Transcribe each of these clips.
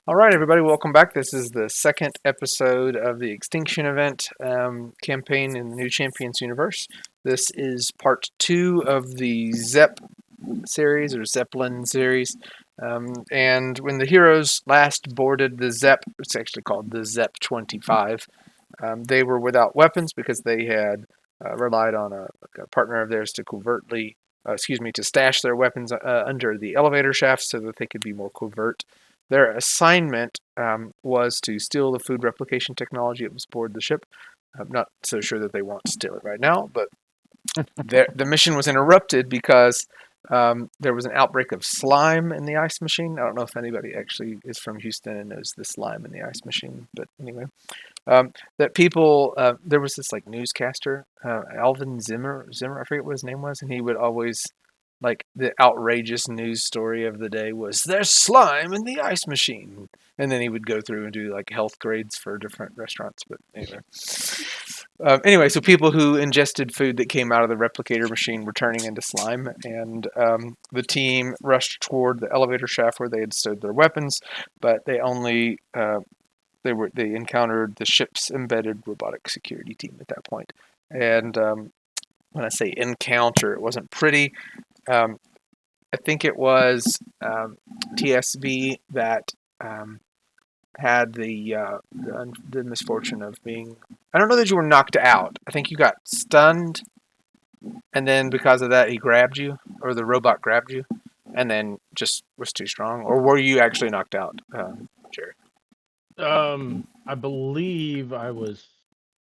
All right, everybody, welcome back. This is the second episode of the Extinction event campaign in the New Champions universe. This is part 2 of the Zep series or Zeppelin series. And when the heroes last boarded the Zep, it's actually called the Zep 25, they were without weapons because they had relied on a partner of theirs to to stash their weapons under the elevator shaft so that they could be more covert. Their assignment was to steal the food replication technology that was aboard the ship. I'm not so sure that they want to steal it right now, but the mission was interrupted because there was an outbreak of slime in the ice machine. I don't know if anybody actually is from Houston and knows the slime in the ice machine, but anyway. That people, there was this like newscaster, Alvin Zimmer, I forget what his name was, and he would always, like, the outrageous news story of the day was there's slime in the ice machine, and then he would go through and do like health grades for different restaurants. But anyway, so people who ingested food that came out of the replicator machine were turning into slime, and the team rushed toward the elevator shaft where they had stowed their weapons, but they only they encountered the ship's embedded robotic security team at that point. And when I say encounter, it wasn't pretty. I think it was TSV that had the misfortune of being. I don't know that you were knocked out. I think you got stunned, and then because of that, he grabbed you, or the robot grabbed you, and then just was too strong. Or were you actually knocked out, Jerry? I believe I was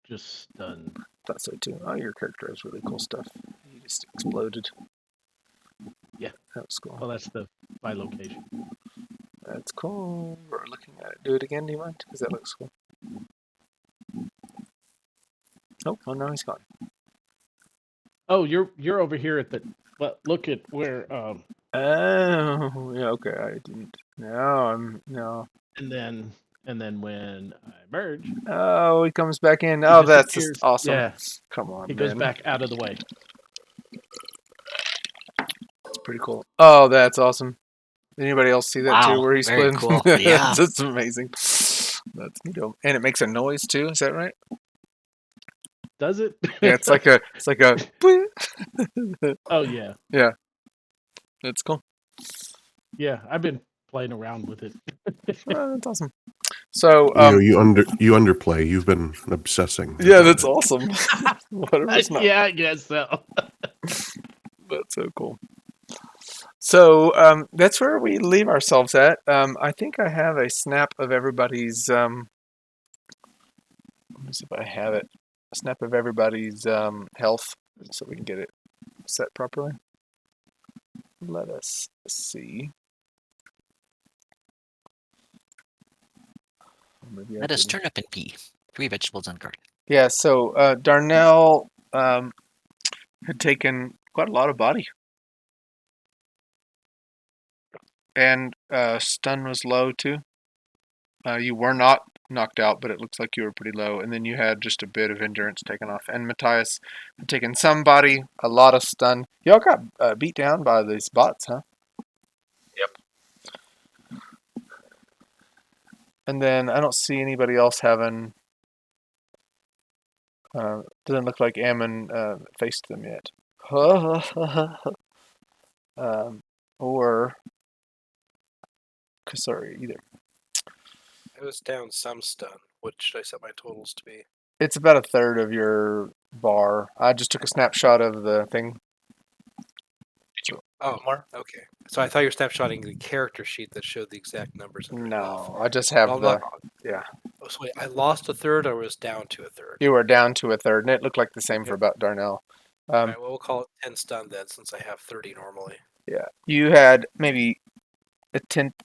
just stunned. Thought so too. Oh, your character has really cool stuff. He just exploded. Yeah. That was cool. Well, that's the bilocation. That's cool. We're looking at it. Do it again, do you mind? Because that looks cool. Oh no, he's gone. Oh, you're over here at the. But look at where. Oh, yeah. Okay, I didn't. No. And then when I merge. Oh, he comes back in. Oh, that's just awesome. Yeah. Come on, He man. goes back out of the way. It's pretty cool. Oh, that's awesome. Anybody else see that too? Where he very split? cool. Yeah. That's amazing. That's neat. And it makes a noise too. Is that right? Does it? Yeah, it's like a. Oh yeah. Yeah. That's cool. Yeah, I've been playing around with it. Oh, that's awesome. So you underplay. You've been obsessing. Yeah, that's awesome. Whatever's not. Yeah, I guess so. That's so cool. So that's where we leave ourselves at. I think I have a snap of everybody's. Let me see if I have it. A snap of everybody's health, so we can get it set properly. Let us see. Let us turn up and pee. 3 vegetables unguarded. Yeah, so Darnell had taken quite a lot of body. And stun was low too. You were not knocked out, but it looks like you were pretty low. And then you had just a bit of endurance taken off. And Matthias had taken some body, a lot of stun. Y'all got beat down by these bots, huh? Yep. And then I don't see anybody else having. Doesn't look like Ammon faced them yet. Or Kasuri either. I was down some stun. What should I set my totals to be? It's about a third of your bar. I just took a snapshot of the thing. Did you? Oh, more? Okay. So I thought you were snapshotting the character sheet that showed the exact numbers. No, I just have yeah. Oh, so wait, I lost a third or was down to a third? You were down to a third, and it looked like the same for about Darnell. All right, well, we'll call it 10 stun then, since I have 30 normally. Yeah. You had maybe a tenth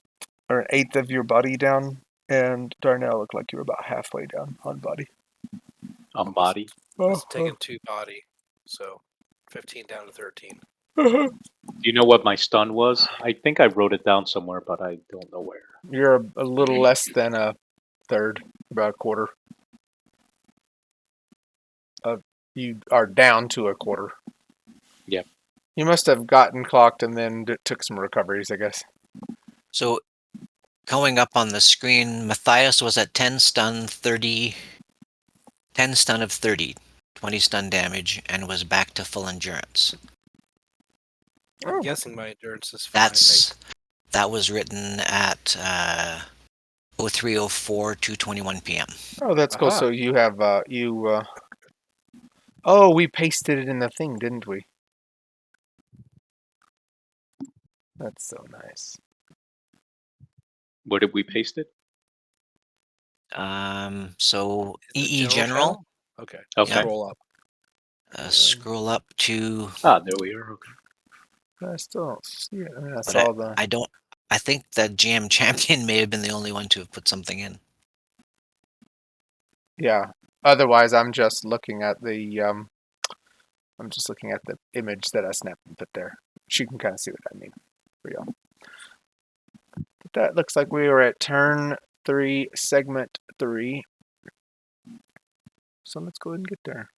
or an eighth of your body down, and Darnell looked like you were about halfway down on body. On body? I was taking 2 body, so 15 down to 13. Do you know what my stun was? I think I wrote it down somewhere, but I don't know where. You're a little less than a third, about a quarter. You are down to a quarter. Yep. You must have gotten clocked and then took some recoveries, I guess. So going up on the screen, Matthias was at 10 stun, 10 stun of 30, 20 stun damage, and was back to full endurance. I'm Oh. guessing my endurance is fine. That was written at 0304 2:21 p.m. Oh, that's cool. Aha. So you have oh, we pasted it in the thing, didn't we? That's so nice. Where did we paste it? So Is it EE General, channel? Okay. Okay. Yeah. Scroll up. Scroll up to, There we are. Okay. I still don't see it. I mean, I but saw the. I think the GM champion may have been the only one to have put something in. Yeah. Otherwise, I'm just looking at the I'm just looking at the image that I snapped and put there. You can kind of see what I mean for y'all. But that looks like we were at turn 3, segment 3. So let's go ahead and get there.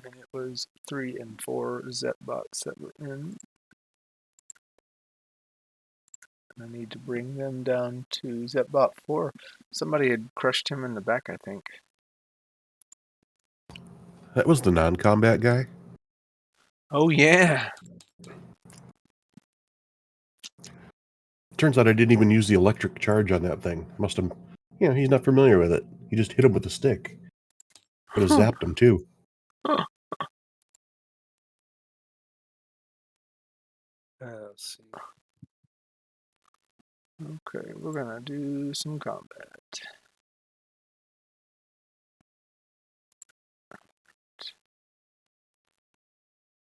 And it was 3 and 4 Zepbots that were in. I need to bring them down to Zepbot 4. Somebody had crushed him in the back, I think. That was the non-combat guy. Oh, yeah. Turns out I didn't even use the electric charge on that thing. Must have, he's not familiar with it. He just hit him with a stick. Could have zapped him too. Let's see. Okay, we're gonna do some combat.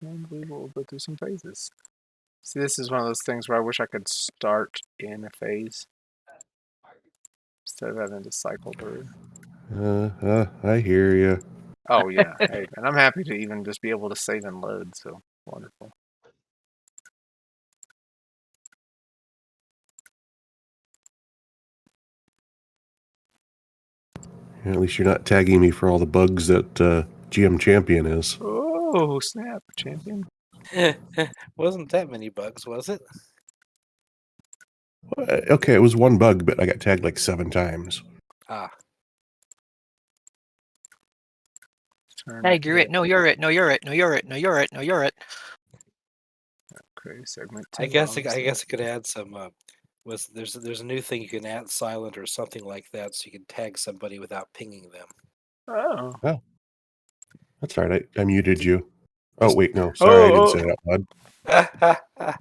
And we will go through some phases. See, this is one of those things where I wish I could start in a phase instead of having to cycle through. I hear you. Oh yeah, hey, and I'm happy to even just be able to save and load. So wonderful. At least you're not tagging me for all the bugs that GM Champion is. Oh snap, champion! Wasn't that many bugs, was it? Okay, it was one bug, but I got tagged like 7 times. Ah. Hey, you're it. No, you're it. No, you're it. No, you're it. No, you're it. No, you're it. Okay, segment 2. I guess I could add some. There's a new thing you can add silent or something like that, so you can tag somebody without pinging them. Oh. That's all right. I muted you. Oh, wait, no. Sorry, I didn't say that out loud.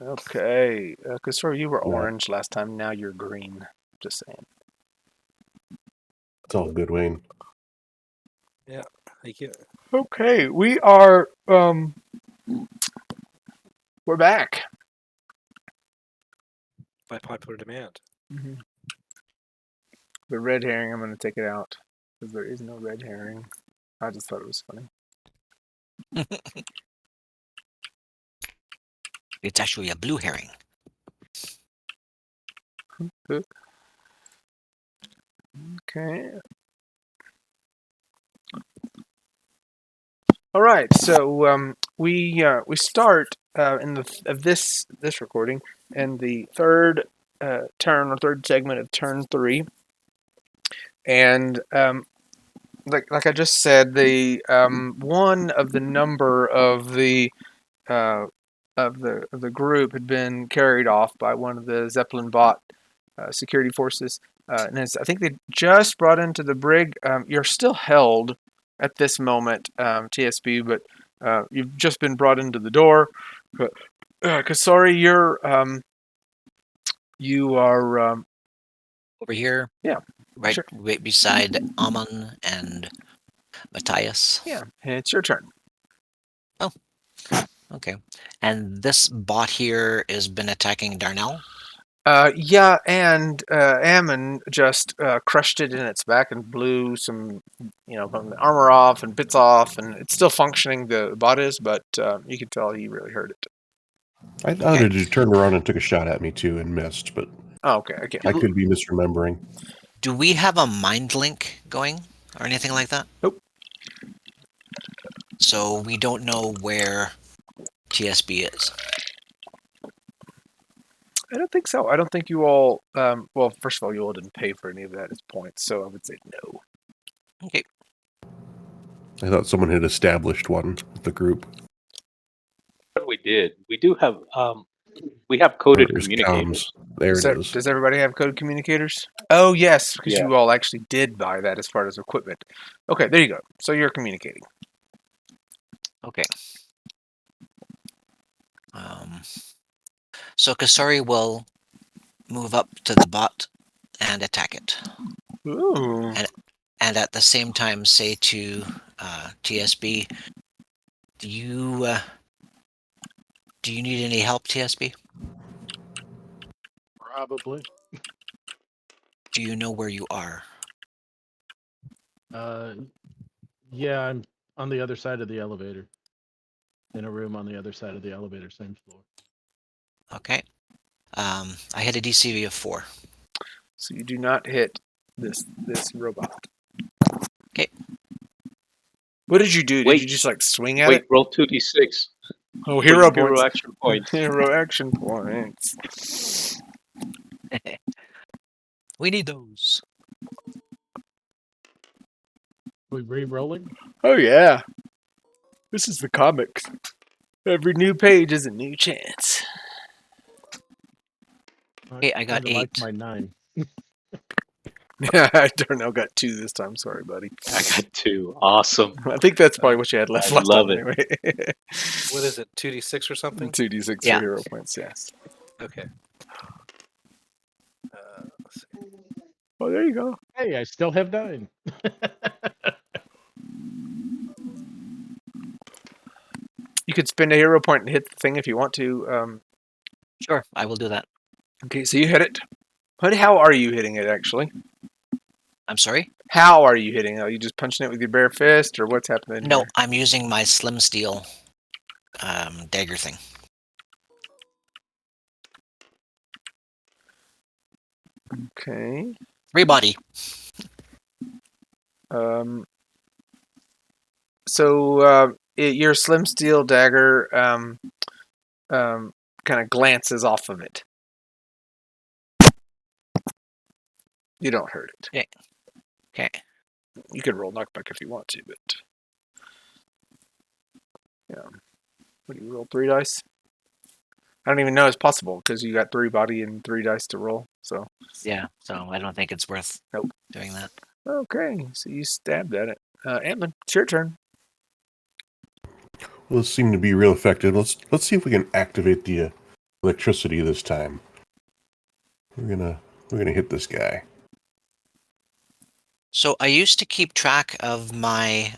Okay, because you were No. orange last time. Now you're green. Just saying. It's all good, Wayne. Thank you. Okay, we are. We're back. By popular demand. Mm-hmm. The red herring, I'm going to take it out because there is no red herring. I just thought it was funny. It's actually a blue herring. Okay. All right. So we start in this recording in the third turn or third segment of turn 3, and like I just said, the one of the number of the group had been carried off by one of the Zeppelin bot security forces, and I think they just brought into the brig. You're still held at this moment, TSB, but you've just been brought into the door. But Kasori, you are Over here. Yeah. Right, Sure. right beside Amon and Matthias. Yeah, it's your turn. Okay. And this bot here has been attacking Darnell. Yeah, and Ammon just crushed it in its back and blew some, from the armor off and bits off, and it's still functioning. The bot is, but you can tell he really hurt it. I thought it had turned around and took a shot at me too and missed, but Oh, okay. I could be misremembering. Do we have a mind link going or anything like that? Nope. So we don't know where TSB is. I don't think so. I don't think you all. Well, first of all, you all didn't pay for any of that as points, so I would say no. Okay. I thought someone had established one with the group. What we did, we do have we have coded There's communicators. comms. There it is. Does everybody have code communicators? Oh yes, because Yeah. you all actually did buy that as part of equipment. Okay, there you go. So you're communicating. Okay. So Kasori will move up to the bot and attack it. Ooh. And at the same time say to TSB, do you need any help, TSB? Probably. Do you know where you are? Yeah, I'm on the other side of the elevator. In a room on the other side of the elevator, same floor. Okay. I had a DCV of 4. So you do not hit this robot. Okay. What did you do? Did Wait. you just like swing at Wait, it? roll 2d6. Oh, hero Wait, hero points. action points. Hero action points. We need those. We re-rolling? Oh yeah. This is the comics. Every new page is a new chance. Okay, I got kinda like 8. my 9. Yeah, I don't know. Got 2 this time. Sorry, buddy. I got 2. Awesome. I think that's probably what you had left I last love time it. anyway. What is it? 2d6 or something? 2d6 Yeah. for hero points, yes. Okay. Let's see. Oh, there you go. Hey, I still have 9. You could spend a hero point and hit the thing if you want to. Sure, I will do that. Okay, so you hit it. But how are you hitting it, actually? I'm sorry? How are you hitting it? Are you just punching it with your bare fist, or what's happening No, here? I'm using my slim steel dagger thing. Okay. 3 body. Your slim steel dagger kind of glances off of it. You don't hurt it. Okay. You could roll knockback if you want to, but yeah. What do you roll? 3 dice? I don't even know it's possible because you got 3 body and 3 dice to roll. So Yeah, so I don't think it's worth Nope. doing that. okay, so you stabbed at it. Antman, it's your turn. Well, this seemed to be real effective. Let's see if we can activate the electricity this time. We're gonna hit this guy. So I used to keep track of my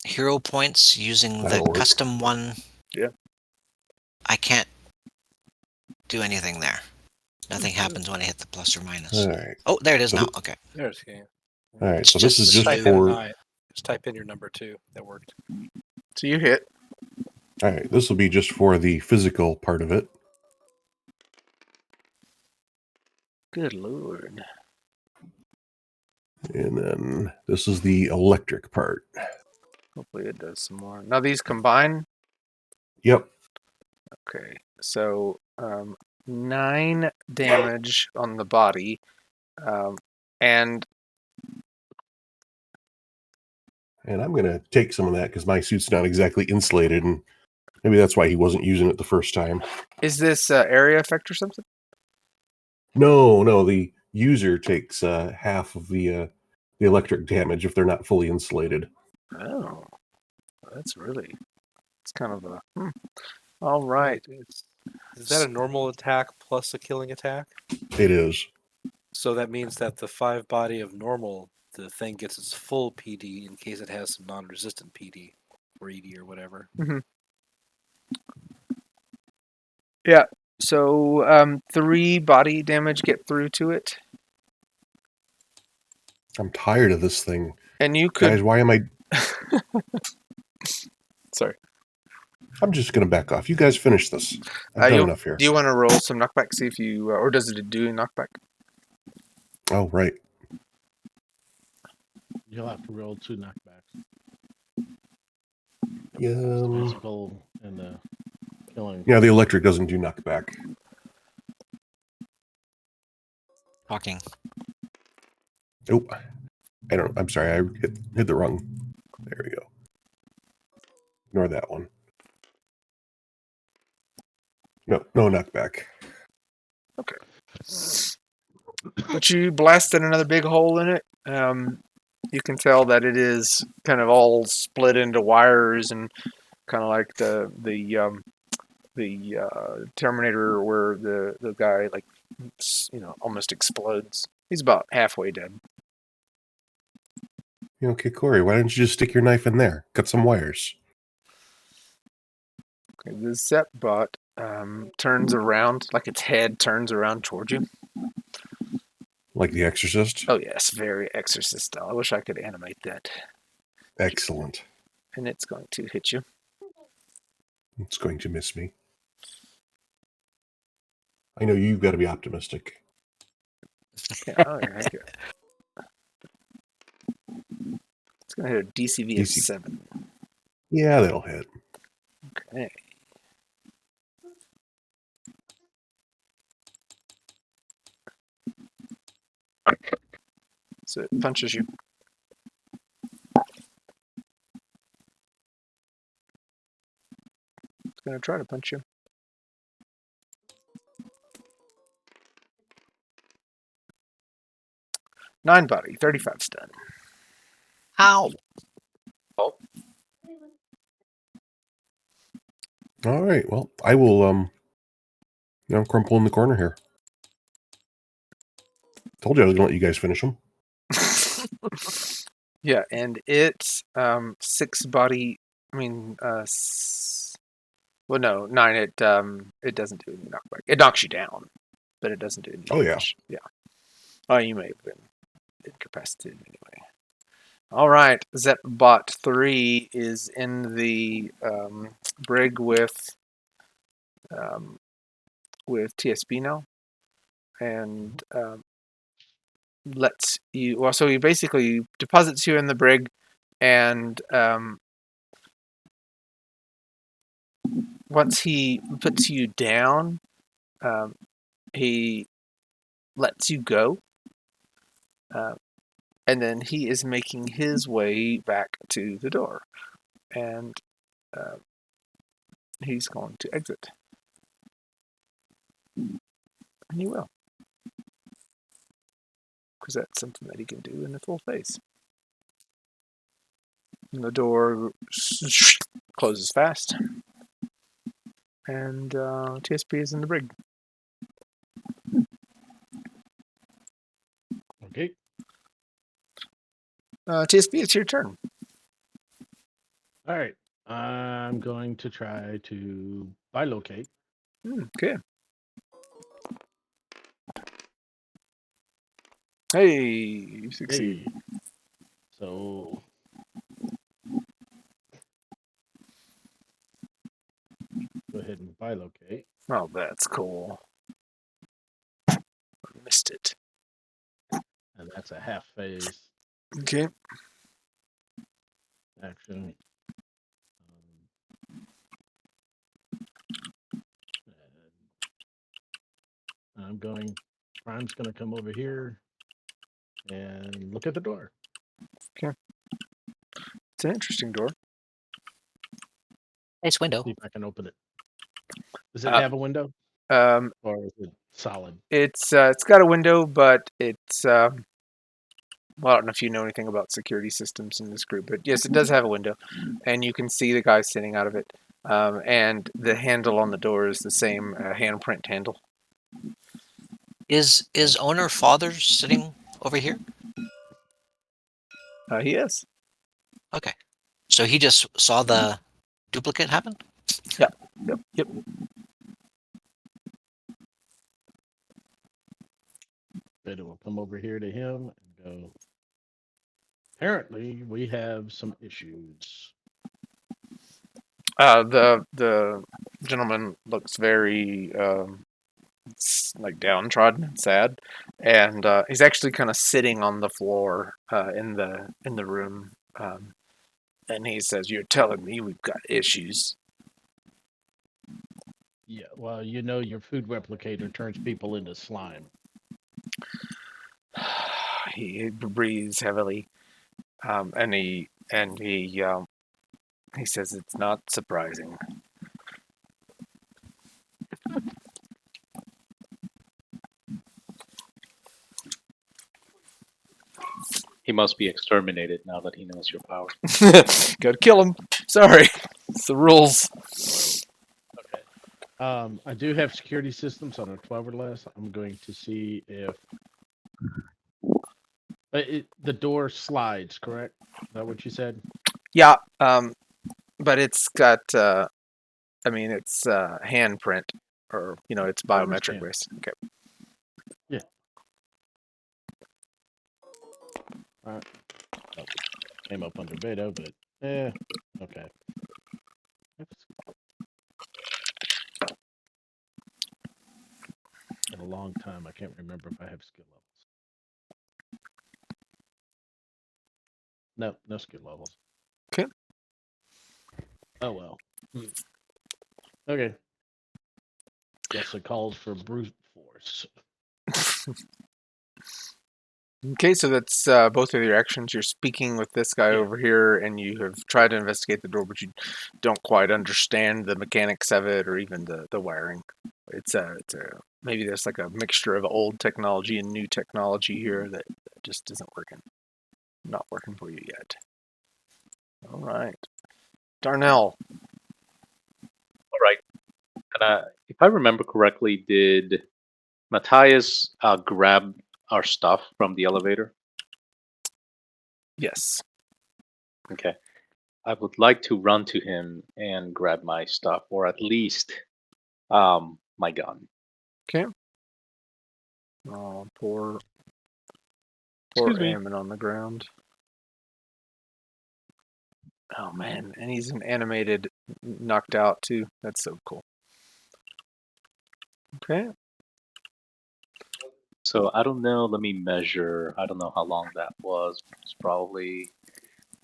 hero points using the That'll work. custom one. Yeah. I can't do anything there. Nothing happens when I hit the plus or minus. All right. Oh, there it is So now. Okay. There's the game. All right. It's So this is just just type in for. an I. Just type in your number 2. That worked. So you hit. All right. This will be just for the physical part of it. Good lord. And then this is the electric part. Hopefully it does some more. Now these combine. Yep. Okay, so 9 damage on the body, and And I'm going to take some of that because my suit's not exactly insulated, and maybe that's why he wasn't using it the first time. is this area effect or something? No, the user takes half of the electric damage if they're not fully insulated. Oh, that's really. It's kind of a. All right. Is that a normal attack plus a killing attack? It is. So that means that the 5 body of normal, the thing gets its full PD in case it has some non-resistant PD or ED or whatever. Yeah. So 3 body damage get through to it, I'm tired of this thing. and you could. Guys, why am I... Sorry. I'm just going to back off. You guys finish this. I've done enough here. Do you want to roll some knockback? See if you, or does it do knockback? Oh, right. You'll have to roll 2 knockbacks. Yeah, The physical and the killing. yeah, the electric doesn't do knockback. Talking. Oh, I don't. I'm sorry, I hit the wrong. There we go. Ignore that one. No knockback. But you blasted another big hole in it. You can tell that it is kind of all split into wires and kind of like the Terminator, where the guy like almost explodes. He's about halfway dead. Okay, Corey, why don't you just stick your knife in there? Cut some wires. Okay, the Zepbot turns around, like its head turns around towards you. Like The Exorcist? Oh yes, very Exorcist style. I wish I could animate that. Excellent. And it's going to hit you. It's going to miss me. I know you've got to be optimistic. Yeah, oh, yeah, thank you. It's going to hit a DCV of DC. 7. Yeah, that'll hit. Okay. So it punches you. It's going to try to punch you. Nine body, 35 stun. Ow! All right. Well, I will crumple in the corner here. Told you I was gonna let you guys finish them. Yeah, and it's 6 body. I mean, well, no, 9. It doesn't do any knockback. It knocks you down, but it doesn't do any Oh, yeah. damage. Yeah. Oh, you may have been incapacitated anyway. All right, Zepbot 3 is in the brig with TSB now, and lets you. Well, so he basically deposits you in the brig, and once he puts you down, he lets you go, and then he is making his way back to the door, and he's going to exit, and he will, because that's something that he can do in a full phase. And the door closes fast, and TSP is in the brig. Okay. TSP, it's your turn. All right. I'm going to try to bilocate. Okay. Hey, you succeed. Hey. So go ahead and bilocate. Oh, that's cool. Missed it. And that's a half phase Okay. action. And I'm going. Prime's going to come over here and look at the door. It's an interesting door. Nice window. See if I can open it. Does it Uh, have a window, Um, or is it solid? it's got a window, but it's well, I don't know if you know anything about security systems in this group, but yes, it does have a window, and you can see the guy sitting out of it. And the handle on the door is the same handprint handle. Is owner father sitting over here? He is. Okay. So he just saw the duplicate happen? Yep. But it will come over here to him and go. Apparently, we have some issues. The gentleman looks very It's like downtrodden and sad, and he's actually kind of sitting on the floor in the room, and he says, "You're telling me we've got issues." Yeah, well, your food replicator turns people into slime. He breathes heavily, and he says, "It's not surprising." He must be exterminated now that he knows your power. Gotta kill him. Sorry, it's the rules. Okay. I do have security systems on a 12 or less. I'm going to see if the door slides. Correct? Is that what you said? Yeah, but it's got. It's handprint, or it's I biometric understand. based. Okay. All right. Oh, came up under beta, but okay. Oops. In a long time, I can't remember if I have skill levels. No skill levels. Okay. Oh well. Okay. Guess it calls for brute force. Okay, so that's both of your actions. You're speaking with this guy Yeah. over here, and you have tried to investigate the door, but you don't quite understand the mechanics of it or even the wiring. It's maybe there's like a mixture of old technology and new technology here that just isn't working. Not working for you yet. All right. Darnell. All right. And if I remember correctly, did Matthias grab our stuff from the elevator? Yes. Okay. I would like to run to him and grab my stuff, or at least my gun. Okay. Oh, poor Excuse me. Ammon on the ground. Oh man, and he's an animated, knocked out too. That's so cool. Okay. So I don't know. Let me measure. I don't know how long that was. It's probably.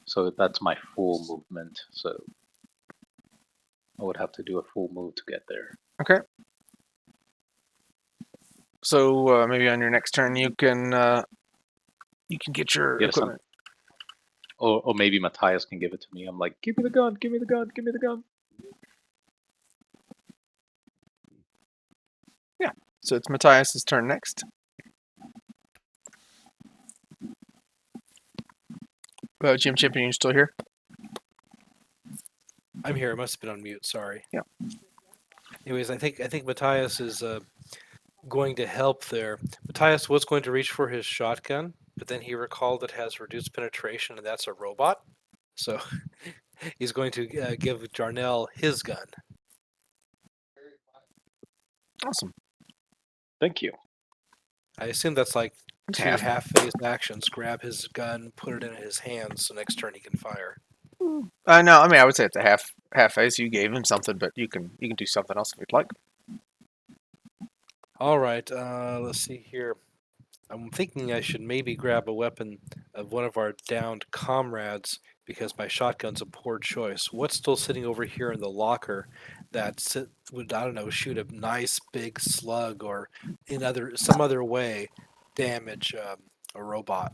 So that's my full movement. So I would have to do a full move to get there. Okay. So maybe on your next turn you can get your Yes, equipment. or maybe Matthias can give it to me. I'm like, give me the gun, give me the gun, give me the gun. Yeah. So it's Matthias's turn next. Jim Champion, you still here? I'm here. I must have been on mute. Sorry. Yeah. Anyways, I think Matthias is going to help there. Matthias was going to reach for his shotgun, but then he recalled it has reduced penetration, and that's a robot. So he's going to give Jarnell his gun. Awesome. Thank you. I assume that's like two Half. half-phased actions. Grab his gun, put it in his hands, so next turn he can fire. No, I mean I would say it's a half phase. You gave him something, but you can do something else if you'd like. All right, let's see here. I'm thinking I should maybe grab a weapon of one of our downed comrades because my shotgun's a poor choice. What's still sitting over here in the locker that would, I don't know, shoot a nice big slug or some other way damage a robot?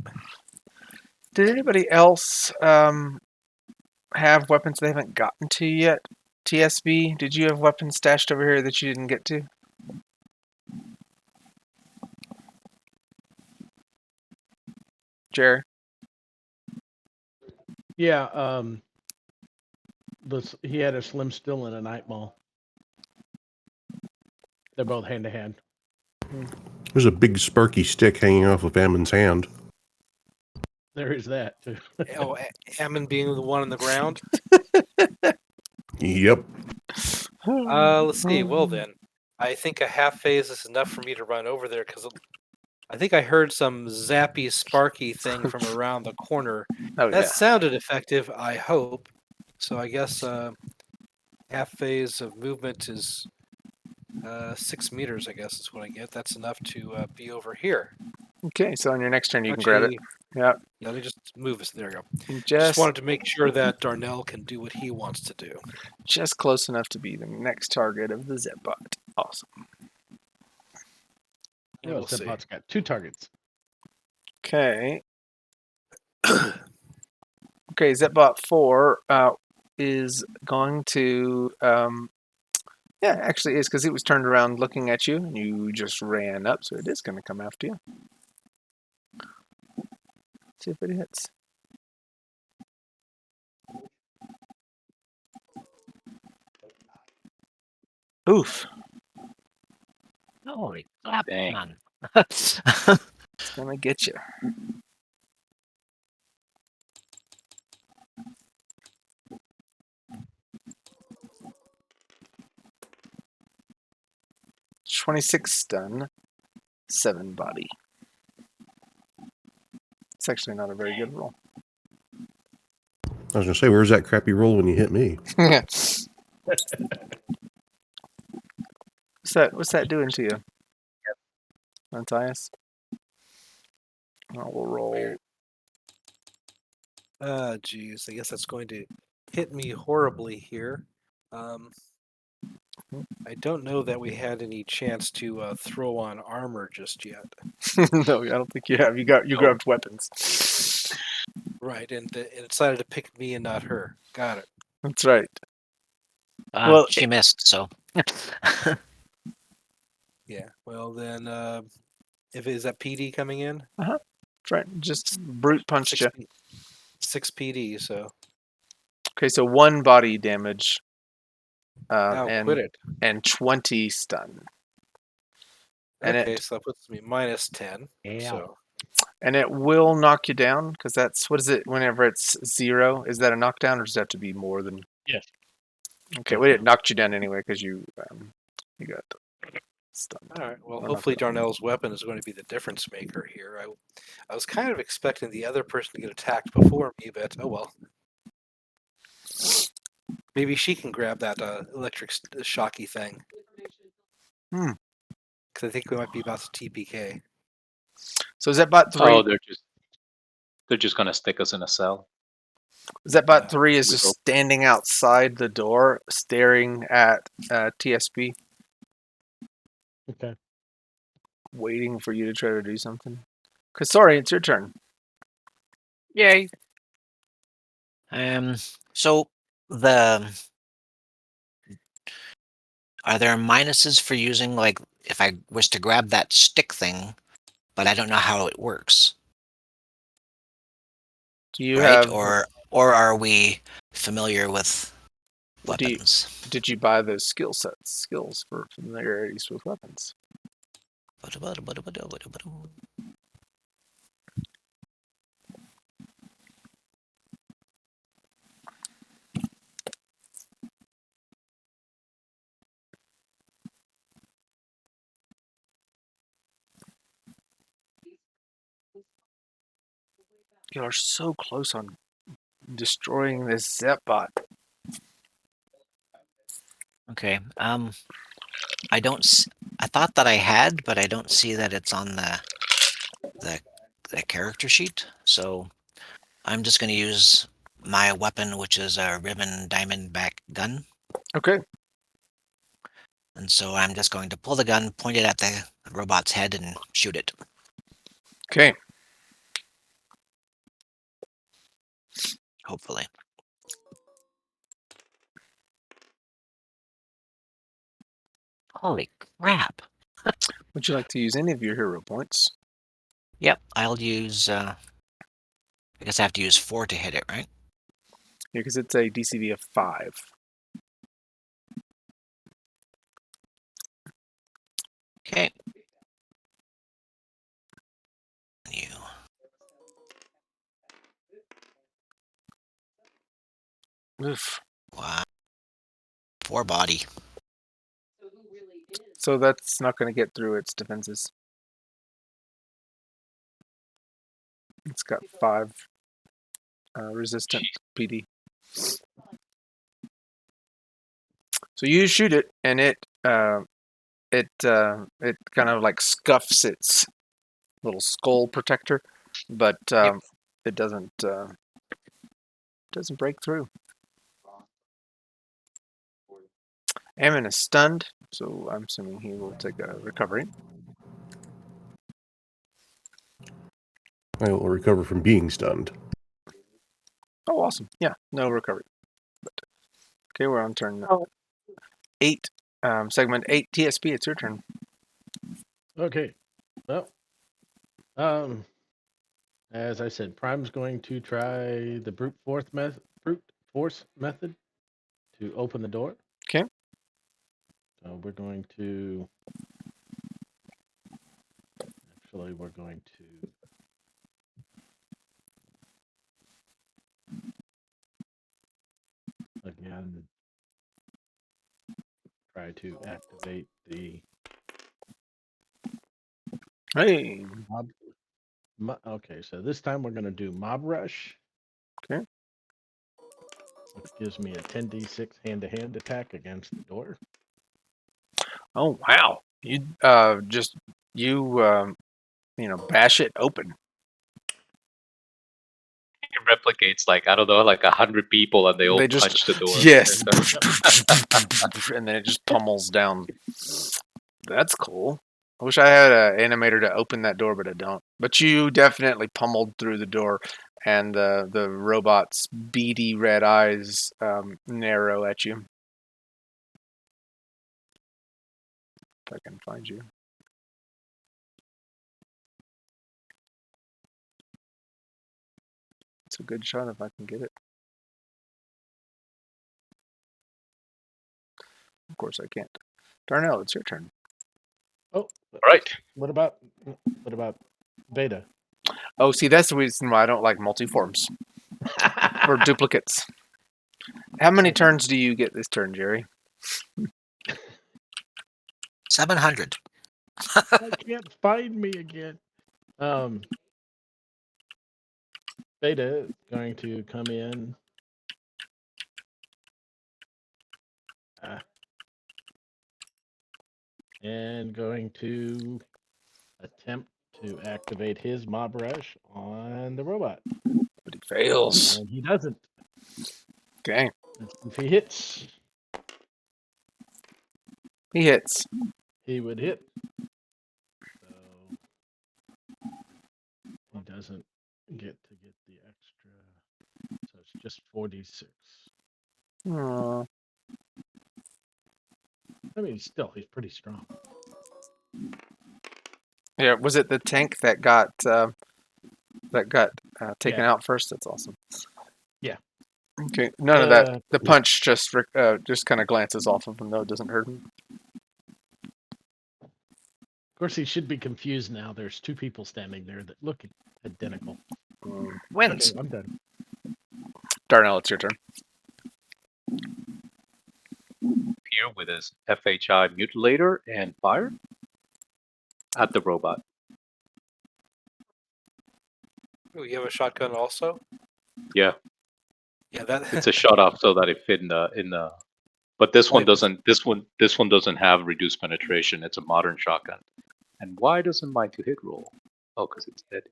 Did anybody else have weapons they haven't gotten to yet? TSB, did you have weapons stashed over here that you didn't get to? Jerry? Yeah, he had a slim still and a night maul. They're both hand to hand. There's a big sparky stick hanging off of Ammon's hand. There is that too. Oh, Ammon being the one on the ground? Yep. Let's see. Well then, I think a half phase is enough for me to run over there because I think I heard some zappy, sparky thing from around the corner. Oh That yeah. sounded effective, I hope. So I guess half phase of movement is 6 meters, I guess, is what I get. That's enough to be over here. Okay, so on your next turn you can grab it. Actually, Yep. let me just move us. There we go. Just Just wanted to make sure that Darnell can do what he wants to do. just close enough to be the next target of the Zepbot. Awesome. And Oh, we'll see. Zepbot's got 2 targets. Okay. Okay, Zepbot 4 is going to yeah, actually is because it was turned around looking at you and you just ran up, so it is going to come after you. See if it hits. Oof. Holy crap, Dang. man. It's going to get you. $26 stun, 7 body. It's actually not a very good roll. I was gonna say, where's that crappy roll when you hit me? What's that doing to you? Matthias? We'll roll. Geez, I guess that's going to hit me horribly here. I don't know that we had any chance to throw on armor just yet. No, I don't think you have. You grabbed weapons. Right, and it decided to pick me and not her. Got it. That's right. Well, she missed, so. Yeah. Well, then, if is that PD coming in? That's right. Just brute punched you. 6 PD. So Okay, so 1 body damage. now quit it. And 20 stun. And Okay, it so that puts me minus 10. Yeah. So and it will knock you down because that's what is it? Whenever it's 0, is that a knockdown or does it have to be more than? Yes. Okay, well it knocked you down anyway because you got stunned. all right. Well, Or hopefully knocked out. Darnell's weapon is going to be the difference maker here. I was kind of expecting the other person to get attacked before me, but oh well. Maybe she can grab that electric shocky thing. Hmm. Because I think we might be about to TPK. So Zepbot 3. Oh, they're just gonna stick us in a cell. Zepbot 3 is we just hope. standing outside the door, staring at TSP, Okay. waiting for you to try to do something. Kasori, it's your turn. Yay. So the are there minuses for using, like, if I was to grab that stick thing, but I don't know how it works, Do you right? have? Or are we familiar with Do you- weapons? Did you buy those skills for familiarities with weapons? You are so close on destroying this Zepbot. Okay. I don't. I thought that I had, but I don't see that it's on the character sheet. So I'm just going to use my weapon, which is a ribbon diamondback gun. Okay. And so I'm just going to pull the gun, point it at the robot's head, and shoot it. Okay. Hopefully. Holy crap. Would you like to use any of your hero points? Yep, I'll use, I guess I have to use 4 to hit it, right? Yeah, because it's a DCV of 5. Okay. You. Oof. Wow. 4 body. So that's not going to get through its defenses. It's got 5 resistant PD. So you shoot it, and it it kind of like scuffs its little skull protector, but it doesn't break through. Ammon is stunned, so I'm assuming he will take a recovery. I will recover from being stunned. Oh, awesome! Yeah, no recovery. But, okay, we're on turn 8, segment 8. TSP, it's your turn. Okay. Well, as I said, Prime's going to try the brute force method to open the door. Okay. So we're going to again try to activate the Hey. Okay, so this time we're going to do Mob Rush. Okay. Which gives me a 10d6 hand-to-hand attack against the door. Oh wow! You bash it open. It replicates like, I don't know, like 100 people and they all They just punch the door. yes, and then it just pummels down. That's cool. I wish I had an animator to open that door, but I don't. But you definitely pummeled through the door, and the robot's beady red eyes narrow at you. If I can find you. It's a good shot if I can get it. Of course I can't. Darnell, it's your turn. Oh, Right. What about Beta? Oh, see, that's the reason why I don't like multiforms or duplicates. How many turns do you get this turn, Jerry? 700. I can't find me again. Beta is going to come in. And going to attempt to activate his Mob Rush on the robot. But he fails. And he doesn't. Okay. If he hits, He hits. he would hit. So he doesn't get the extra. So it's just 46. Aww. I mean, still, he's pretty strong. Yeah, was it the tank that got taken out first? That's awesome. Yeah. Okay. None of that. The punch just kind of glances off of him, though. It doesn't hurt him. Of course, he should be confused now. There's two people standing there that look identical. Wins. Okay, I'm done. Darnell, it's your turn. Here with his FHI mutilator and fire at the robot. Oh, you have a shotgun also? Yeah, Yeah, that it's a shut off so that it fit in the. But this one doesn't. This one doesn't have reduced penetration. It's a modern shotgun. And why doesn't my to-hit roll? Oh, because it's dead.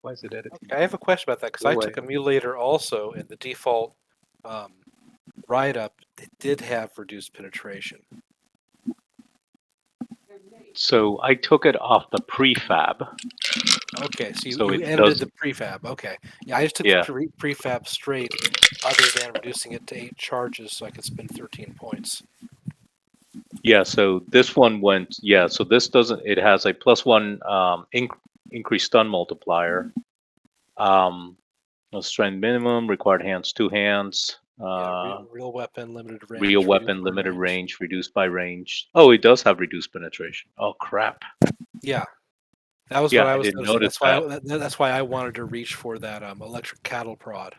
Why is it edited? Okay, I have a question about that because Go I away. took a mutilator also, and the default write-up it did have reduced penetration. So I took it off the prefab. Okay, so So you it ended does- the prefab. Okay, yeah, I just took Yeah. the prefab straight, other than reducing it to 8 charges, so I could spend 13 points. Yeah, so this one went. Yeah, so this doesn't. It has a +1 increased stun multiplier. No strength minimum, required hands 2 hands. Real weapon, limited range. Real reduced weapon, by limited range, reduced by range. Oh, it does have reduced penetration. Oh crap! Yeah, that was Yeah, what I I was didn't noticing. notice That's why I wanted to reach for that electric cattle prod.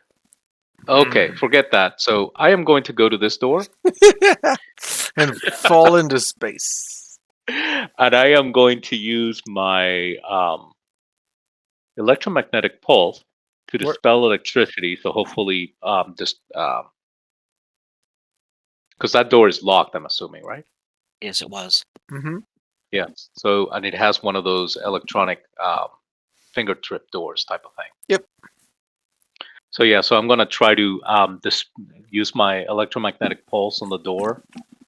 Okay, forget that. So I am going to go to this door, And fall into space. and I am going to use my electromagnetic pulse to Where- dispel electricity. So hopefully, because that door is locked. I'm assuming, right? Yes, it was. Mm-hmm. Yeah. So, and it has one of those electronic finger trip doors type of thing. Yep. So yeah, so I'm gonna try to use my electromagnetic pulse on the door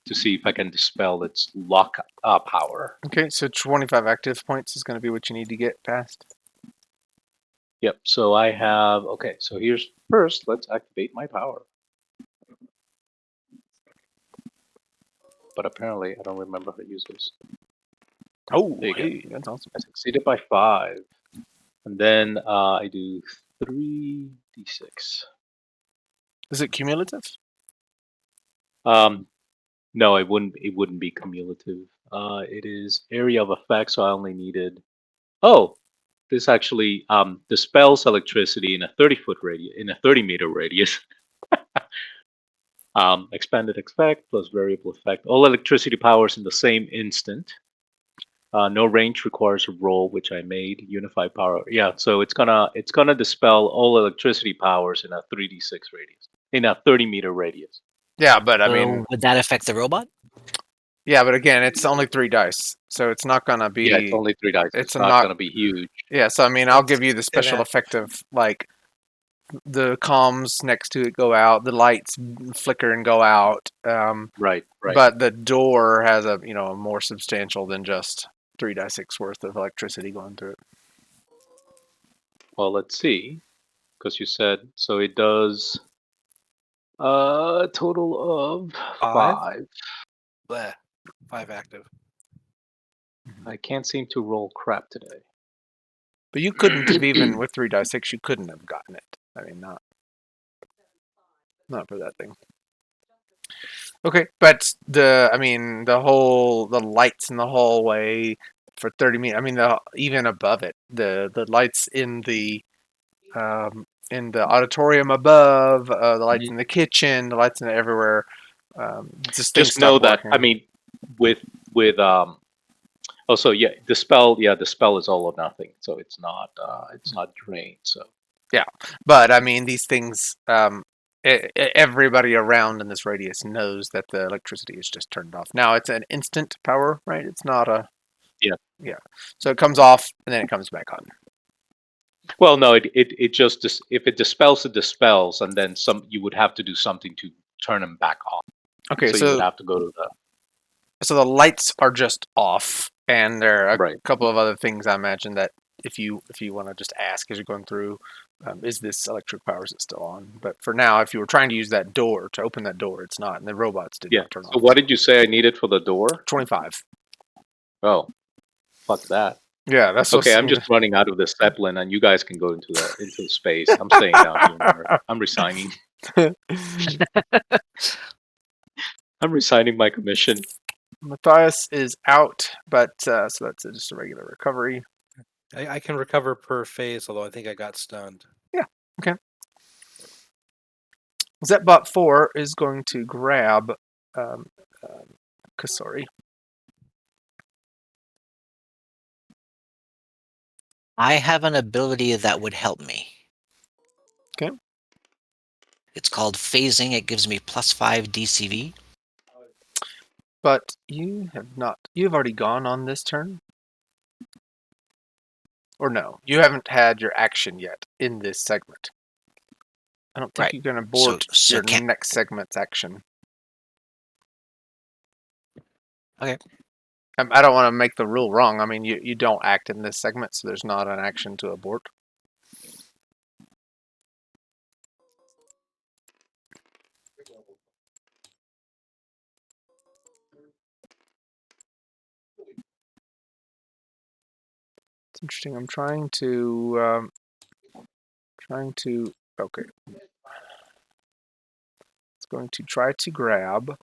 to see if I can dispel its lock power. Okay, so 25 active points is going to be what you need to get past. Yep. So I have okay. So here's first. Let's activate my power. But apparently, I don't remember how to use this. Oh, There you go. hey, that's awesome. I succeeded by 5, and then I do 3d6. Is it cumulative? No, it wouldn't. It wouldn't be cumulative. It is area of effect. So I only needed. Oh, this actually dispels electricity in a 30-foot radius, in a 30-meter radius. Expanded effect plus variable effect. All electricity powers in the same instant. No range requires a roll, which I made. Unified power. Yeah, so it's gonna dispel all electricity powers in a 3d6 radius, in a 30-meter radius. Yeah, but I So mean, would that affect the robot? yeah, but again, it's only 3 dice, so it's not going to be. Yeah, it's only 3 dice. It's It's not not. gonna be huge. Yeah, so I mean, I'll Let's give you the say special that. effect of like the comms next to it go out, the lights flicker and go out. Right. But the door has a a more substantial than just 3d6 worth of electricity going through it. Well, let's see, because you said so. It does a total of 5? 5. Bleh. 5 active. I can't seem to roll crap today. But you couldn't have even with 3d6. You couldn't have gotten it. I mean, not for that thing. Okay, but the lights in the hallway for 30 meters. I mean, even above it, the lights in the auditorium above, the lights in the kitchen, the lights in everywhere. Just things Just know stopped that working. I mean, with also the spell is all or nothing, so it's not drained. So Yeah, but I mean, these things. Everybody around in this radius knows that the electricity is just turned off. Now it's an instant power, right? It's not a. Yeah. So it comes off and then it comes back on. well, no, it just if it dispels, it dispels, and then some you would have to do something to turn them back on. Okay, So you would have to go to the so the lights are just off, and there are a right. couple of other things I imagine that if you want to just ask as you're going through, is this electric power, is it still on? But for now, if you were trying to use that door to open that door, it's not, and the robots did Yeah. not turn So off. what did you say I needed for the door? 25. Oh, fuck that. Yeah, that's Okay, I'm just running out of the Zeppelin, and you guys can go into the space. I'm staying down here. I'm resigning. I'm resigning my commission. Matthias is out, but so that's just a regular recovery. I can recover per phase, although I think I got stunned. Yeah. Okay. Zepbot 4 is going to grab Kasori. I have an ability that would help me. Okay. It's called phasing. It gives me +5 DCV. But you have not. You've already gone on this turn? Or no? You haven't had your action yet in this segment. I don't think Right. you can abort So your can't. next segment's action. Okay. I don't want to make the rule wrong. I mean, you don't act in this segment, so there's not an action to abort. It's interesting. I'm trying to. Okay. It's going to try to grab.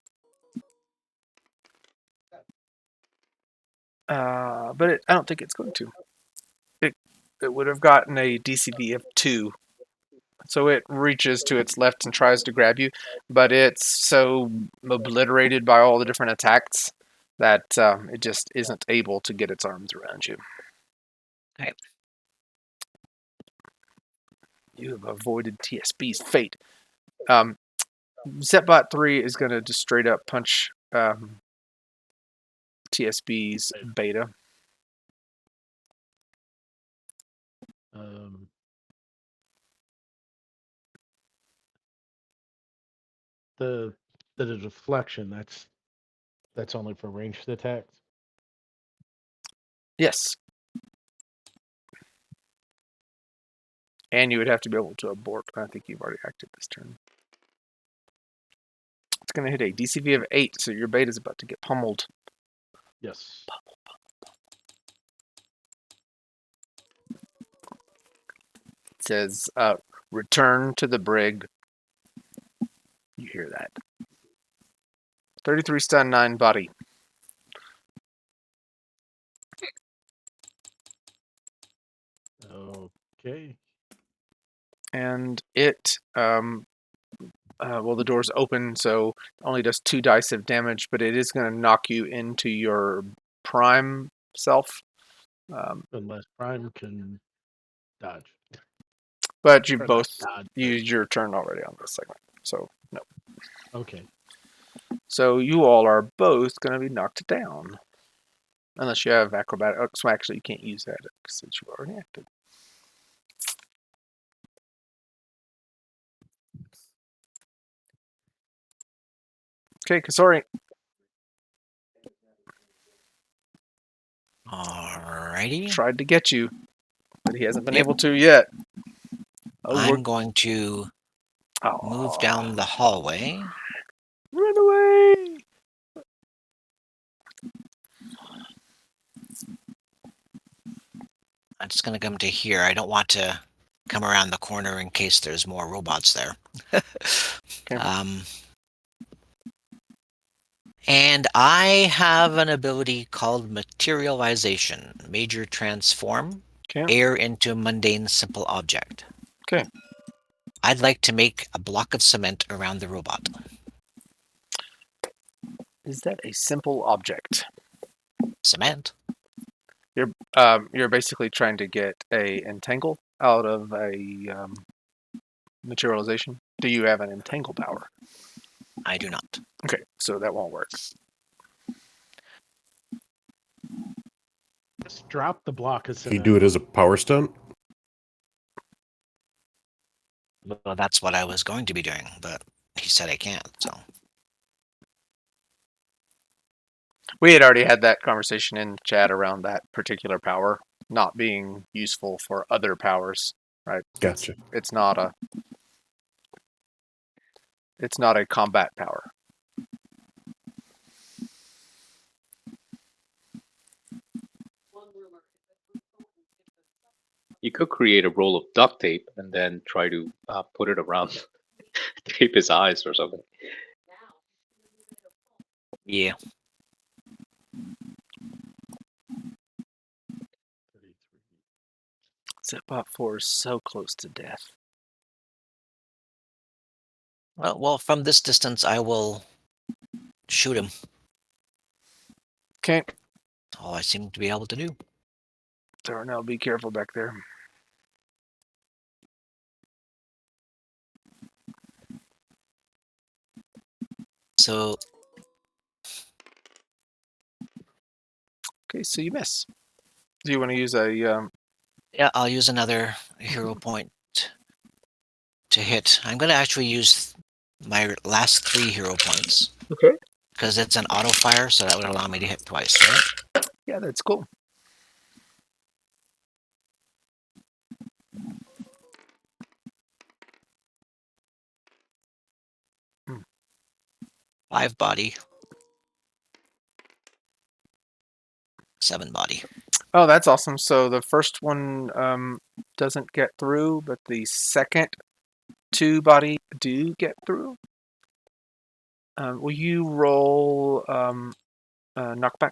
But I don't think it's going to. It would have gotten a DCV of 2. So it reaches to its left and tries to grab you, but it's so obliterated by all the different attacks that it just isn't able to get its arms around you. Okay. You have avoided TSB's fate. Zepbot 3 is going to just straight up punch TSB's beta. The deflection, that's only for ranged attacks. Yes. And you would have to be able to abort. I think you've already acted this turn. It's going to hit a DCV of 8, so your beta is about to get pummeled. Yes. It says, return to the brig. You hear that. 33 stun, 9 body. Okay. And it, well, the door's open, so it only does 2 dice of damage, but it is going to knock you into your prime self. Unless Prime can dodge. But you Or not both dodge, but- used your turn already on this segment, so no. Okay. So you all are both going to be knocked down. Unless you have acrobatic. Oh, so actually, you can't use that since you already acted. Okay, Kasori. Alrighty. Tried to get you, but he hasn't been Yep. able to yet. Oh, I'm going to move down the hallway. Run away! I'm just going to come to here. I don't want to come around the corner in case there's more robots there. Okay. And I have an ability called Materialization. Major Transform. Okay. Air into mundane simple object. Okay. I'd like to make a block of cement around the robot. Is that a simple object? Cement? You're basically trying to get a entangle out of a materialization. Do you have an entangle power? I do not. Okay, so that won't work. Just drop the block of Can you cement. do it as a power stunt? Well, that's what I was going to be doing, but he said I can't, so. We had already had that conversation in chat around that particular power not being useful for other powers, right? Gotcha. It's not a combat power. You could create a roll of duct tape and then try to put it around, tape his eyes or something. Yeah. Zipbot 4 is so close to death. Well, from this distance, I will shoot him. Okay, All I seem to be able to do. Darnell, be careful back there. So, Okay, so you miss. Do you want to use a yeah, I'll use another hero point to hit. I'm going to actually use my last 3 hero points. Okay. Because it's an auto fire, so that would allow me to hit twice, right? Yeah, that's cool. Hmm. 5 body. 7 body. Oh, that's awesome. So the first one doesn't get through, but the second 2 body do get through. Will you roll knockback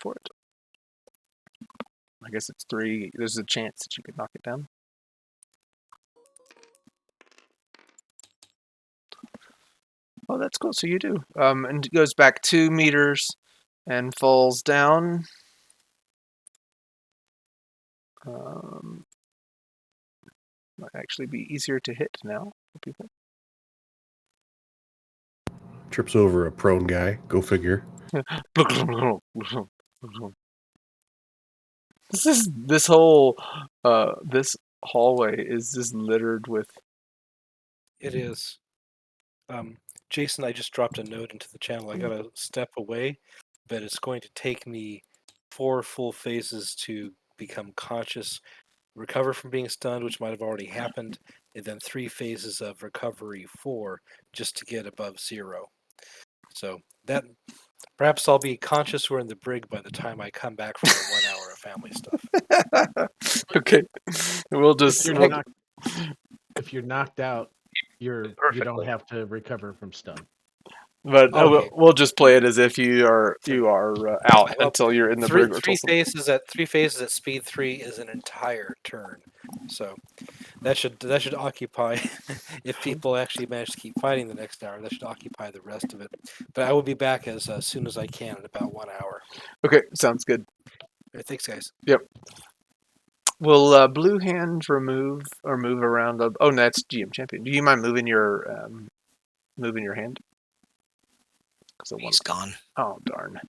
for it? I guess it's 3. There's a chance that you could knock it down. Oh, that's cool. So you do. And it goes back 2 meters and falls down. Might actually be easier to hit now for people. Trips over a prone guy. Go figure. This whole this hallway is just littered with. It is. Jason, I just dropped a note into the channel. I got to step away, but it's going to take me 4 full phases to become conscious, recover from being stunned, which might have already happened, and then 3 phases of recovery 4 just to get above 0. So that perhaps I'll be conscious we're in the brig by the time I come back from the 1 hour of family stuff. Okay, we'll just. If you're knocked out, you Perfectly. don't have to recover from stun. But Okay. we'll just play it as if you are out Well, until you're in the three brig. or three something. phases at speed 3 is an entire turn. So that should occupy if people actually manage to keep fighting the next hour, that should occupy the rest of it. But I will be back as soon as I can in about 1 hour. Okay, sounds good. Thanks, guys. Will blue hand remove or move around the? Oh, no, that's GM champion. Do you mind moving your hand? He's gone. Oh darn!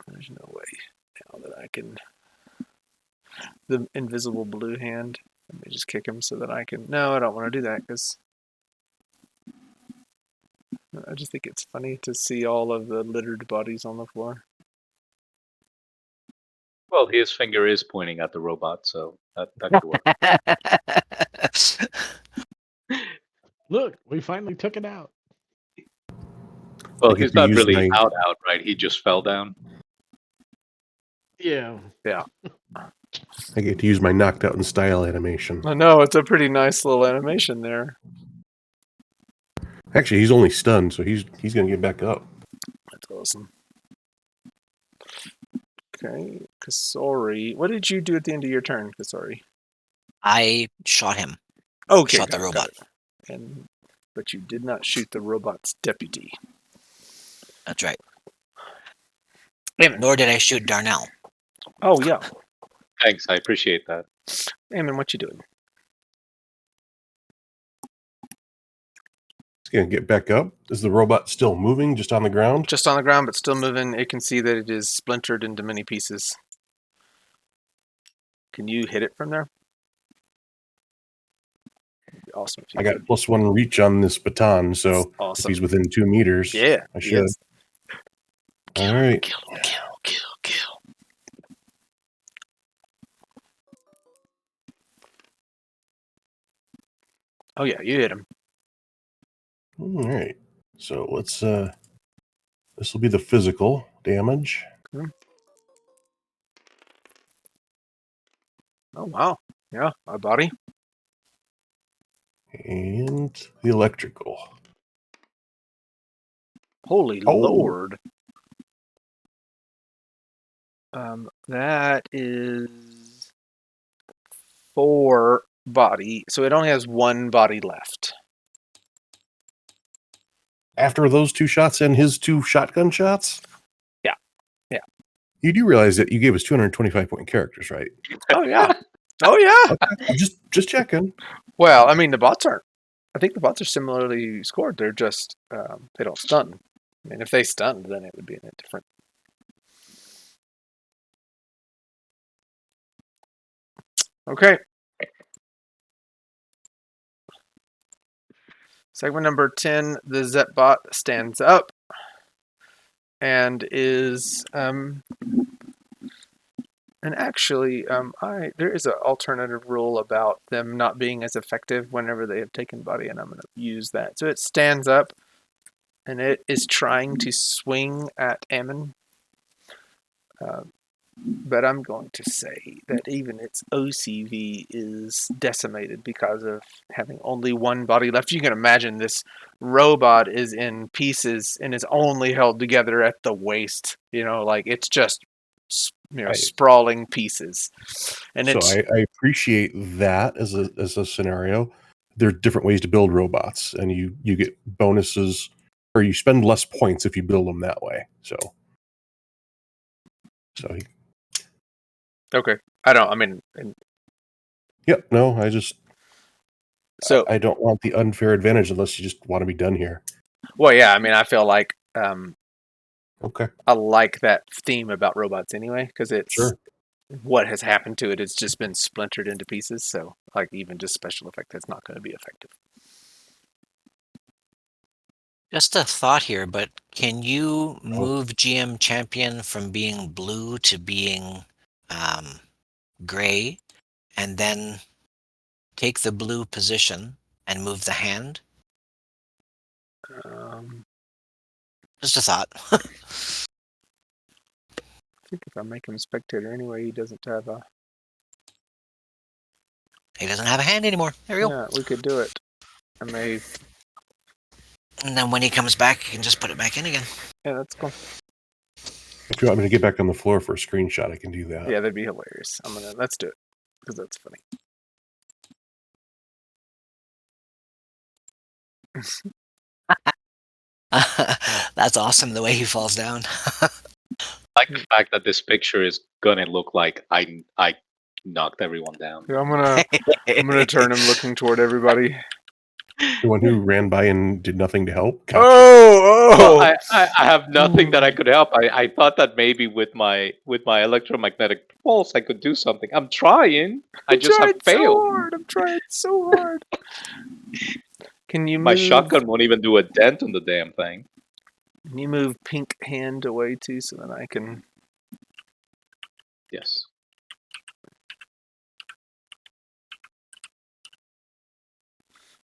There's no way now that I can. The invisible blue hand. Let me just kick him so that I can. No, I don't want to do that because I just think it's funny to see all of the littered bodies on the floor. Well, his finger is pointing at the robot, so that could work. Look, we finally took it out. Well, I get he's to not use really my- out, right? He just fell down. Yeah. I get to use my knocked out in style animation. I know it's a pretty nice little animation there. Actually, he's only stunned, so he's going to get back up. That's awesome. Okay, Kasori. What did you do at the end of your turn, Kasori? I shot him. Okay, Shot the got it, robot. got it. But you did not shoot the robot's deputy. That's right. Ammon. Nor did I shoot Darnell. Oh yeah, Thanks, I appreciate that. Ammon, what you doing? He's going to get back up. Is the robot still moving, just on the ground? Just on the ground, but still moving. It can see that it is splintered into many pieces. Can you hit it from there? That'd be awesome. If you I got could. +1 reach on this baton, so if Awesome. he's within 2 meters, Yeah, I he should. is. All right. Kill. Oh yeah, you hit him. All right. So let's. This will be the physical damage. Oh wow. Yeah, my body. And the electrical. Holy Oh. Lord. That is 4 body. So it only has 1 body left. After those 2 shots and his 2 shotgun shots? Yeah. You do realize that you gave us 225-point characters, right? Oh yeah. Oh yeah. I'm just checking. Well, I mean the bots aren't. I think the bots are similarly scored. They're just they don't stun. I mean, if they stunned, then it would be in a different. Okay. Segment number 10, the Zepbot stands up and is and actually there is an alternative rule about them not being as effective whenever they have taken body, and I'm going to use that. So it stands up and it is trying to swing at Ammon. But I'm going to say that even its OCV is decimated because of having only 1 body left. You can imagine this robot is in pieces and is only held together at the waist. Like it's just Right. sprawling pieces. And So it's I appreciate that as a scenario. There are different ways to build robots, and you get bonuses, or you spend less points if you build them that way. So okay. I mean, yep. No, I just so I don't want the unfair advantage unless you just want to be done here. well, yeah. I mean, I feel like Okay. I like that theme about robots anyway, because it's Sure. what has happened to it. It's just been splintered into pieces. So, like, even just special effect, that's not going to be effective. Just a thought here, but can you move GM champion from being blue to being gray, and then take the blue position and move the hand? Um, Just a thought. I think if I make him spectator anyway, he doesn't have a. He doesn't have a hand anymore. There we go. Yeah, we could do it. I may. And then when he comes back, you can just put it back in again. Yeah, that's cool. If you want me to get back on the floor for a screenshot, I can do that. Yeah, that'd be hilarious. Let's do it because that's funny. That's awesome, the way he falls down. Like the fact that this picture is gonna look like I knocked everyone down. Yeah, I'm gonna turn him looking toward everybody. The one who ran by and did nothing to help. Gotcha. Oh! Well, I have nothing that I could help. I thought that maybe with my electromagnetic pulse I could do something. I'm trying. I just have failed. I'm trying so hard. Can you My move? shotgun won't even do a dent on the damn thing. Can you move pink hand away too, so that I can? Yes.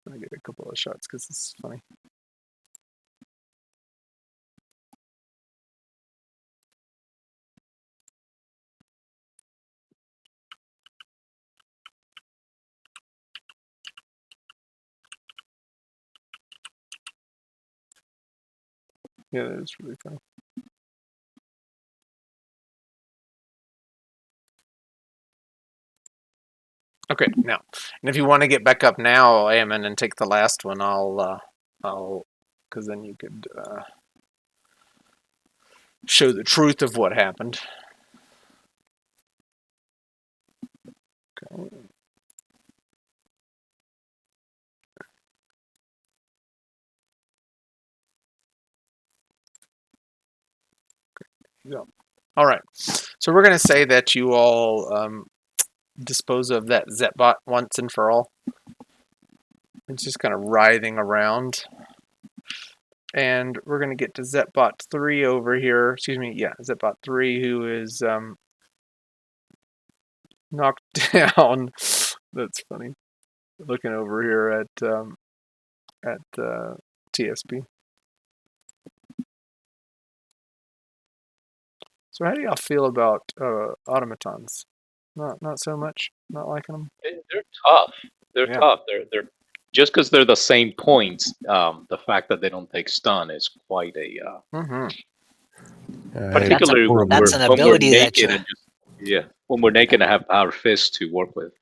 I get a couple of shots because this is funny. Yeah, that is really funny. Okay, now, and if you want to get back up now, Ammon, and take the last one, because then you could show the truth of what happened. Okay. Yeah. All right. So we're going to say that you all dispose of that Zetbot once and for all. It's just kind of writhing around. And we're going to get to Zetbot 3 over here. Excuse me. Yeah, Zetbot 3, who is knocked down. That's funny. Looking over here at TSP. So how do y'all feel about automatons? Not so much. Not liking them. They're tough. They're Yeah. tough. They're just because they're the same points. The fact that they don't take stun is quite a Mm-hmm. particularly when that's an we're ability that naked you- and just when we're naked and have power fists to work with.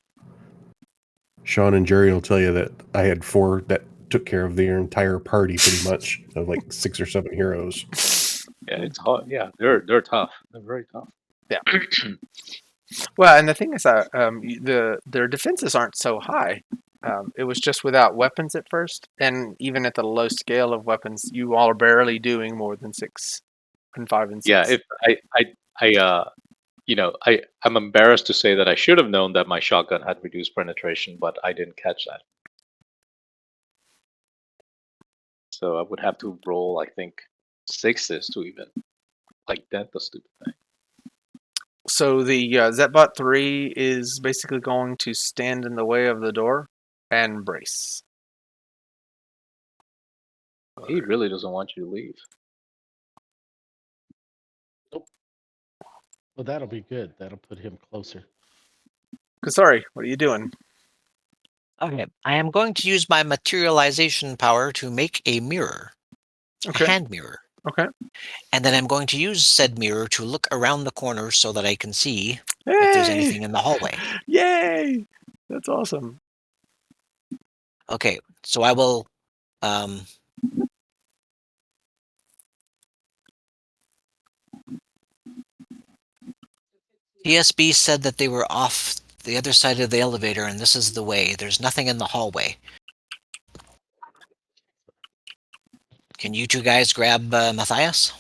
Sean and Jerry will tell you that I had 4 that took care of their entire party, pretty much, of like 6 or 7 heroes. Yeah, it's hard. Yeah, they're tough. They're very tough. Yeah. Well, and the thing is that their defenses aren't so high. It was just without weapons at first, and even at the low scale of weapons, you all are barely doing more than 6 and 5 and 6. Yeah, if I'm embarrassed to say that I should have known that my shotgun had reduced penetration, but I didn't catch that. So I would have to roll, I think, 6s to even like dent the stupid thing. So the Zetbot 3 is basically going to stand in the way of the door and brace. He really doesn't want you to leave. Well, that'll be good. That'll put him closer. Sorry, what are you doing? Okay, I am going to use my materialization power to make a mirror. Okay. A hand mirror. Okay. And then I'm going to use said mirror to look around the corner so that I can see if there's anything in the hallway. Yay! That's awesome. Okay, so I will TSB said that they were off the other side of the elevator and this is the way. There's nothing in the hallway. Can you two guys grab Matthias?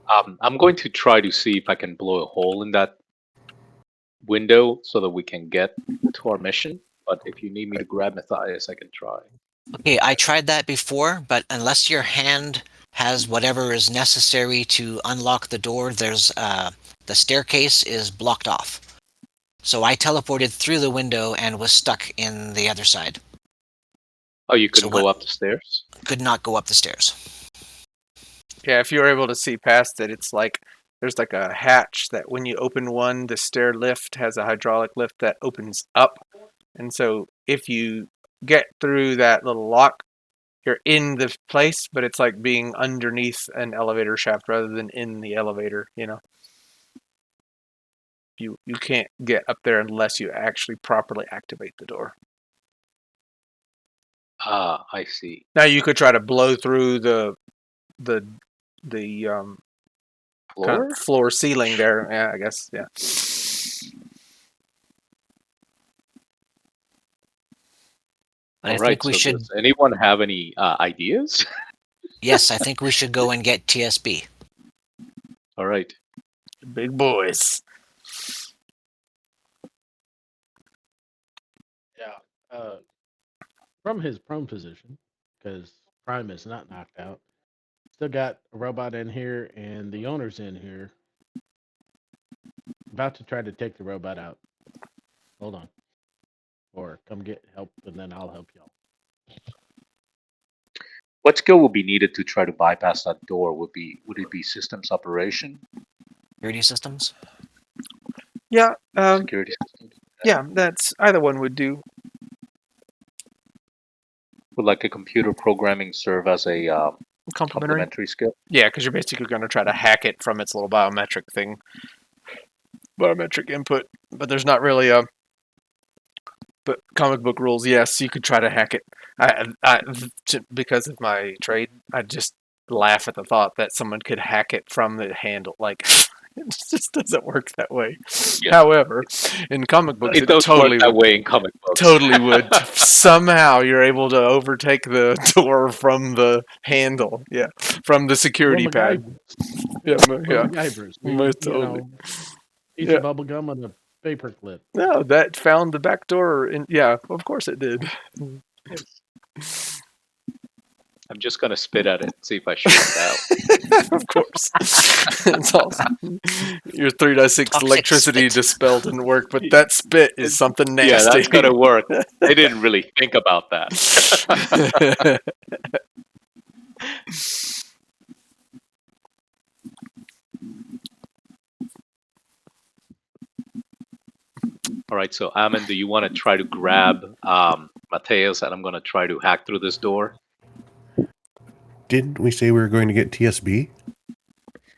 I'm going to try to see if I can blow a hole in that window so that we can get to our mission. But if you need me to grab Matthias, I can try. Okay, I tried that before, but unless your hand has whatever is necessary to unlock the door, there's the staircase is blocked off. So I teleported through the window and was stuck in the other side. Oh, you couldn't So go up the stairs? Could not go up the stairs. Yeah, if you're able to see past it, it's like there's like a hatch that when you open one, the stair lift has a hydraulic lift that opens up. And so if you get through that little lock, you're in the place, but it's like being underneath an elevator shaft rather than in the elevator, you know. You can't get up there unless you actually properly activate the door. Ah, I see. Now you could try to blow through the Floor? kind of floor ceiling there. Yeah, I guess. Yeah. But All I right, think we so should. does anyone have any ideas? Yes, I think we should go and get TSB. All right. Big boys. Yeah. From his prone position, because Prime is not knocked out, still got a robot in here, and the owner's in here. About to try to take the robot out. Hold on. Or come get help, and then I'll help y'all. What skill would be needed to try to bypass that door? Would it be systems operation? Security systems? Yeah. Security systems? Yeah, that's either one would do. Would like a computer programming serve as a Complementary. complementary skill? Yeah, because you're basically going to try to hack it from its little biometric thing. Biometric input. But there's not really a... But comic book rules, yes, you could try to hack it. Because of my trade, I just laugh at the thought that someone could hack it from the handle. Like, it just doesn't work that way. Yeah. However, in comic books, It does totally work that would. way in comic books. Totally would. Somehow you're able to overtake the door from the handle. Yeah, from the security pad. Yeah, yeah. MacGyvers. Most totally. Piece Yeah. of bubble gum and a paper clip. No, that found the back door. Yeah, of course it did. I'm just gonna spit at it and see if I shoot it out. Of course. It's awesome. Your 3-6 Toxic electricity spit. dispel didn't work, but that spit is something nasty. Yeah, that's gonna work. They didn't really think about that. All right, so Ammon, do you want to try to grab Mateus, and I'm going to try to hack through this door? Didn't we say we were going to get TSB?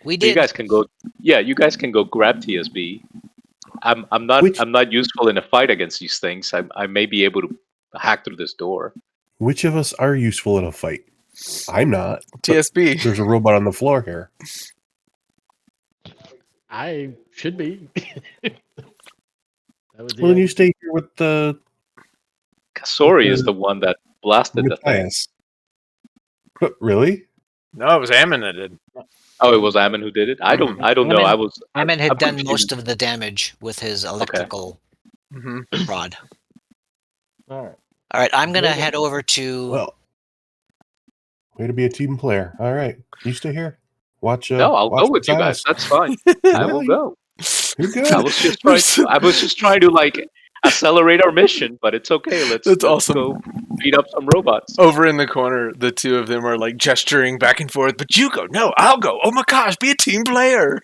We You did. guys can go. Yeah, you guys can go grab TSB. I'm not useful in a fight against these things. I may be able to hack through this door. Which of us are useful in a fight? I'm not. TSB. There's a robot on the floor here. I should be. That was the Well, then you stay here with the Kasori is the one that blasted the thing. Matthias. But really? No, it was Ammon that did. Oh, it was Ammon who did it. I don't know. Ammon had I'm done confused. most of the damage with his electrical Mm-hmm. rod. All right. All right, I'm gonna Yeah. head over to. Well, way to be a team player. All right, you stay here. Watch. No, I'll watch go with you guys. Matthias. That's fine. I will go. You're good. I was just trying to like accelerate our mission, but it's okay. Let's awesome. go beat up some robots. Over in the corner, the two of them are like gesturing back and forth. But you go. No, I'll go. Oh my gosh, be a team player.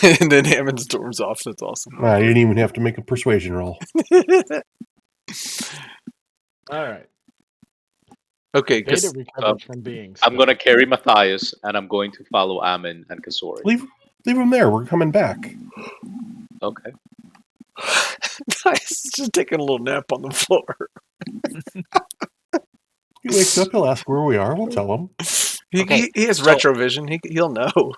And then Hammond storms off. That's awesome. You didn't even have to make a persuasion roll. All right. Okay, Data recovered from beings. I'm going to carry Matthias, and I'm going to follow Ammon and Kasori. Leave him there. We're coming back. Okay. Nice. Just taking a little nap on the floor. He wakes up, he'll ask where we are. We'll tell him. He has retrovision. He'll know.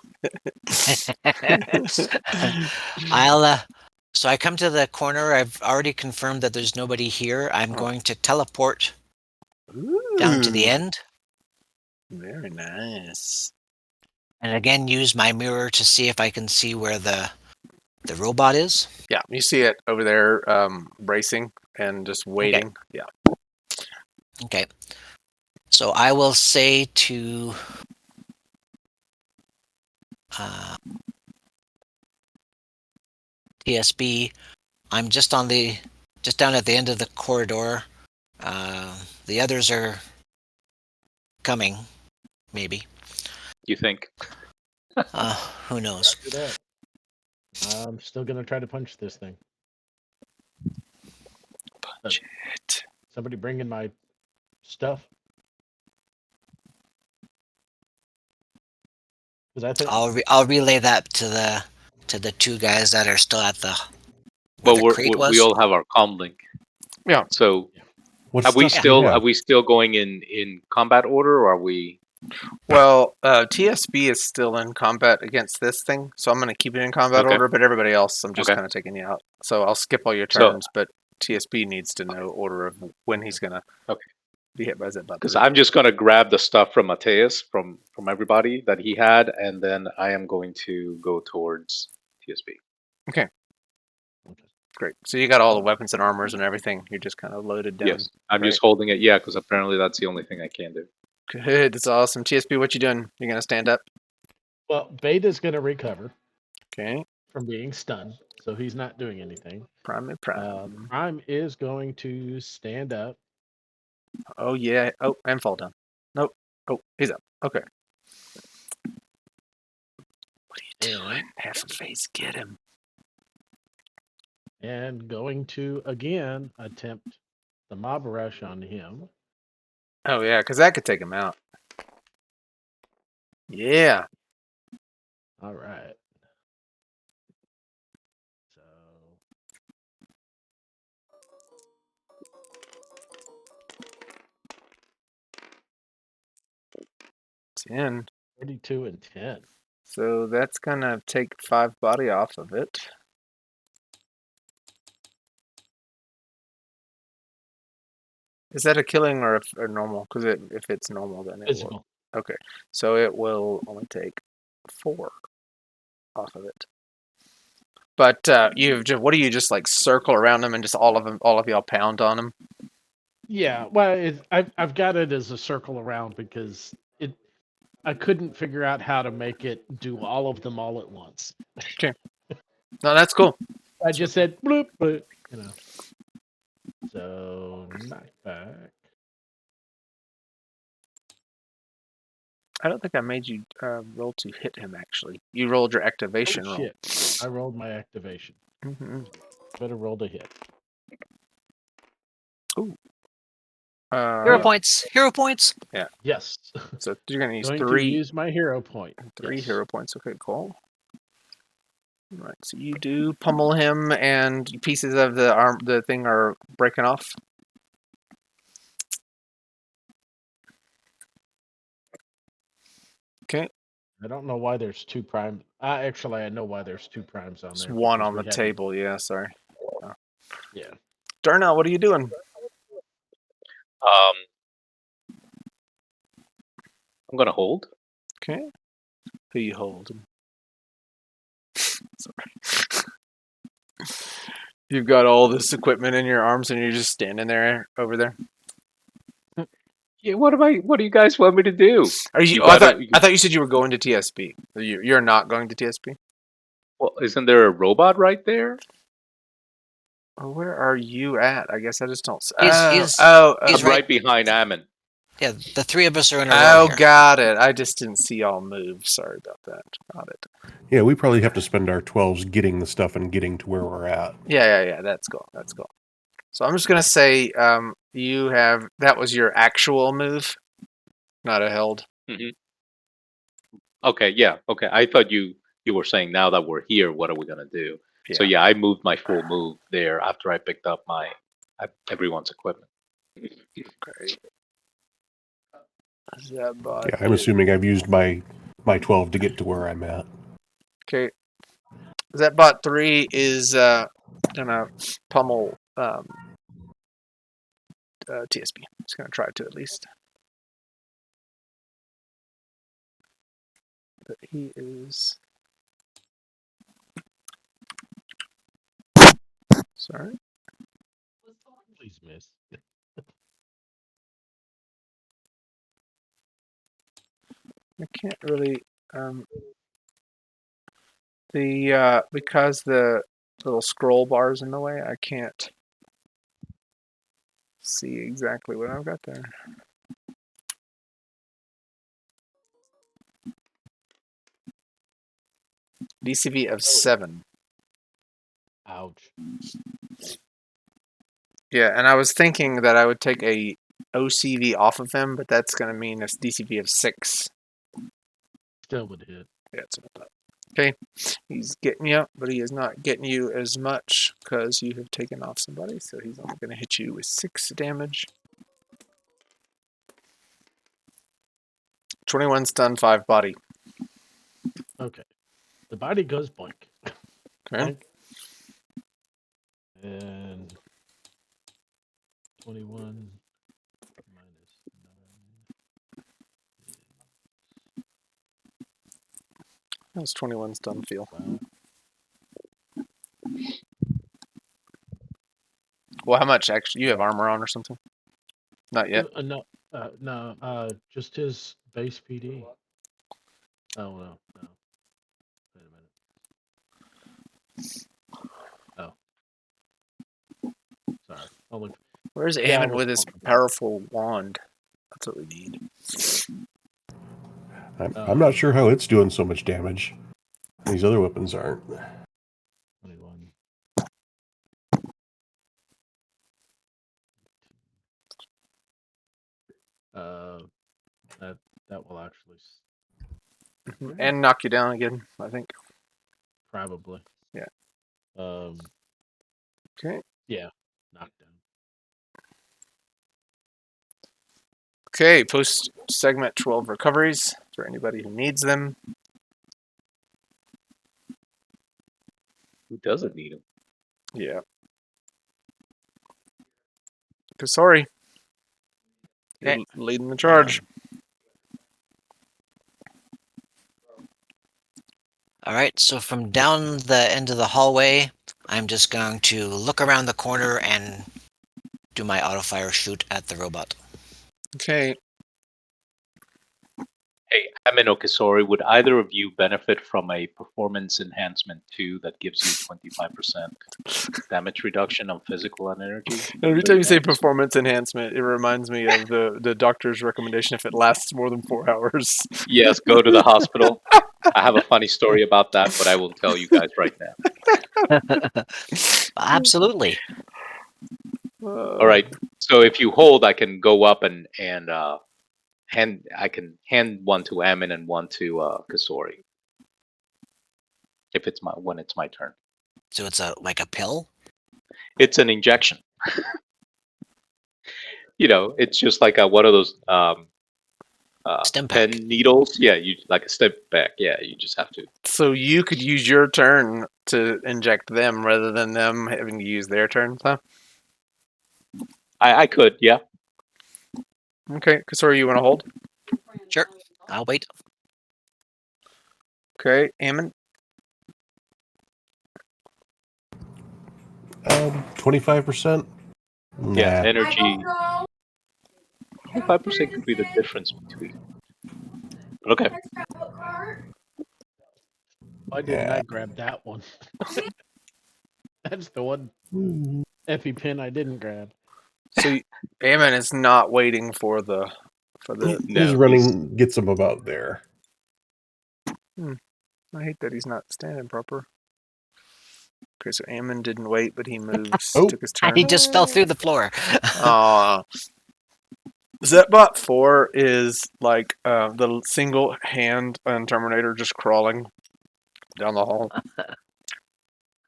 So I come to the corner. I've already confirmed that there's nobody here. I'm going to teleport down to the Ooh, end, very nice. and again use my mirror to see if I can see where the robot is. Yeah, you see it over there, bracing and just waiting. Yeah. Okay. So I will say to TSB, I'm just down at the end of the corridor. The others are coming, maybe. You think? Who knows? Do that. I'm still gonna try to punch this thing. Punch it. Somebody bring in my stuff. Because I think I'll relay that to the two guys that are still at the where Well, the crate we was. all have our comm link. Yeah. So What are we stuff do you still have? going in combat order, or are we? Well, TSB is still in combat against this thing, so I'm going to keep it in combat Okay. order. But everybody else, I'm just Okay. kind of taking you out. So I'll skip all your So- turns, but TSB needs to know order of when he's going to Okay. be hit by Zip. Because I'm just going to grab the stuff from Mateus from everybody that he had, and then I am going to go towards TSB. Great. So you got all the weapons and armors and everything. You're just kind of loaded down. Yes, I'm Right. just holding it. Yeah, because apparently that's the only thing I can do. Good. That's awesome. TSB, what you doing? You going to stand up? well, Beta's gonna recover Okay. from being stunned, so he's not doing anything. Prime. Prime is going to stand up. Oh, yeah. Oh, and fall down. Nope. Oh, he's up. Okay. What are you doing? And- Half a face. Get him. and going to again attempt the mob rush on him. Oh, yeah, because that could take him out. Yeah. All right. So It's in. 32 and 10. So that's going to take 5 body off of it. Is that a killing or a normal? Because if it's normal, then it will. Physical. Okay. So it will only take 4 off of it. But what do you just like circle around them and just all of y'all pound on them? Yeah, well, I've got it as a circle around because I couldn't figure out how to make it do all of them all at once. No, that's cool. I just said bloop, bloop, So knockback. I don't think I made you roll to hit him. Actually, you rolled your activation roll. Shit! I rolled my activation. Mm-hmm. Better roll to hit. Ooh. Hero points. Hero points. Yes. So you're gonna use Going 3. to use my hero point. 3 Yes. hero points. Okay, cool. All right, so you do pummel him, and pieces of the thing are breaking off. Okay, I don't know why there's 2 primes. Actually, I know why there's 2 primes on there's there. one because on we the haven't- table. Yeah, sorry. Yeah. Darnell, what are you doing? I'm going to hold. Okay, who you holding? Sorry. You've got all this equipment in your arms, and you're just standing there over there. Yeah, what do you guys want me to do? Are you? You Oh, gotta- I thought you said you were going to TSP. You're not going to TSP. Well, isn't there a robot right there? Oh, where are you at? I guess I just don't. He's I'm right- right behind Ammon. Yeah, the 3 of us are in a row Oh, here. got it. I just didn't see y'all move. Sorry about that. Got it. Yeah, we probably have to spend our 12s getting the stuff and getting to where we're at. Yeah. That's cool. So I'm just gonna say, that was your actual move, not a held. Okay, yeah. Okay, I thought you were saying now that we're here, what are we gonna do? Yeah. So yeah, I moved my full move there after I picked up everyone's equipment. Great. Is that bot? Yeah, I'm assuming I've used my 12 to get to where I'm at. Okay. That bot 3 is gonna pummel TSP. Just gonna try to at least. But he is. Sorry. Please miss. I can't really because the little scroll bar's in the way, I can't see exactly what I've got there. DCV of 7. Ouch. Yeah, and I was thinking that I would take a OCV off of him, but that's going to mean a DCV of 6. Still would hit. Yeah, it's about that. Okay, he's getting you, but he is not getting you as much because you have taken off somebody, so he's only going to hit you with 6 damage. 21 stun, 5 body. Okay. The body goes boink. Okay. Boink. And 21 minus 9. How's 21 stun feel? Wow. Well, how much actually? You have armor on or something? Not yet. No, just his base PD. Oh, no. Wait a minute. Oh. Sorry. Only. Where's Yeah, I Ammon was with his talking about- powerful wand? That's what we need. I'm not sure how it's doing so much damage. These other weapons aren't. 21. That will actually And knock you down again, I think. probably. Yeah. Okay. Yeah. Knockdown. Okay, post segment 12 recoveries for anybody who needs them. Who doesn't need them? Yeah. Sorry. Leading the charge. All right, so from down the end of the hallway, I'm just going to look around the corner and do my auto fire shoot at the robot. Okay. Hey, Amin or Kisori, would either of you benefit from a performance enhancement 2 that gives you 25% damage reduction on physical and energy? Every time you say performance enhancement, it reminds me of the doctor's recommendation if it lasts more than 4 hours. Yes, go to the hospital. I have a funny story about that, but I won't tell you guys right now. Absolutely. All right. So if you hold, I can go up and I can hand one to Amin and one to Kisori. If it's when it's my turn. So it's like a pill? It's an injection. It's just like one of those Stim pen pack. needles. Yeah, you like a stim pack. Yeah, you just have to. So you could use your turn to inject them rather than them having to use their turn, huh? I could, yeah. Okay, Kasori, you want to hold? Sure, I'll wait. Okay, Ammon? 25%? Yeah, Nah. energy. 25% could be the difference between. But okay. Why didn't I grab that one? That's the one EpiPen I didn't grab. So Ammon is not waiting for the His running gets him about there. I hate that he's not standing proper. Okay, so Ammon didn't wait, but he moves, Oh. took his turn. He just fell through the floor. Zepbot 4 is like the single hand on Terminator just crawling down the hall.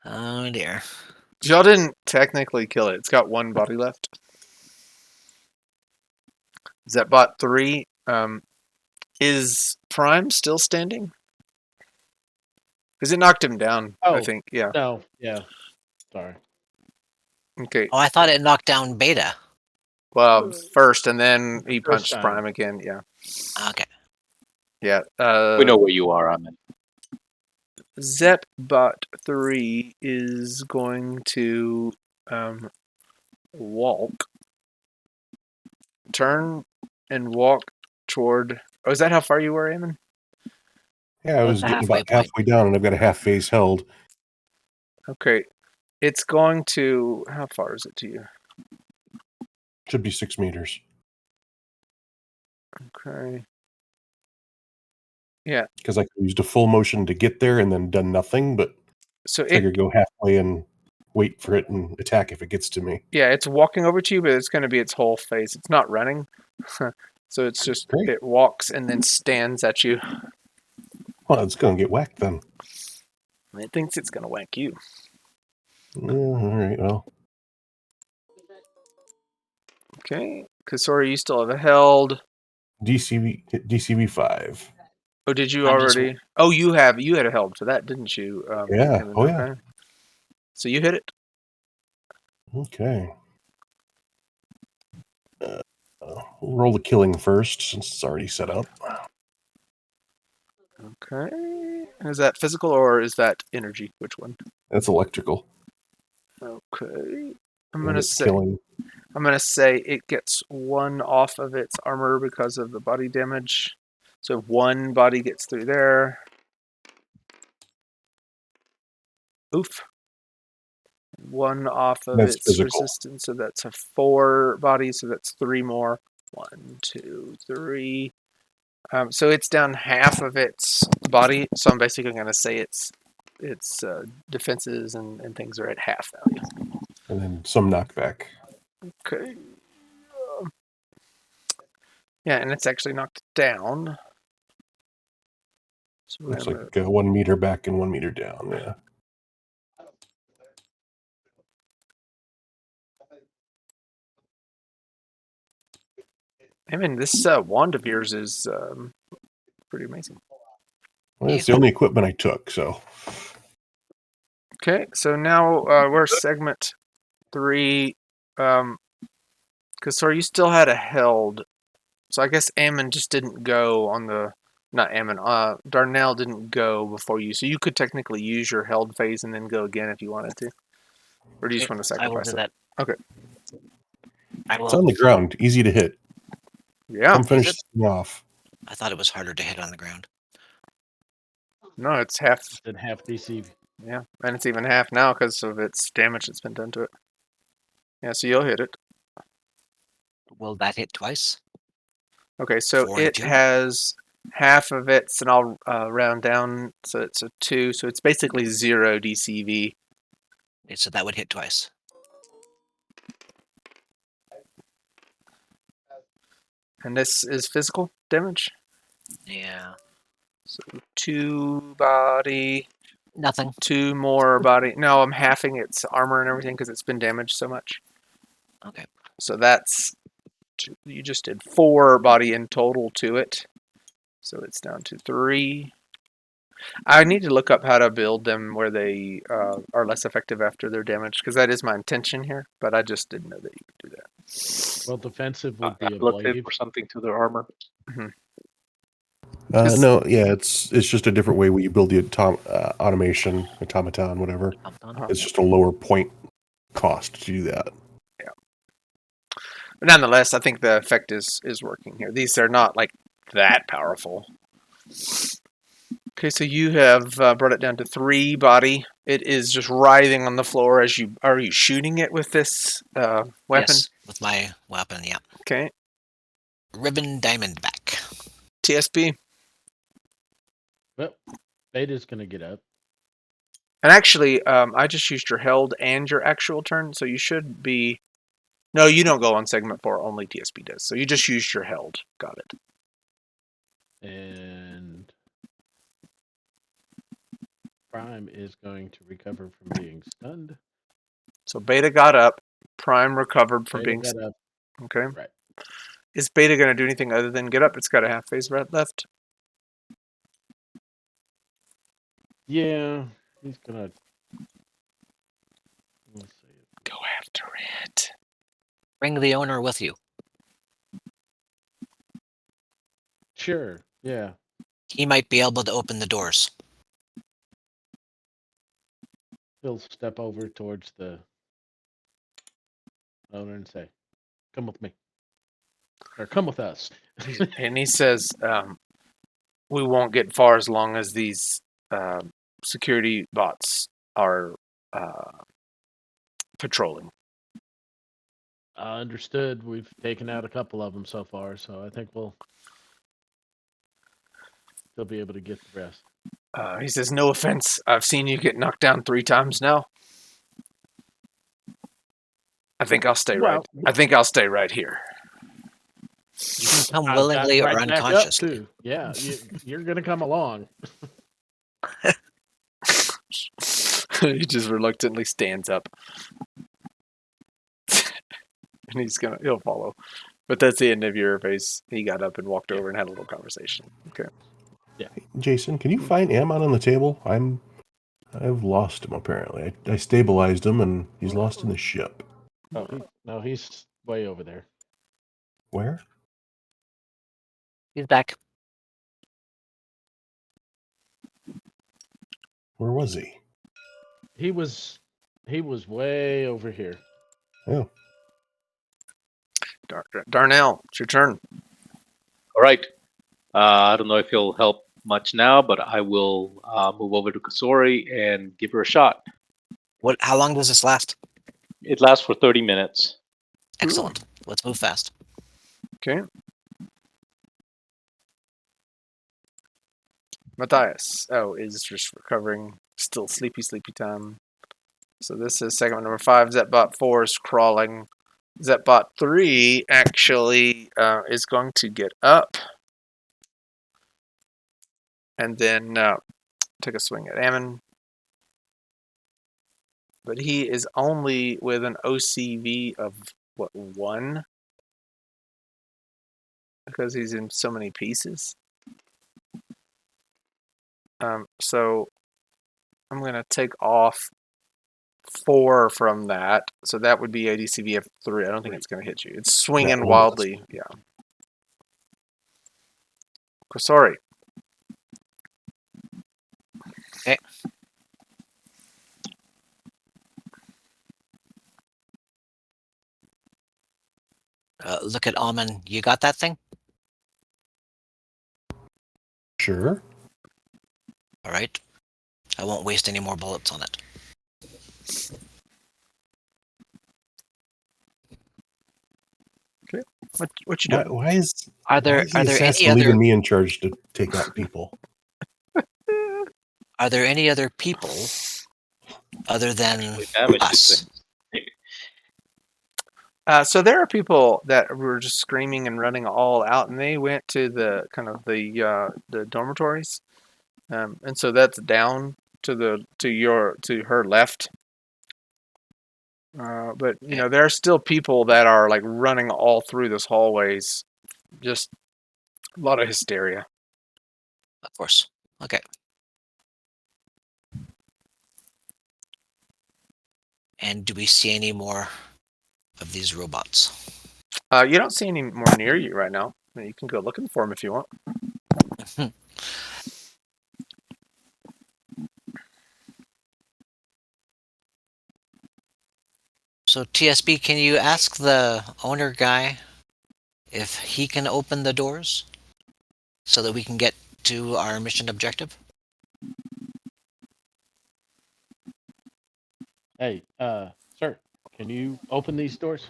Oh dear. Y'all didn't technically kill it. It's got one body left. Zepbot 3, is Prime still standing? Because it knocked him down, I think. Yeah. No, yeah. Sorry. Okay. Oh, I thought it knocked down Beta. Well, first, and then he First punched time. Prime again. Yeah. Okay. Yeah. We know where you are, Amin. Zepbot 3 is going to walk, turn, and walk toward. Oh, is that how far you were, Eamon? Yeah, I That's was the getting halfway about point. halfway down, and I've got a half phase held. Okay. It's going to. How far is it to you? Should be 6 meters. Okay. Yeah. Because I used a full motion to get there and then done nothing, but So figure go halfway and wait for it and attack if it gets to me. yeah, it's walking over to you, but it's going to be its whole face. It's not running. So it's just, Great. it walks and then stands at you. Well, it's going to get whacked then. And it thinks it's going to whack you. Yeah, all right, well. Okay. Kasori, you still have a held. DCV 5. Oh, did you I'm just- already? Oh, you had a held for that, didn't you? Yeah. Eamon? Oh, yeah. Okay. So you hit it. Okay. We'll roll the killing first since it's already set up. Okay. Is that physical or is that energy? Which one? That's electrical. Okay. And it's killing. I'm gonna say it gets 1 off of its armor because of the body damage. So if 1 body gets through there. Oof. 1 off of That's its physical. resistance, so that's a 4 body, so that's 3 more. 1, 2, 3. So it's down half of its body. So I'm basically gonna say its defenses and things are at half value. And then some knockback. Okay. Yeah, and it's actually knocked down. So we're Looks gonna like 1 meter back and 1 meter down. Yeah. I mean, this wand of yours is pretty amazing. Well, it's the only equipment I took, so. Okay, so now we're segment 3. Because sorry, you still had a held. So I guess Ammon just didn't go on the. Not Ammon. Darnell didn't go before you. So you could technically use your held phase and then go again if you wanted to. Or do you just want to I will sacrifice do it? that. Okay. I It's will. on the ground. Easy to hit. Yeah. Come finish it? this thing off. I thought it was harder to hit on the ground. No, it's half. Then half DC. Yeah, and it's even half now because of its damage that's been done to it. Yeah, so you'll hit it. Will that hit twice? Okay, so 4 and it 2? has half of its, and I'll round down, so it's a 2, so it's basically 0 DCV. Okay, so that would hit twice. And this is physical damage. Yeah. So 2 body, Nothing. 2 more body. No, I'm halving its armor and everything because it's been damaged so much. Okay. So that's, you just did 4 body in total to it. So it's down to 3. I need to look up how to build them where they are less effective after they're damaged, because that is my intention here, but I just didn't know that you could do that. Well, defensive would be a Look blade. for something to their armor. No, yeah, it's just a different way where you build the automation, automaton, whatever. It's just a lower point cost to do that. Yeah. But nonetheless, I think the effect is working here. These are not like that powerful. Okay, so you have brought it down to 3 body. It is just writhing on the floor as you are you shooting it with this weapon? Yes, with my weapon, yeah. Okay. Ribbon Diamondback. TSP. Well, Beta's going to get up. And actually, I just used your held and your actual turn, so you should be. No, you don't go on segment 4. Only TSP does. So you just used your held. Got it. And Prime is going to recover from being stunned. So Beta got up. Prime recovered from Beta being. got up. Okay. Right. Is Beta going to do anything other than get up? It's got a half phase left. Yeah, he's going to. Let's see. Go after secret. Bring the owner with you. Sure. Yeah. He might be able to open the doors. He'll step over towards the owner and say, "Come with me," or "Come with us." And he says, we won't get far as long as these security bots are patrolling. Understood. We've taken out a couple of them so far, so I think they'll be able to get the rest. He says, no offense, I've seen you get knocked down 3 times now. I think I'll stay Well, right here. You can come I've got willingly or right back up unconsciously. too. Yeah, you're gonna come along. He just reluctantly stands up. And he'll follow. But that's the end of your phase. He got up and walked over and had a little conversation. Okay. Jason, can you find Ammon on the table? I've lost him apparently. I stabilized him and he's lost in the ship. Oh, he's way over there. Where? He's back. Where was he? He was way over here. Oh, Darnell, it's your turn. All right. I don't know if he'll help much now, but I will move over to Kasori and give her a shot. How long does this last? It lasts for 30 minutes. Excellent. Let's move fast. Okay. Matthias. Oh, is just recovering. Still sleepy time. So this is segment number 5. Zetbot 4 is crawling. Zetbot 3 actually is going to get up. And then take a swing at Ammon. But he is only with an OCV of, 1? Because he's in so many pieces. So I'm going to take off 4 from that. So that would be ADCV of 3. I don't think it's going to hit you. It's swinging No, wildly. Yeah. Sorry. Okay. Look at Alman. You got that thing? sure. All right. I won't waste any more bullets on it. What you doing? Why is Are why there is the any assassin other leaving me in charge to take out people? Are there any other people other than Actually damaged us? So there are people that were just screaming and running all out, and they went to the kind of the dormitories, and so that's down to her left. But you know, there are still people that are like running all through this hallways, just a lot of hysteria. Of course. Okay. And do we see any more of these robots? You don't see any more near you right now. You can go looking for them if you want. So TSB, can you ask the owner guy if he can open the doors so that we can get to our mission objective? Hey, sir, can you open these doors?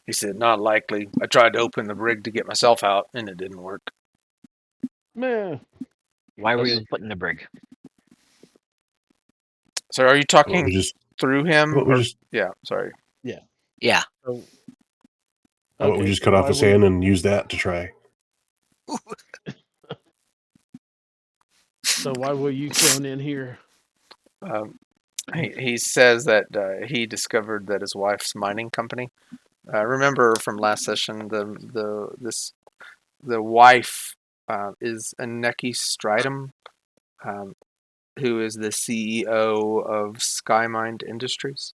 He said, not likely. I tried to open the rig to get myself out, and it didn't work. Meh. Why were Does- you put in the brig? So are you How about talking we just through him? how about we or- just Yeah, sorry. Yeah. So, how about we just cut off his hand and use that to try? So why were you thrown in here? He says that he discovered that his wife's mining company. Remember from last session, the wife is Aneki Stridham, who is the CEO of Skymind Industries,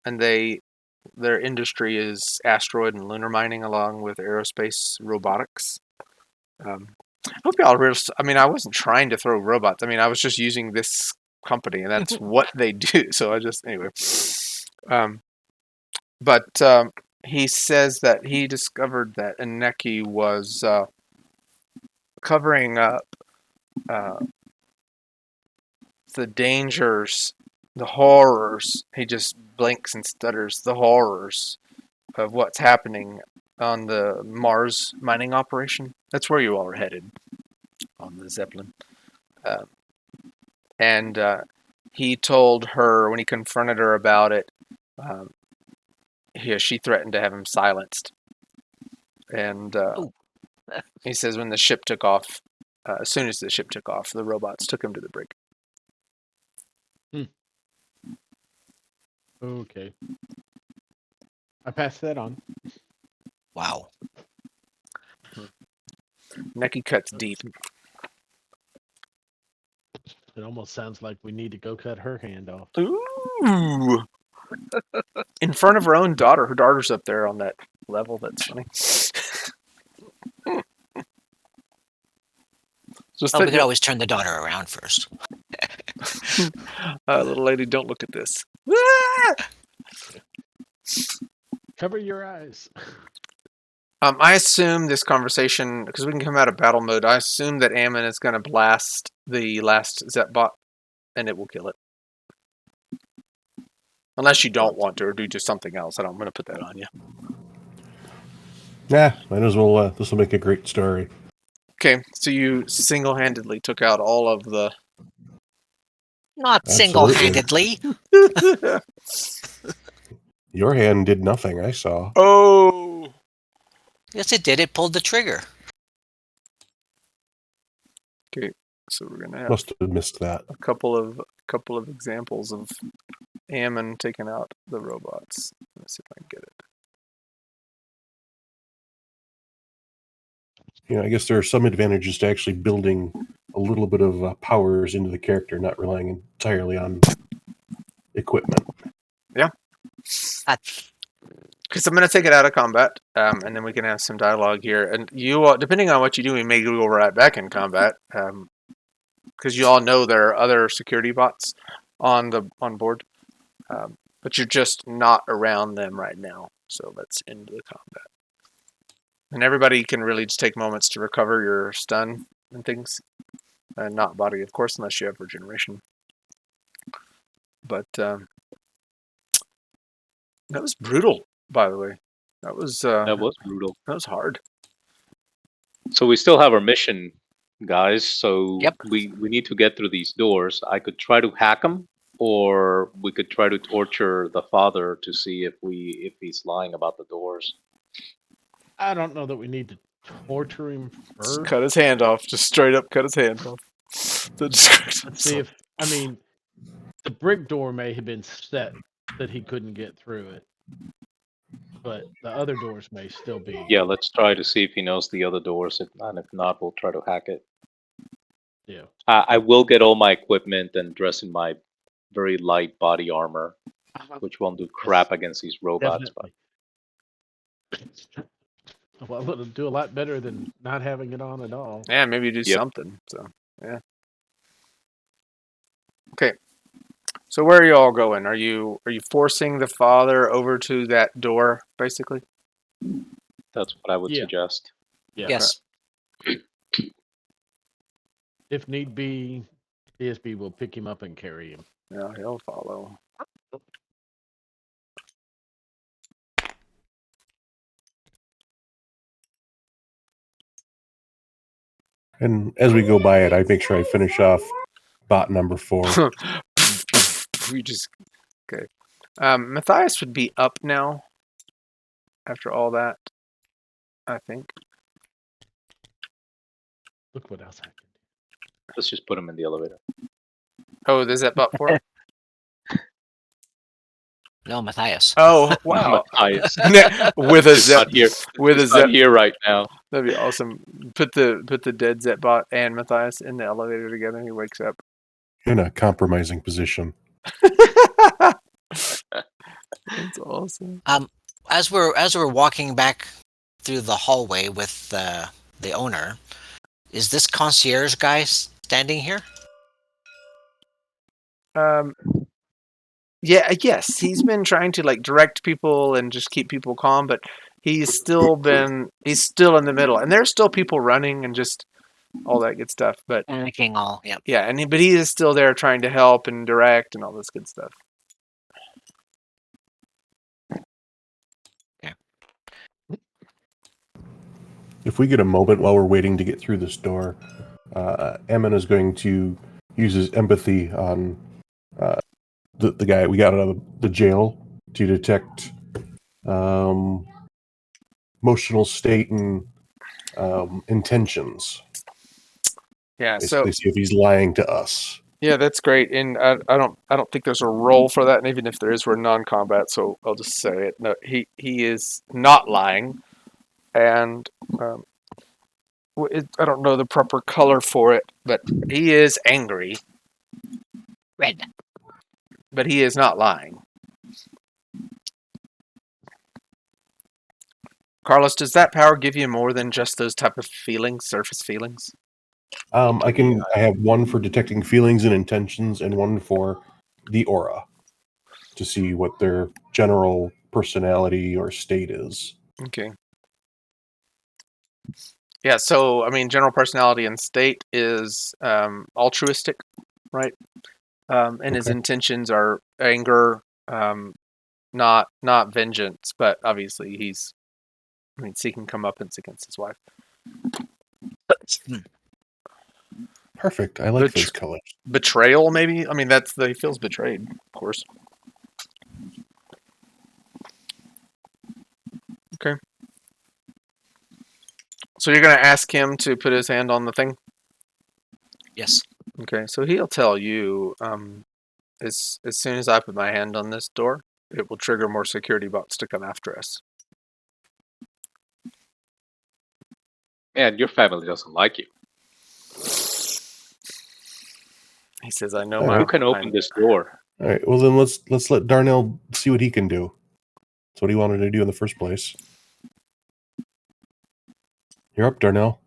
and they their industry is asteroid and lunar mining, along with aerospace robotics. I hope y'all realize. I mean, I wasn't trying to throw robots. I mean, I was just using this company, and that's what they do. So I just anyway. But he says that he discovered that Ineki was covering up the dangers, the horrors. He just blinks and stutters. The horrors of what's happening on the Mars mining operation. That's where you all are headed on the Zeppelin. And he told her when he confronted her about it. She threatened to have him silenced. And he says when the ship took off, as soon as the ship took off, the robots took him to the brig. Okay. I passed that on. Wow. Neki cuts deep. It almost sounds like we need to go cut her hand off. Ooh! In front of her own daughter. Her daughter's up there on that level. That's funny. Just Oh, we could always turn the daughter around first. little lady, don't look at this. Cover your eyes. I assume this conversation, because we can come out of battle mode, I assume that Ammon is going to blast the last Zepbot, and it will kill it. Unless you don't want to, or do just something else. I'm going to put that on you. Yeah, might as well. This will make a great story. Okay, so you single-handedly took out all of the... Not Absolutely. single-handedly. Your hand did nothing, I saw. Oh! Yes, it did. It pulled the trigger. Okay, so we're going to have Must have missed that. a couple of examples of Ammon taking out the robots. Let's see if I can get it. You know, I guess there are some advantages to actually building a little bit of powers into the character, not relying entirely on equipment. Yeah. That's Because I'm going to take it out of combat, and then we can have some dialogue here. And you all, depending on what you do, we may go right back in combat. Because you all know there are other security bots on board. But you're just not around them right now. So let's end the combat. And everybody can really just take moments to recover your stun and things. And not body, of course, unless you have regeneration. But that was brutal, by the way. That was brutal. That was hard. So we still have our mission, guys. So Yep. we need to get through these doors. I could try to hack them, or we could try to torture the father to see if he's lying about the doors. I don't know that we need to torture him Just first. cut his hand off. Just straight up cut his hand off. Let's see if, the brick door may have been set that he couldn't get through it, but the other doors may still be. Yeah, let's try to see if he knows the other doors. If not, we'll try to hack it. Yeah. I will get all my equipment and dress in my very light body armor, which won't do crap against these robots. But Well, it'll do a lot better than not having it on at all. Yeah, maybe do Yep. something. So, yeah. Okay. So where are you all going? Are you forcing the father over to that door, basically? that's what I would Yeah. suggest. Yeah. yes. If need be, DSB will pick him up and carry him. Yeah, he'll follow. And as we go by it, I make sure I finish off bot number 4. We just okay. Matthias would be up now. After all that, I think. Look what else I can do. Let's just put him in the elevator. Oh, there's that bot for? No, Matthias. Oh, wow. Matthias. With a He's zep. not here. With a He's not zep. here right now. That'd be awesome. Put the dead Zepbot and Matthias in the elevator together. He wakes up. In a compromising position. That's awesome. As we're walking back through the hallway with the owner, is this concierge guy standing here? Yeah, yes, he's been trying to like direct people and just keep people calm, but he's still in the middle, and there's still people running and just all that good stuff. But Panicking all. Yep. yeah, but he is still there trying to help and direct and all this good stuff. If we get a moment while we're waiting to get through this door, Emin is going to use his empathy on the guy we got out of the jail to detect emotional state and intentions. Yeah, Basically, see if he's lying to us. Yeah, that's great, and I don't think there's a role for that, and even if there is, we're non-combat, so I'll just say it. No, he is not lying, and I don't know the proper color for it, but he is angry. Red. But he is not lying. Carlos, does that power give you more than just those type of feelings, surface feelings? I have one for detecting feelings and intentions, and one for the aura to see what their general personality or state is. Okay. Yeah, so I mean, general personality and state is altruistic, right? And his intentions are anger, not vengeance, but obviously he's seeking comeuppance against his wife. Perfect. I like those colors. Betrayal, maybe. I mean, he feels betrayed, of course. Okay. So you're going to ask him to put his hand on the thing? Yes. Okay, so he'll tell you as soon as I put my hand on this door, it will trigger more security bots to come after us. Man, your family doesn't like you. He says, "I know Who can open this door?" All right. Well, then let's let Darnell see what he can do. That's what he wanted to do in the first place. You're up, Darnell.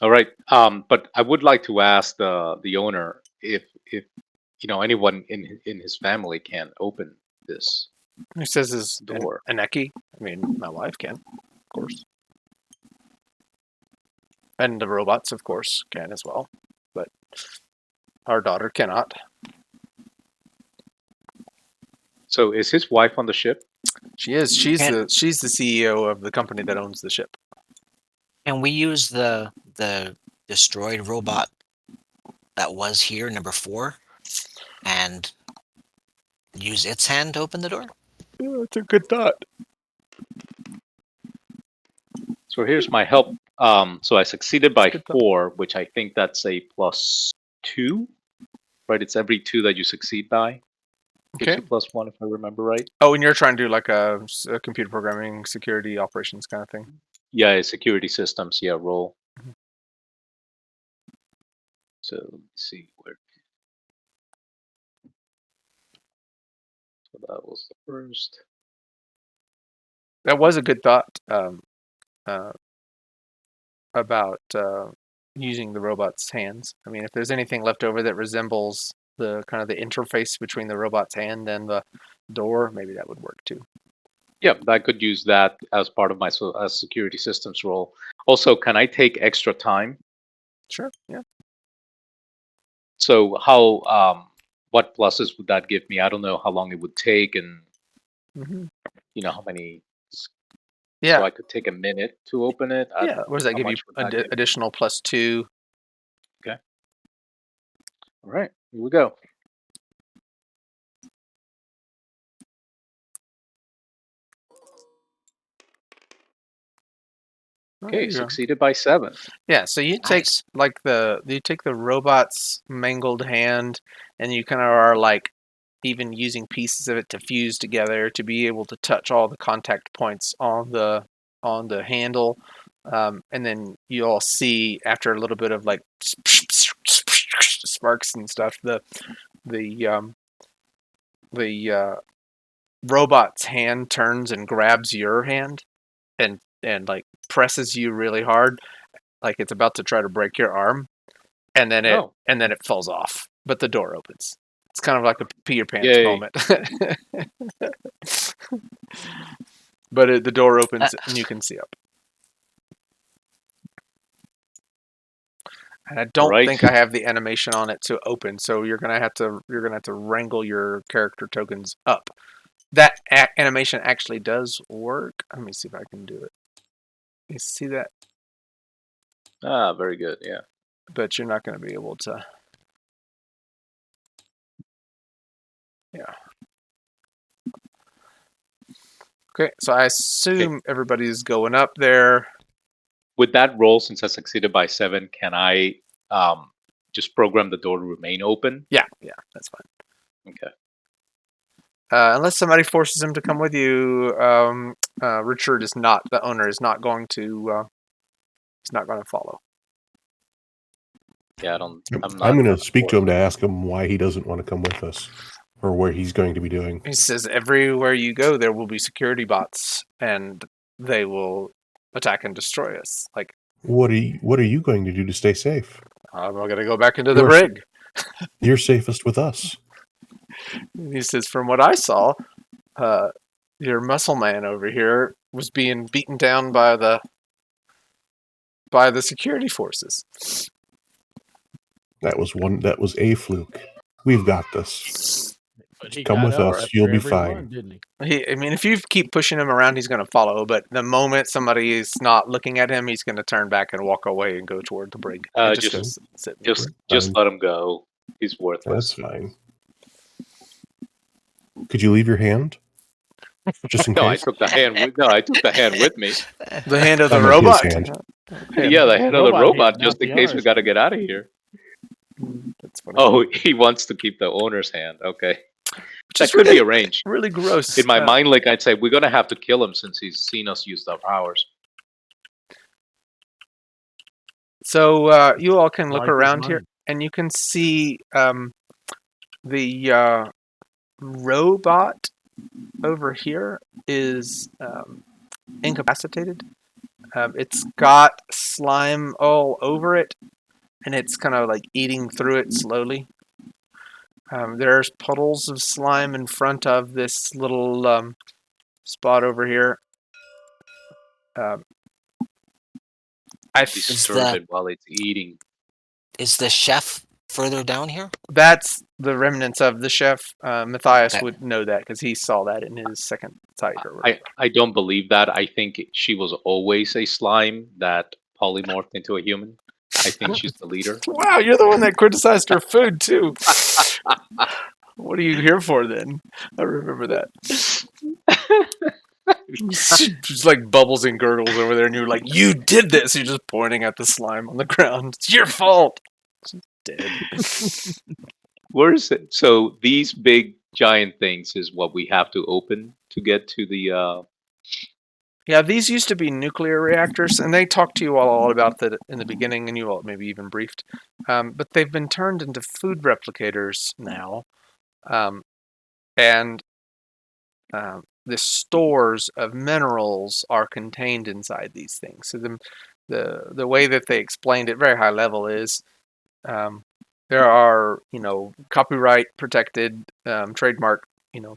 All right. But I would like to ask the owner if anyone in his family can open this. He says, "Is door Aneki? I mean, my wife can, of course, and the robots, of course, can as well, but our daughter cannot." So is his wife on the ship? She is. She's the CEO of the company that owns the ship. Can we use the destroyed robot that was here, number 4, and use its hand to open the door? Yeah, that's a good thought. So here's my help. So I succeeded by 4, which I think that's a +2, right? It's every 2 that you succeed by. Okay. Gives you +1 if I remember right. Oh, and you're trying to do like a computer programming, security operations kind of thing. Yeah, security systems. Yeah, roll. Mm-hmm. So let's see where. So that was the first. That was a good thought about using the robot's hands. I mean, if there's anything left over that resembles the kind of the interface between the robot's hand and the door, maybe that would work too. Yeah, I could use that as part of my security systems role. Also, can I take extra time? Sure. Yeah. So how what pluses would that give me? I don't know how long it would take, and how many. Yeah. So I could take a minute to open it. Yeah. What does that give you? Additional +2. Okay. All right. Here we go. Okay, succeeded by 7. Yeah, so you take the robot's mangled hand, and you kind of are like even using pieces of it to fuse together to be able to touch all the contact points on the handle, and then you'll see after a little bit of like sparks and stuff, the robot's hand turns and grabs your hand and like presses you really hard, like it's about to try to break your arm, and then Oh, it falls off, but the door opens. It's kind of like a pee your pants Yay. moment. But the door opens and you can see up. And I don't Right. think I have the animation on it to open, so you're gonna have to wrangle your character tokens up. That animation actually does work. Let me see if I can do it. You see that? Very good. Yeah. But you're not going to be able to. Yeah. Okay, so I assume everybody's going up there. With that roll, since I succeeded by 7, can I just program the door to remain open? Yeah, that's fine. Okay. Unless somebody forces him to come with you, Richard is not. The owner is not going to. He's not going to follow. Yeah, I'm going to speak to him to ask him why he doesn't want to come with us, or where he's going to be doing. He says everywhere you go, there will be security bots, and they will attack and destroy us. Like, what are you going to do to stay safe? I'm not going to go back into the brig. You're safest with us. He says, from what I saw, your muscle man over here was being beaten down by the security forces. That was a fluke. We've got this. But he Come got with up us. after You'll be every fine. run, didn't he? I mean, if you keep pushing him around, he's going to follow. But the moment somebody is not looking at him, he's going to turn back and walk away and go toward the brig. And just go sit in the brig. just let him go. He's worthless. That's fine. Could you leave your hand? Just in No, case. I took the hand. I took the hand with me. The hand of the I meant robot. his hand. Yeah, the hand of the robot, hand, just not in the case we owner's got to get out of here. That's funny. Oh, he wants to keep the owner's hand. Okay, Which that is could really, be arranged. really gross. In my mind, like I'd say, we're gonna have to kill him since he's seen us use our powers. So you all can look Like his around here, money. and you can see the robot over here is incapacitated. It's got slime all over it, and it's kind of like eating through it slowly. There's puddles of slime in front of this little spot over here. I Disturb it while it's eating. Is the chef further down here? That's the remnants of the chef. Matthias Okay. would know that because he saw that in his second sight or whatever. I don't believe that. I think she was always a slime that polymorphed into a human. I think she's the leader. Wow, you're the one that criticized her food too. What are you here for then? I remember that. She's like bubbles and gurgles over there, and you're like, "You did this!" You're just pointing at the slime on the ground. It's your fault. She's dead. Where is it? So these big giant things is what we have to open to get to the. Yeah, these used to be nuclear reactors, and they talked to you all about that in the beginning, and you all maybe even briefed. But they've been turned into food replicators now, and the stores of minerals are contained inside these things. So the way that they explained it, very high level, is there are copyright protected, trademark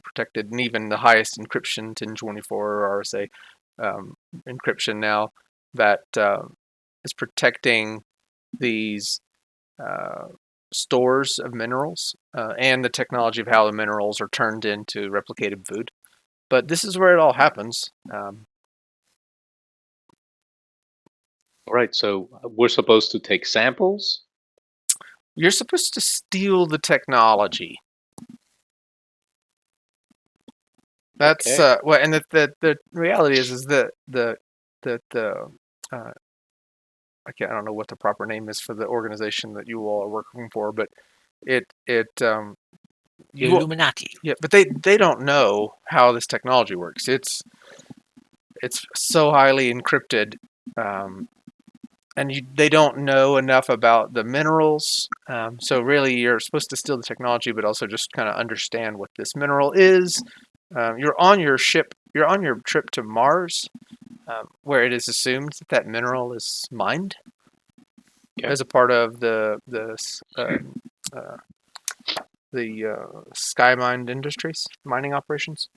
protected, and even the highest encryption 1024 or RSA encryption now that is protecting these stores of minerals and the technology of how the minerals are turned into replicated food. But this is where it all happens. All right, so we're supposed to take samples. You're supposed to steal the technology. That's Okay. and the reality is that I don't know what the proper name is for the organization that you all are working for, but The Illuminati. Yeah, but they don't know how this technology works. It's so highly encrypted, and they don't know enough about the minerals. So really, you're supposed to steal the technology, but also just kind of understand what this mineral is, You're on your ship. You're on your trip to Mars, where it is assumed that that mineral is mined as a part of the sky mined industries, mining operations.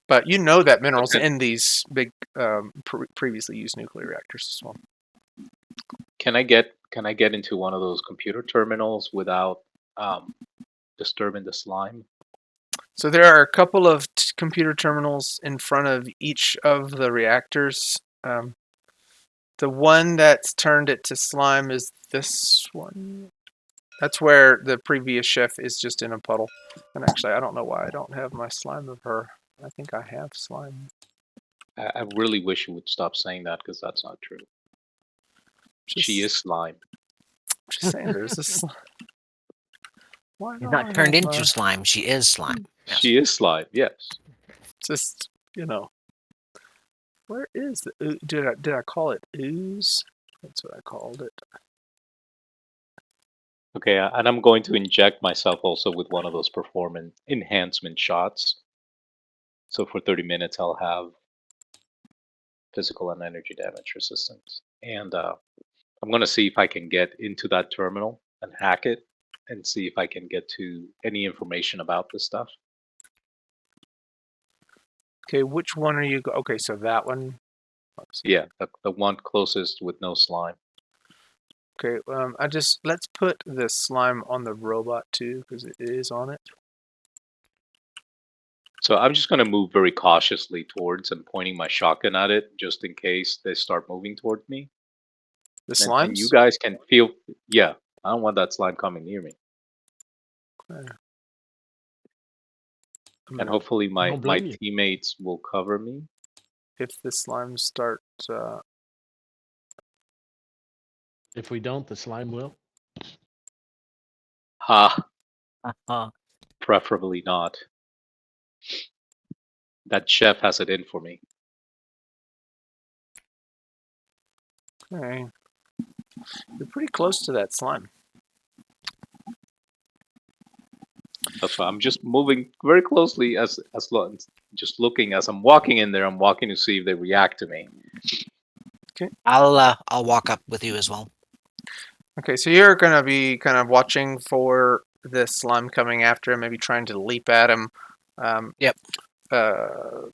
But you know that minerals in these big previously used nuclear reactors as well. Can I get into one of those computer terminals without disturbing the slime? So there are a couple of computer terminals in front of each of the reactors. The one that's turned it to slime is this one. That's where the previous chef is just in a puddle. And actually, I don't know why I don't have my slime of her. I think I have slime. I really wish you would stop saying that because that's not true. She is slime. Just saying, there's a slime. Why She's not turned into slime. She is slime. Yes. She is slime. Yes. Just where is the? Did I call it ooze? That's what I called it. Okay, and I'm going to inject myself also with one of those performance enhancement shots. So for 30 minutes, I'll have physical and energy damage resistance. And I'm going to see if I can get into that terminal and hack it and see if I can get to any information about this stuff. Okay, which one are you? Okay, so that one. Yeah, the one closest with no slime. Okay, let's put the slime on the robot too, because it is on it. So I'm just going to move very cautiously towards and pointing my shotgun at it just in case they start moving towards me. The slimes? And you guys can feel, yeah, I don't want that slime coming near me. Okay. And hopefully my teammates will cover me. If the slimes start... If we don't, the slime will. Ha. Preferably not. That chef has it in for me. Okay. You're pretty close to that slime. That's why I'm just moving very closely as just looking as I'm walking in there. I'm walking to see if they react to me. Okay. I'll walk up with you as well. Okay, so you're gonna be kind of watching for this slime coming after him, maybe trying to leap at him. Yep. But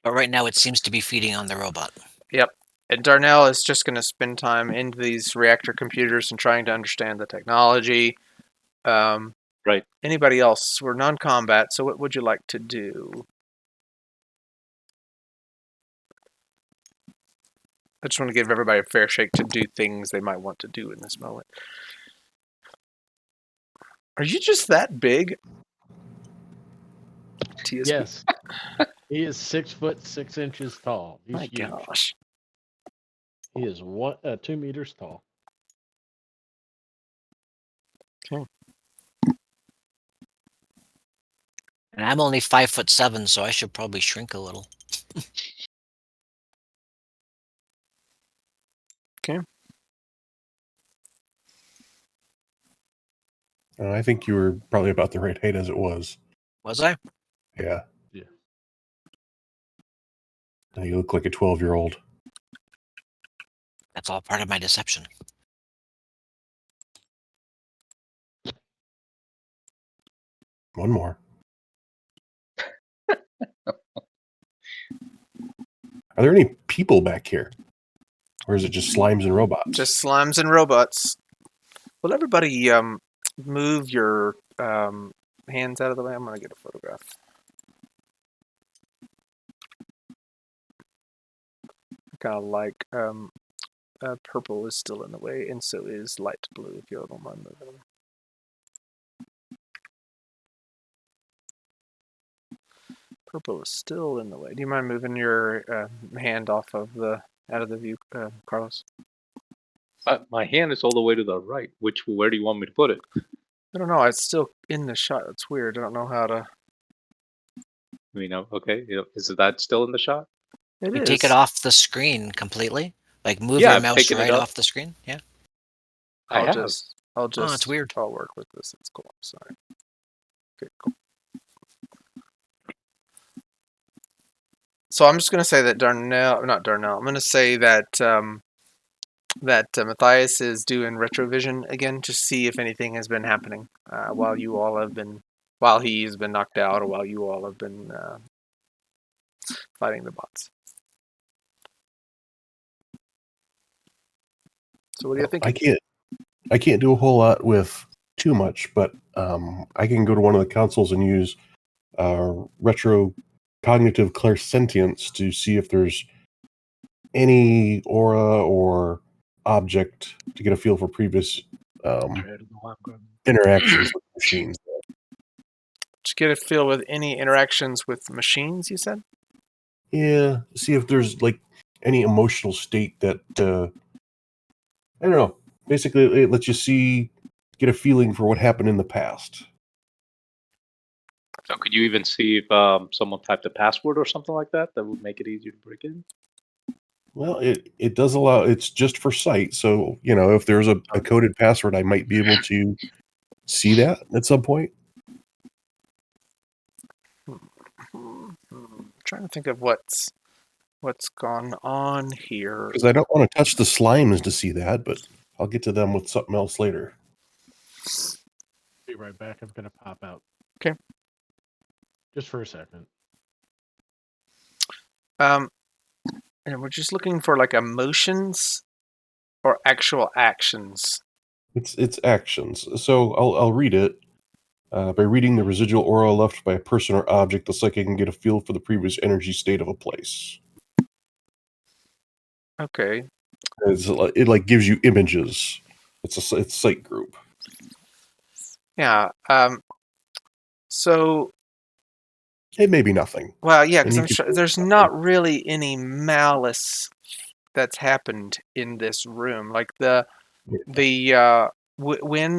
right now it seems to be feeding on the robot. Yep. And Darnell is just going to spend time in these reactor computers and trying to understand the technology. Right. Anybody else? We're non-combat, so what would you like to do? I just want to give everybody a fair shake to do things they might want to do in this moment. Are you just that big? TSP? Yes. He is 6'6" tall. He's My huge. gosh. He is 2 meters tall. Okay. And I'm only 5'7", so I should probably shrink a little. Okay. I think you were probably about the right height as it was. Was I? Yeah. Yeah. Now you look like a 12-year-old. That's all part of my deception. One more. Are there any people back here? Or is it just slimes and robots? Just slimes and robots. Will everybody move your hands out of the way? I'm going to get a photograph. Kind of like purple is still in the way, and so is light blue, if you don't mind moving them. Purple is still in the way. Do you mind moving your hand off of out of the view, Carlos? My hand is all the way to the right. Where do you want me to put it? I don't know. It's still in the shot. It's weird. I don't know how to. Okay. Is that still in the shot? It You is. take it off the screen completely? Like move Yeah, your I've mouse taken it right up. off the screen? Yeah. I'll just. Oh, it's weird. I'll work with this. It's cool. Sorry. Okay, cool. So I'm just going to say that not Darnell. I'm going to say that Matthias is doing retrovision again to see if anything has been happening while he's been knocked out, or while you all have been fighting the bots. So what do you think? I can't do a whole lot with too much, but I can go to one of the consoles and use retro cognitive clairsentience to see if there's any aura or object to get a feel for previous interactions with machines. To get a feel with any interactions with machines, you said? Yeah, see if there's like any emotional state that I don't know. Basically, it lets you get a feeling for what happened in the past. So could you even see if someone typed a password or something like that? That would make it easier to break in. Well, it does allow. It's just for sight, so if there's a coded password, I might be able to see that at some point. Trying to think of what's gone on here. Because I don't want to touch the slimes to see that, but I'll get to them with something else later. Be right back. I'm gonna pop out. Okay. Just for a second. And we're just looking for like emotions or actual actions. It's actions. So I'll read it. By reading the residual aura left by a person or object, the psychic can get a feel for the previous energy state of a place. Okay. It like gives you images. It's sight group. Yeah. So. It may be nothing. Well, yeah, because I'm sure there's not really any malice that's happened in this room. Like when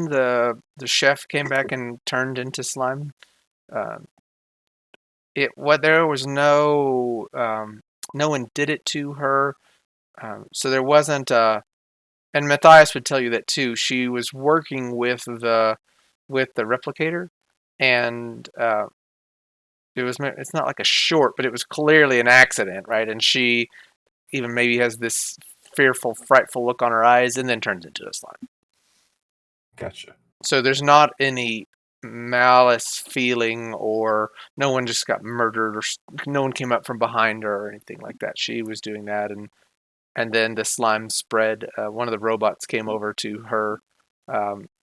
the chef came back and turned into slime, there was no one did it to her, so there wasn't and Matthias would tell you that too. She was working with the replicator, and it's not like a short, but it was clearly an accident, right? And she even maybe has this fearful, frightful look on her eyes, and then turns into a slime. Gotcha. So there's not any malice feeling, or no one just got murdered, or no one came up from behind her or anything like that. She was doing that, and then the slime spread. One of the robots came over to her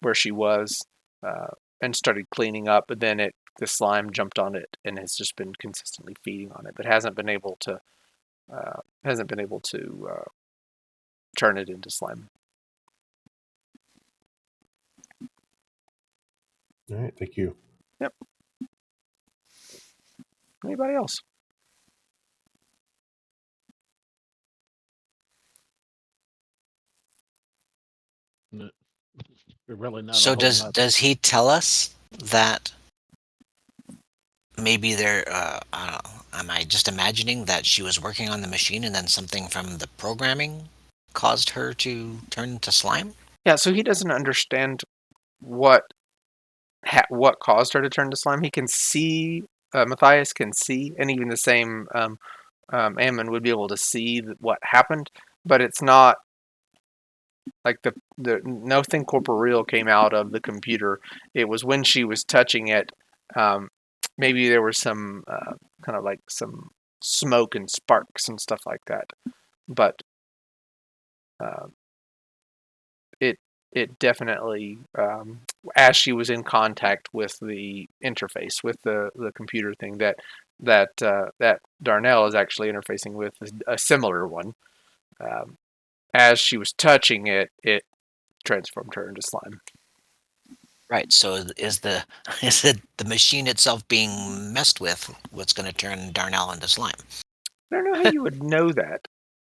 where she was and started cleaning up, but then the slime jumped on it and has just been consistently feeding on it, but hasn't been able to turn it into slime. All right, thank you. Yep. Anybody else? Really not. So does he tell us that maybe I don't know, am I just imagining that she was working on the machine and then something from the programming caused her to turn into slime? Yeah, so he doesn't understand what caused her to turn to slime. He can see, Matthias can see, and even the same Ammon would be able to see what happened, but it's not like the nothing corporeal came out of the computer. It was when she was touching it. Maybe there was some kind of like some smoke and sparks and stuff like that, but it definitely, as she was in contact with the interface, with the computer thing that Darnell is actually interfacing with, a similar one. As she was touching it, it transformed her into slime. Right. So is it the machine itself being messed with what's going to turn Darnell into slime? I don't know how you would know that.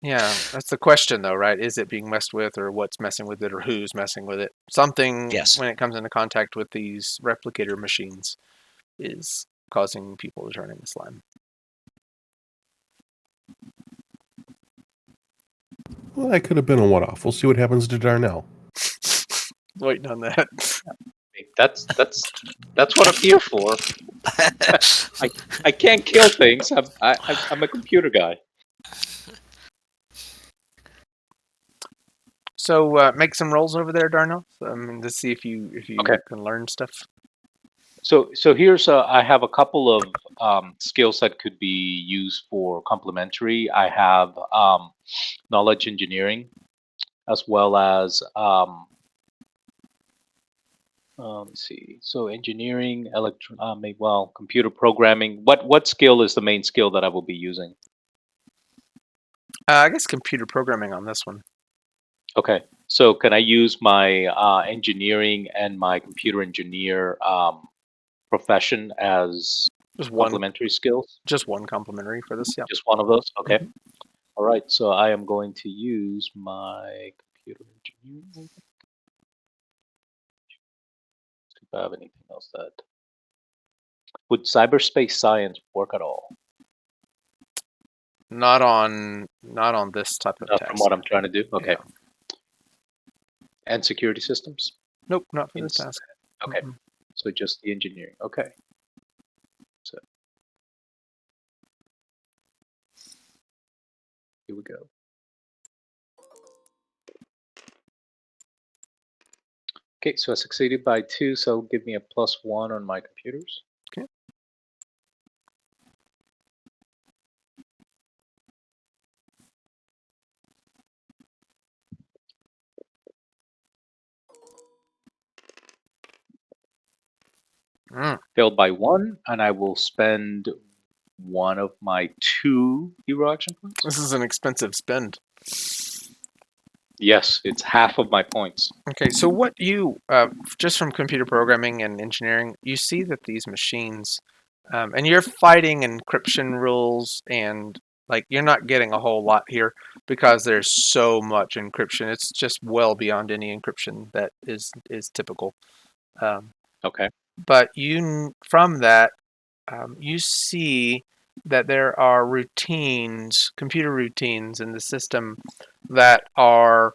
Yeah, that's the question, though, right? Is it being messed with, or what's messing with it, or who's messing with it? Something, yes, when it comes into contact with these replicator machines, is causing people to turn into slime. Well, that could have been a one-off. We'll see what happens to Darnell. Waiting on that. That's what I'm here for. I can't kill things. I'm a computer guy. So make some rolls over there, Darnell. To see if you Okay. can learn stuff. So here's I have a couple of skills that could be used for complementary. I have knowledge engineering, as well as let's see. So engineering, computer programming. What skill is the main skill that I will be using? I guess computer programming on this one. Okay. So can I use my engineering and my computer engineer profession as Just one. complementary skills? Just one complimentary for this. Yeah. Just one of those? Okay. All right. So I am going to use my computer engineering. See if I have anything else that would cyberspace science work at all? Not on this type of task. From what I'm trying to do. Okay. Yeah. And security systems? Nope, not for this task. Okay. So just the engineering. Okay. So here we go. Okay, so I succeeded by 2, so give me a +1 on my computers. Okay. Failed by 1, and I will spend 1 of my 2 hero action points. This is an expensive spend. Yes, it's half of my points. Okay, so what you just from computer programming and engineering, you see that these machines, and you're fighting encryption rules, and like you're not getting a whole lot here because there's so much encryption. It's just well beyond any encryption that is typical. Okay. But from that, you see that there are routines, computer routines in the system that are.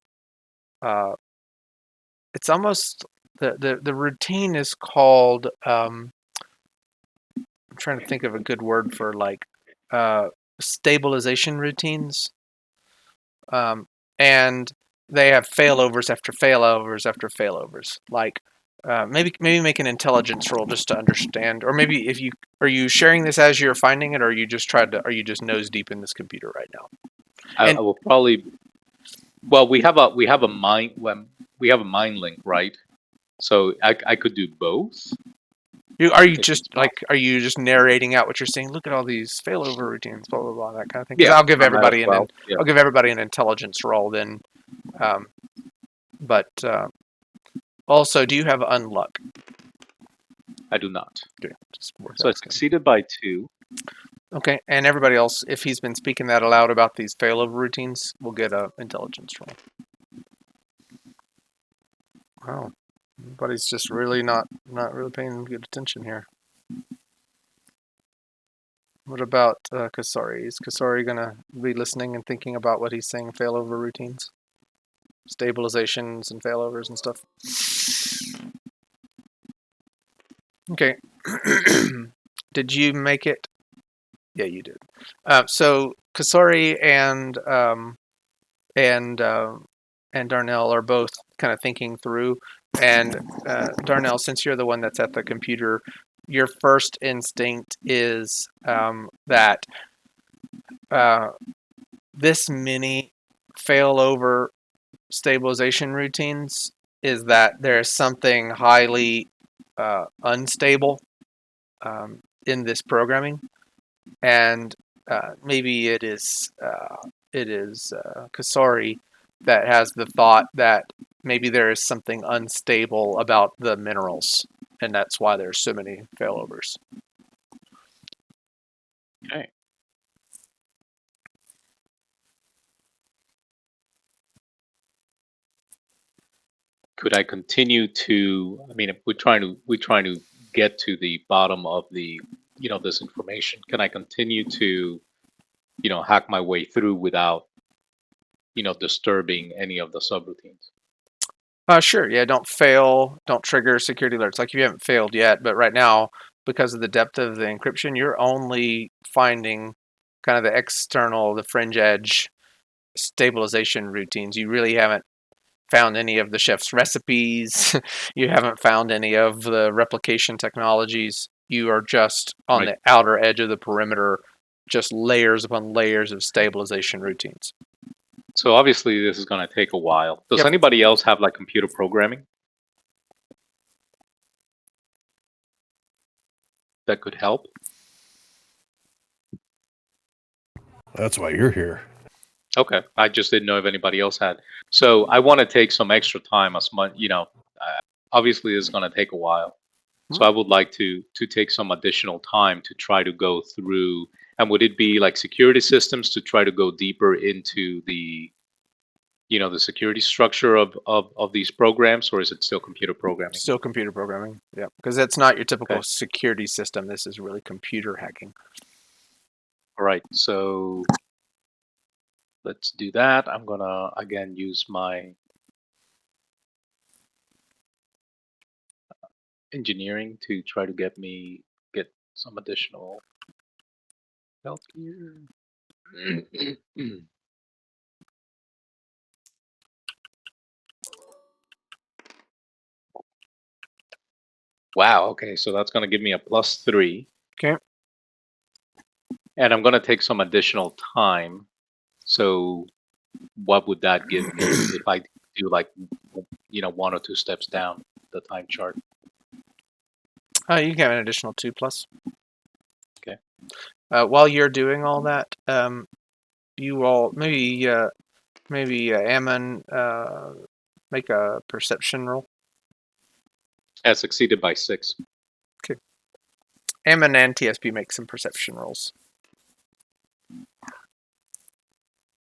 It's almost the routine is called. I'm trying to think of a good word for like stabilization routines, and they have failovers after failovers after failovers. Like maybe make an intelligence roll just to understand, or maybe if you are you sharing this as you're finding it, or are you just nose deep in this computer right now? I will probably. Well, we have a mind link, right? So I could do both. Are you just narrating out what you're seeing? Look at all these failover routines, blah blah blah, that kind of thing. Because I'll give everybody I'll give everybody an intelligence roll then. But also, do you have unluck? I do not. Okay, so I succeeded by 2. Okay, and everybody else, if he's been speaking that aloud about these failover routines, will get an intelligence roll. Wow, everybody's just really not really paying good attention here. What about Kasari? Is Kasari gonna be listening and thinking about what he's saying? Failover routines, stabilizations, and failovers and stuff. Okay. Did you make it? Yeah, you did. So Kasari and Darnell are both kind of thinking through. And Darnell, since you're the one that's at the computer, your first instinct is that this many failover stabilization routines is that there's something highly unstable in this programming, and maybe it is Kasari that has the thought that maybe there is something unstable about the minerals, and that's why there's so many failovers. Okay. Could I continue to? I mean, we're trying to get to the bottom of the this information. Can I continue to hack my way through without disturbing any of the subroutines? Sure. Yeah. Don't trigger security alerts. Like you haven't failed yet, but right now because of the depth of the encryption, you're only finding kind of the external, the fringe edge stabilization routines. You really haven't found any of the chef's recipes. You haven't found any of the replication technologies. You are just on the outer edge of the perimeter, just layers upon layers of stabilization routines. So obviously this is going to take a while. Does anybody else have like computer programming that could help? That's why you're here. Okay, I just didn't know if anybody else had. So I want to take some extra time, as much, obviously it's going to take a while. So I would like to take some additional time to try to go through. And would it be like security systems to try to go deeper into the, the security structure of these programs, or is it still computer programming? Still computer programming, yeah, because that's not your typical security system. This is really computer hacking. All right, so let's do that. I'm gonna again use my engineering to try to get some additional help here. Wow, okay, so that's going to give me a +3. Okay. And I'm going to take some additional time. So what would that give me if I do like, 1 or 2 steps down the time chart? You can have an additional 2+. Okay. While you're doing all that, you all maybe Ammon make a perception roll. As succeeded by 6. Okay. Ammon and TSP make some perception rolls.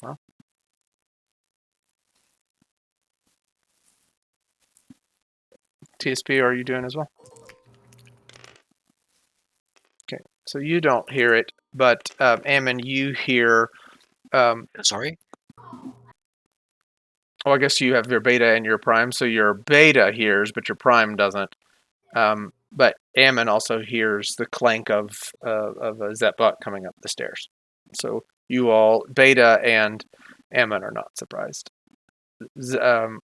Well. TSP, are you doing as well? Okay, so you don't hear it, but Ammon, you hear. Sorry? Oh, I guess you have your beta and your prime, so your beta hears, but your prime doesn't. But Ammon also hears the clank of a Zetbot coming up the stairs. So you all, beta and Ammon, are not surprised.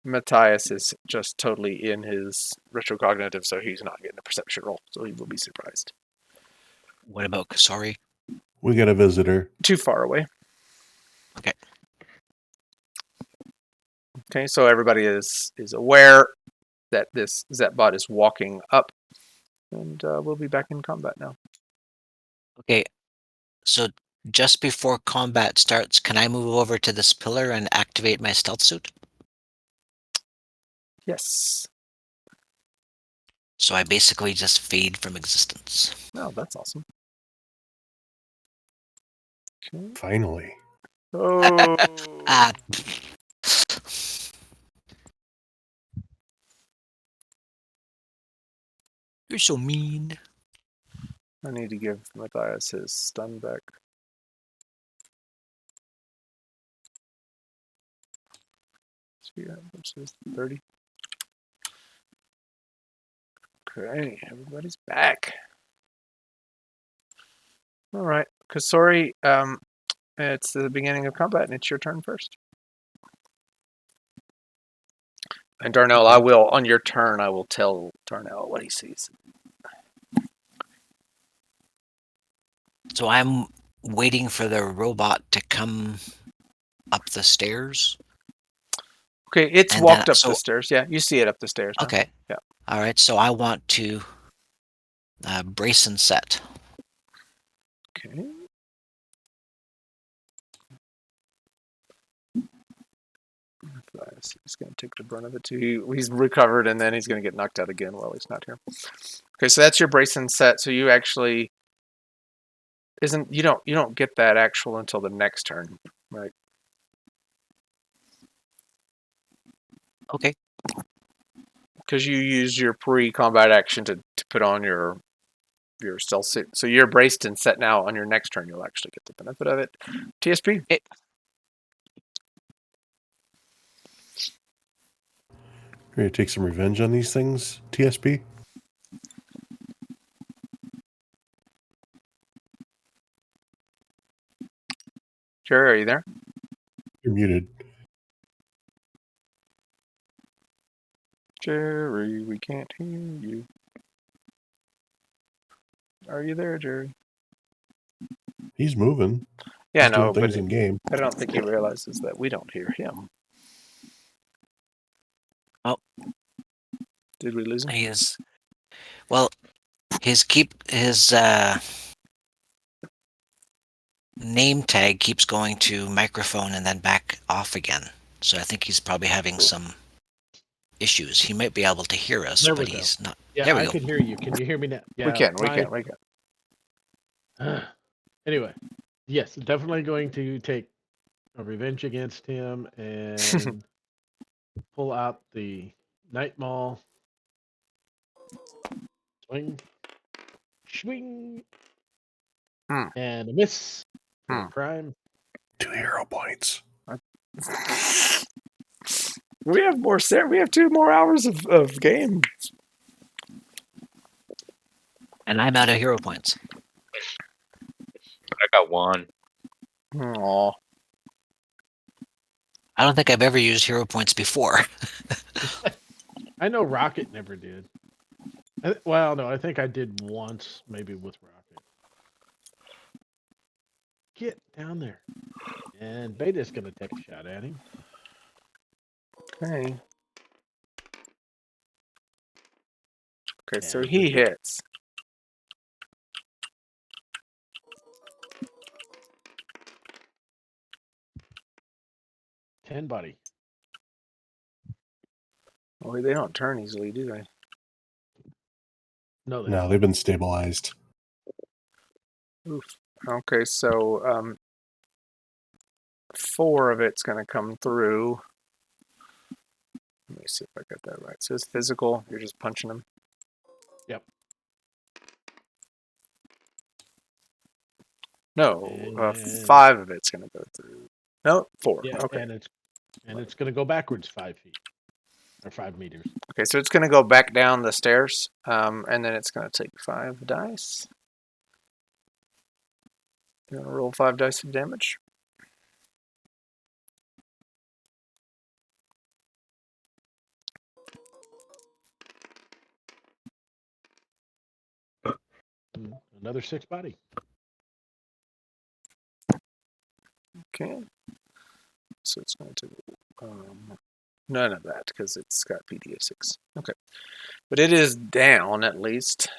Matthias is just totally in his retrocognitive, so he's not getting a perception roll, so he will be surprised. What about Kasari? We got a visitor. Too far away. Okay. Okay, so everybody is aware that this Zetbot is walking up, and we'll be back in combat now. Okay, so just before combat starts, can I move over to this pillar and activate my stealth suit? Yes. So I basically just fade from existence. Oh, that's awesome. Okay. Finally. Oh. You're so mean. I need to give Matthias his stun back. Which is 30. Okay, everybody's back. All right, Kasori, it's the beginning of combat, and it's your turn first. And Darnell, on your turn, I will tell Darnell what he sees. So I'm waiting for the robot to come up the stairs. Okay, it's and walked then, up the stairs. Yeah, you see it up the stairs now. Okay. Yeah. All right, so I want to brace and set. Okay. He's going to take the brunt of it too. He's recovered, and then he's going to get knocked out again while he's not here. Okay, so that's your brace and set. So you actually you don't get that actual until the next turn, right? Okay. Because you use your pre-combat action to put on your stealth suit. So you're braced and set now. On your next turn, you'll actually get the benefit of it. TSP. Ready to take some revenge on these things, TSP? Jerry, are you there? You're muted. Jerry, we can't hear you. Are you there, Jerry? He's moving. Yeah, He's no, doing but things in game. I don't think he realizes that we don't hear him. Oh. Did we lose him? He is. Well, his name tag keeps going to microphone and then back off again. So I think he's probably having some issues. He might be able to hear us, There we but go. he's not. Yeah, There we I go. can hear you. Can you hear me now? Yeah, We can. Anyway, yes, definitely going to take a revenge against him and pull out the Night Maul. Swing. Swing. And a miss for crime. 2 hero points. We have more. We have 2 more hours of game. And I'm out of hero points. I got 1. Aw. I don't think I've ever used hero points before. I know Rocket never did. Well, no, I think I did once, maybe with Rocket. Get down there. And Beta's going to take a shot at him. Okay. Okay, so And he hits. 10, buddy. Well, they don't turn easily, do they? No, No, they've been stabilized. Oof. Okay, so 4 of it's going to come through. Let me see if I got that right. So it's physical. You're just punching him. Yep. No, 5 of it's going to go through. No, 4. Yeah, okay. and it's going to go backwards 5 feet or 5 meters. Okay, so it's going to go back down the stairs, and then it's going to take 5 dice. You're going to roll 5 dice of damage. Another 6 body. Okay. So it's going to none of that because it's got PD of 6. Okay. But it is down at least.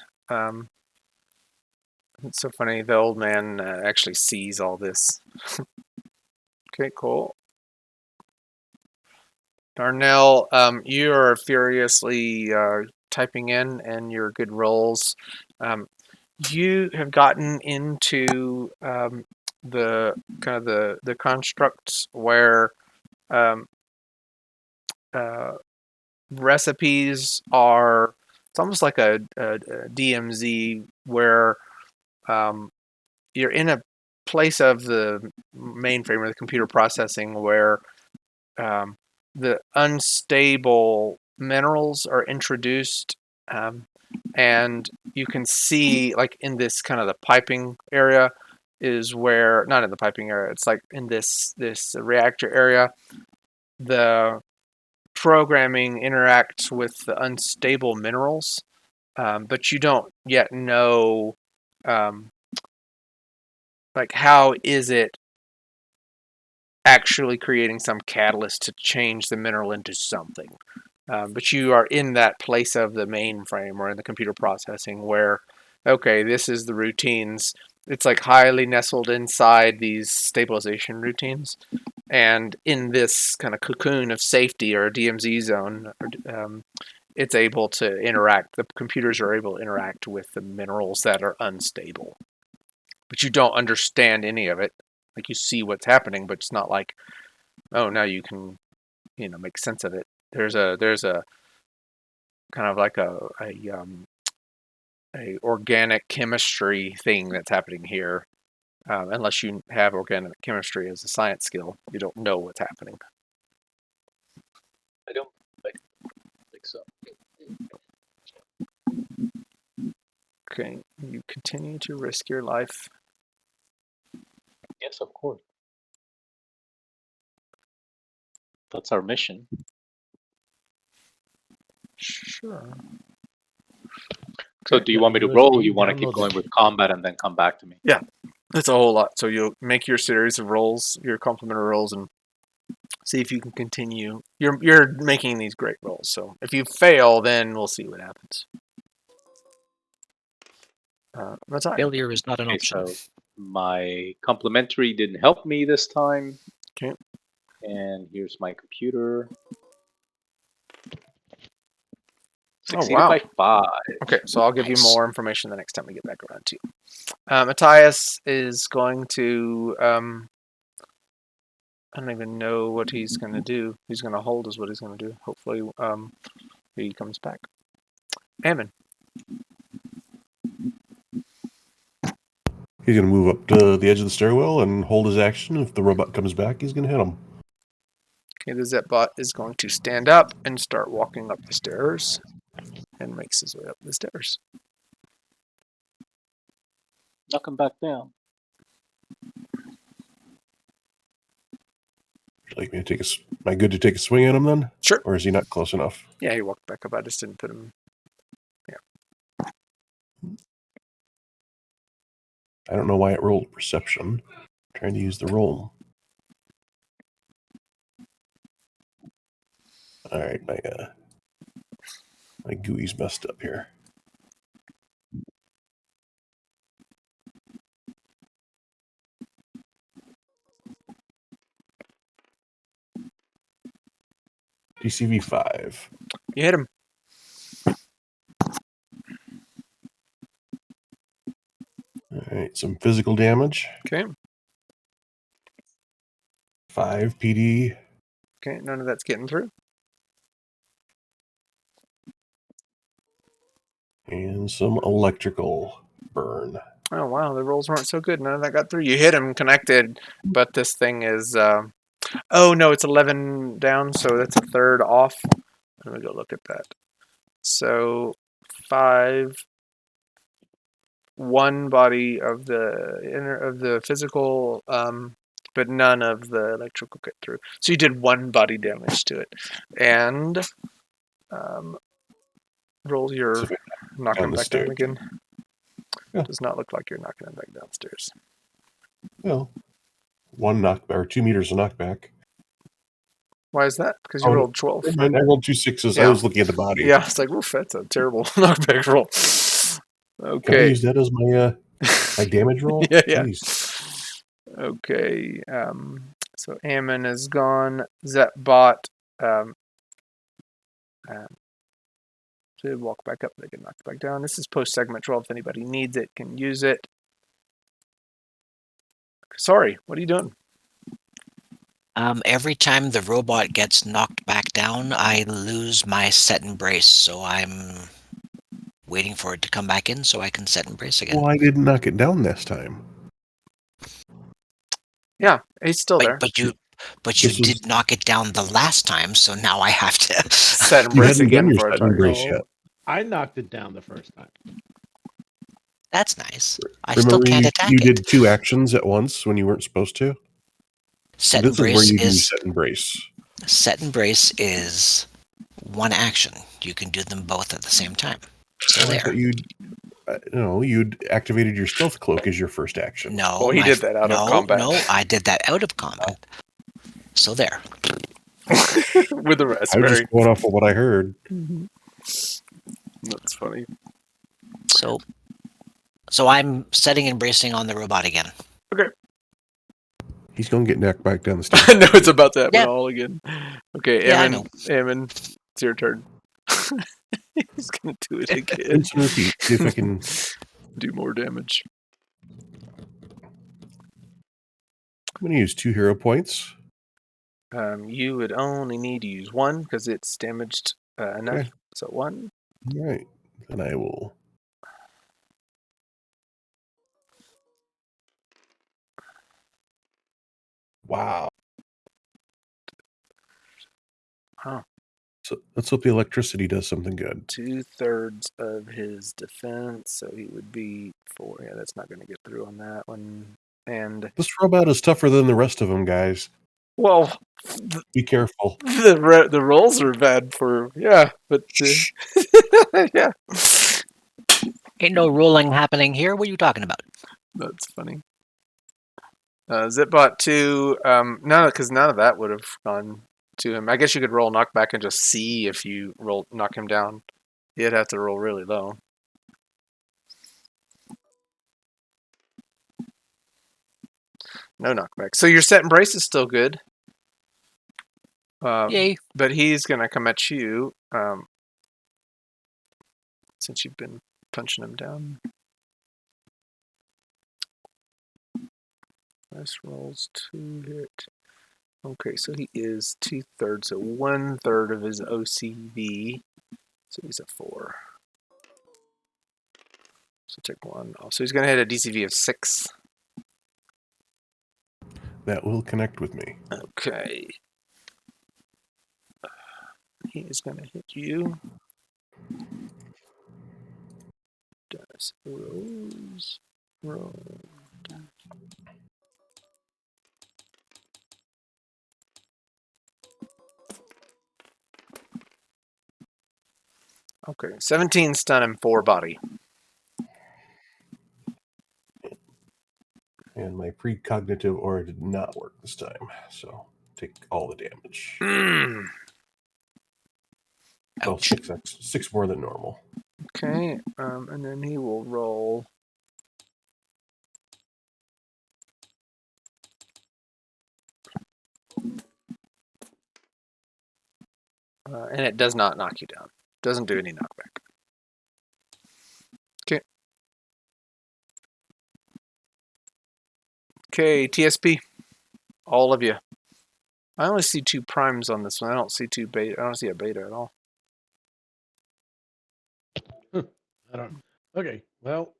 It's so funny. The old man actually sees all this. Okay, cool. Darnell, you are furiously typing in and your good rolls. You have gotten into the kind of the constructs where recipes are. It's almost like a DMZ where you're in a place of the mainframe or the computer processing where the unstable minerals are introduced, and you can see like in this kind of the piping area is where, not in the piping area, it's like in this reactor area, the programming interacts with the unstable minerals, but you don't yet know like how is it actually creating some catalyst to change the mineral into something. But you are in that place of the mainframe or in the computer processing where, okay, this is the routines. It's like highly nestled inside these stabilization routines. And in this kind of cocoon of safety or DMZ zone, it's able to interact. The computers are able to interact with the minerals that are unstable. But you don't understand any of it. Like you see what's happening, but it's not like, oh, now you can, make sense of it. There's a kind of like a organic chemistry thing that's happening here. Unless you have organic chemistry as a science skill, you don't know what's happening. I don't think so. Okay, you continue to risk your life. Yes, of course. That's our mission. Sure. So do you want me to roll, or you want to keep going with combat and then come back to me? Yeah, it's a whole lot. So you'll make your series of rolls, your complementary rolls, and see if you can continue. You're making these great rolls. So if you fail, then we'll see what happens. That's all. Failure is not an Okay, option. so my complementary didn't help me this time. Okay. And here's my computer. Oh, Succeeded wow. by 5. Okay, so I'll give you Nice. more information the next time we get back around to you. Matthias is going to. I don't even know what he's going to do. He's going to hold is what he's going to do. Hopefully, he comes back. Ammon. He's going to move up to the edge of the stairwell and hold his action. If the robot comes back, he's going to hit him. Okay, the Zepbot is going to stand up and start walking up the stairs and makes his way up the stairs. Knock him back down. Would you like me to take am I good to take a swing at him then? Sure. Or is he not close enough? Yeah, he walked back up. I just didn't put him. I don't know why it rolled perception. I'm trying to use the roll. All right, my GUI's messed up here. DCV 5. You hit him. All right, some physical damage. Okay. 5 PD. Okay, none of that's getting through. And some electrical burn. Oh, wow, the rolls weren't so good. None of that got through. You hit him connected, but this thing is... oh, no, it's 11 down, so that's a third off. Let me go look at that. So, 5... one body of the physical, but none of the electrical get through. So you did 1 body damage to it, and roll your knocking him back down again. Yeah. Does not look like you're knocking him back downstairs. Well, 1 knockback or 2 meters of knockback. Why is that? Because you rolled 12. I rolled 2 6s. Yeah. I was looking at the body. Yeah, it's like, oof, that's a terrible knockback roll. Can I Okay. use that as my damage roll? Yeah. Jeez. Okay. So Ammon is gone. Zepbot should walk back up. They get knocked back down. This is post segment 12. If anybody needs it, can use it. Sorry, what are you doing? Every time the robot gets knocked back down, I lose my set and brace, so I'm waiting for it to come back in so I can set and brace again. Well, I didn't knock it down this time. Yeah, he's still there. But you did knock it down the last time, so now I have to set and You brace hadn't done again your for a set and target. brace yet. I knocked it down the first time. That's nice. I Remember still can't attack you it. did 2 actions at once when you weren't supposed to? Set and This is where brace you do is set and brace. set and brace is 1 action. You can do them both at the same time. So I there. thought you'd activated your stealth cloak as your first action. No, Oh, he did that out of combat. No, I did that out of combat. So there. With the I was raspberry. just going off of what I heard. That's funny. So I'm setting and bracing on the robot again. Okay. He's going to get knocked back down the stairs. I know it's about to happen Yeah. all again. Okay, Yeah, I Ammon, it's your turn. He's going to do it again. Rinse and repeat. See if I can... Do more damage. I'm going to use 2 hero points. You would only need to use 1 because it's damaged enough. Okay. So 1. All right. And I will... Wow. Huh. So let's hope the electricity does something good. 2/3 of his defense, so he would be 4. Yeah, that's not going to get through on that one. And This robot is tougher than the rest of them, guys. well, Be careful. The rolls are bad for but yeah, Ain't no rolling happening here. What are you talking about? that's funny. Zipbot 2, no, because none of that would have gone to him. I guess you could roll knockback and just see if you knock him down. You'd have to roll really low. No knockback. So your set and brace is still good. Yay. But he's going to come at you since you've been punching him down. Nice rolls to hit. Okay, so he is 2/3, so 1/3 of his OCV. So he's a 4. So take 1 off. So he's going to hit a DCV of 6. That will connect with me. Okay. He is going to hit you. Dice rolls. Roll. Okay, 17 stun and 4 body. And my precognitive aura did not work this time, so take all the damage. Oh, Ouch. 6 more than normal. Okay, and then he will roll. And it does not knock you down. Doesn't do any knockback. Okay. Okay, TSP. All of you. I only see 2 primes on this one. I don't see 2 beta. I don't see a beta at all. I don't. Okay. Well,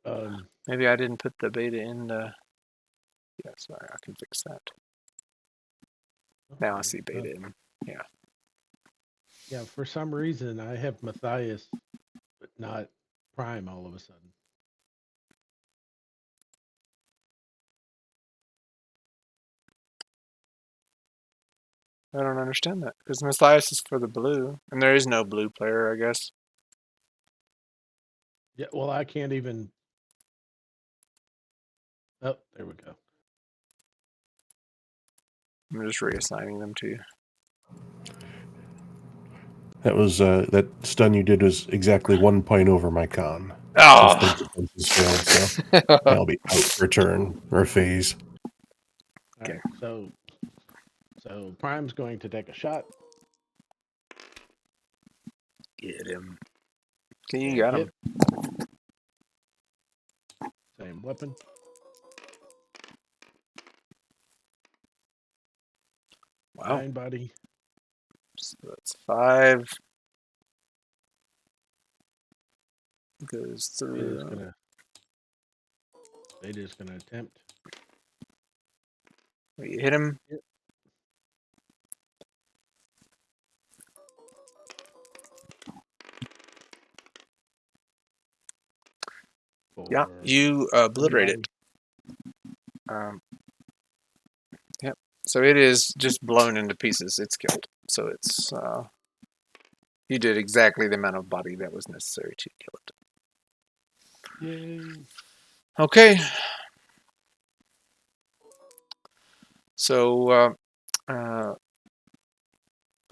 Maybe I didn't put the beta in the. Yeah, sorry, I can fix that. Now I see beta in. Yeah. Yeah. For some reason, I have Matthias, but not Prime all of a sudden. I don't understand that. Because Matthias is for the blue. And there is no blue player, I guess. Yeah. Well, I can't even. Oh, there we go. I'm just reassigning them to you. That was that stun you did was exactly 1 point over my con. Oh! Those defenses failed, so I'll be out for a turn or a phase. All right. So Prime's going to take a shot. Get him. Okay, you and got hit. him. Same weapon. Wow. 9 body. So that's 5. Goes through. Beta's gonna attempt. You hit him. Yep. Yeah, you obliterate it. Yep. So it is just blown into pieces. It's killed. So it's you did exactly the amount of body that was necessary to kill it. Yay. Okay. So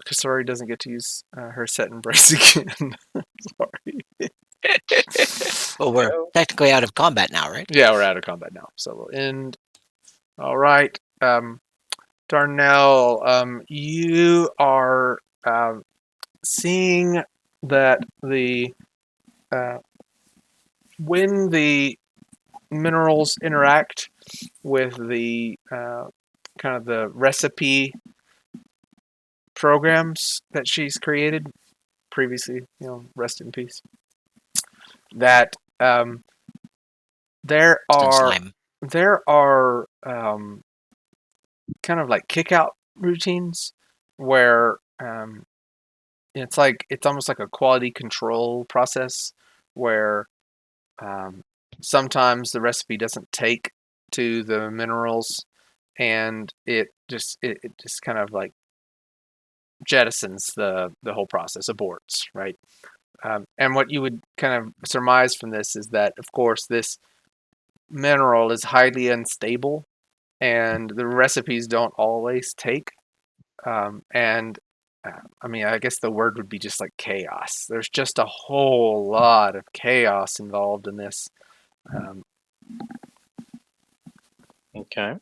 Kasari doesn't get to use her set and brace again. Sorry. Well, we're technically out of combat now, right? Yeah, we're out of combat now. So we'll end. All right. Darnell, you are seeing that when the minerals interact with the kind of the recipe programs that she's created previously, rest in peace, that there are kind of like kick out routines where it's almost like a quality control process where sometimes the recipe doesn't take to the minerals and it just kind of like jettisons the whole process, aborts, right? And what you would kind of surmise from this is that, of course, this mineral is highly unstable, and the recipes don't always take. I mean, I guess the word would be just like chaos. There's just a whole lot of chaos involved in this. Okay.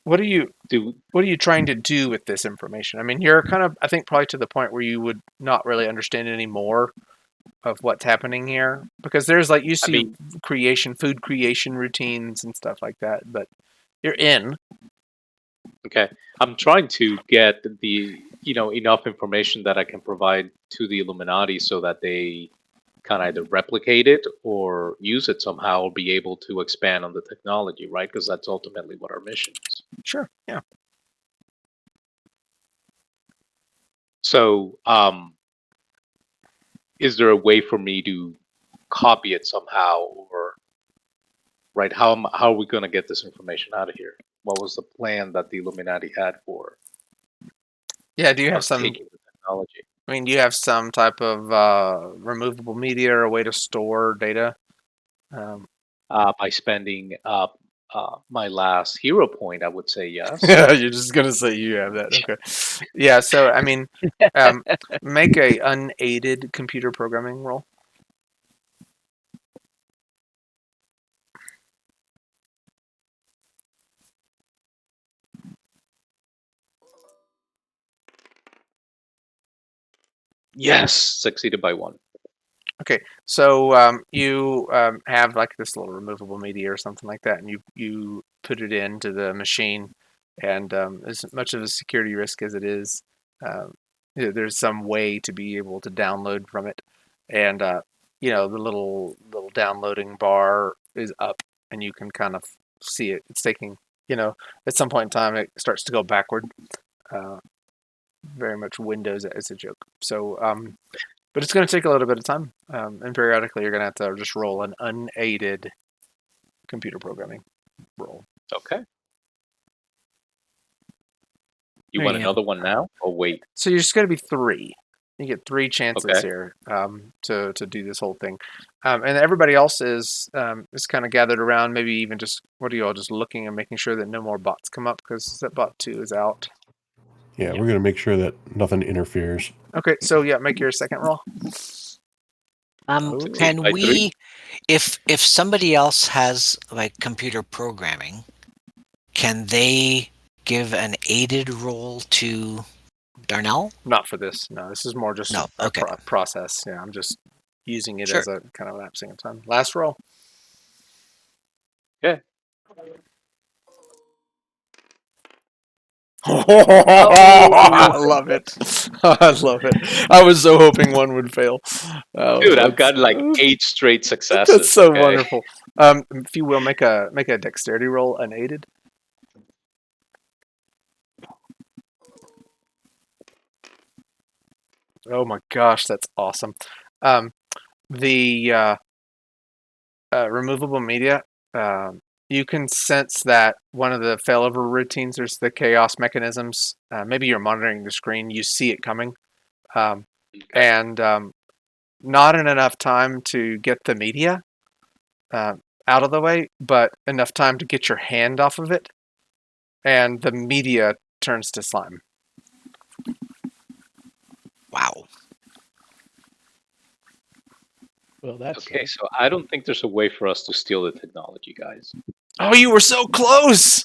What are you trying to do with this information? I mean, you're kind of, I think, probably to the point where you would not really understand any more of what's happening here, because there's like you see food creation routines and stuff like that, but you're in. Okay. I'm trying to get the enough information that I can provide to the Illuminati so that they can either replicate it or use it somehow, or be able to expand on the technology, right? Because that's ultimately what our mission is. Sure. Yeah. So, is there a way for me to copy it somehow, or right? How are we going to get this information out of here? What was the plan that the Illuminati had for Yeah. Do you have us some? taking the technology? I mean, do you have some type of removable media or a way to store data? By spending my last hero point, I would say yes. Yeah, you're just gonna say you have that. Okay. Yeah. So I mean, make a unaided computer programming roll. Yes, succeeded by 1. Okay, so you have like this little removable media or something like that, and you put it into the machine, and as much of a security risk as it is, there's some way to be able to download from it, and the little downloading bar is up, and you can kind of see it. It's taking, at some point in time, it starts to go backward. Very much Windows as a joke. So but it's going to take a little bit of time, and periodically you're going to have to just roll an unaided computer programming roll. Okay. You want another one now? Oh, wait. So you're just going to be 3. You get 3 chances Okay. here to do this whole thing, and everybody else is kind of gathered around. Maybe even just what are you all just looking and making sure that no more bots come up, because that bot 2 is out. Yeah, we're going to make sure that nothing interferes. Okay, so yeah, make your second roll. Can we, if somebody else has like computer programming, can they give an aided roll to Darnell? Not for this. No, this is more just a process. Yeah, I'm just using it as a kind of lapsing of time. Last roll. Okay. I love it. I love it. I was so hoping one would fail. Dude, I've got like 8 straight successes. That's so wonderful. If you will, make a dexterity roll unaided. Oh my gosh, that's awesome. The removable media, you can sense that one of the failover routines, there's the chaos mechanisms. Maybe you're monitoring the screen, you see it coming, and not in enough time to get the media out of the way, but enough time to get your hand off of it, and the media turns to slime. Wow. Well, that's okay. So I don't think there's a way for us to steal the technology, guys. Oh, you were so close!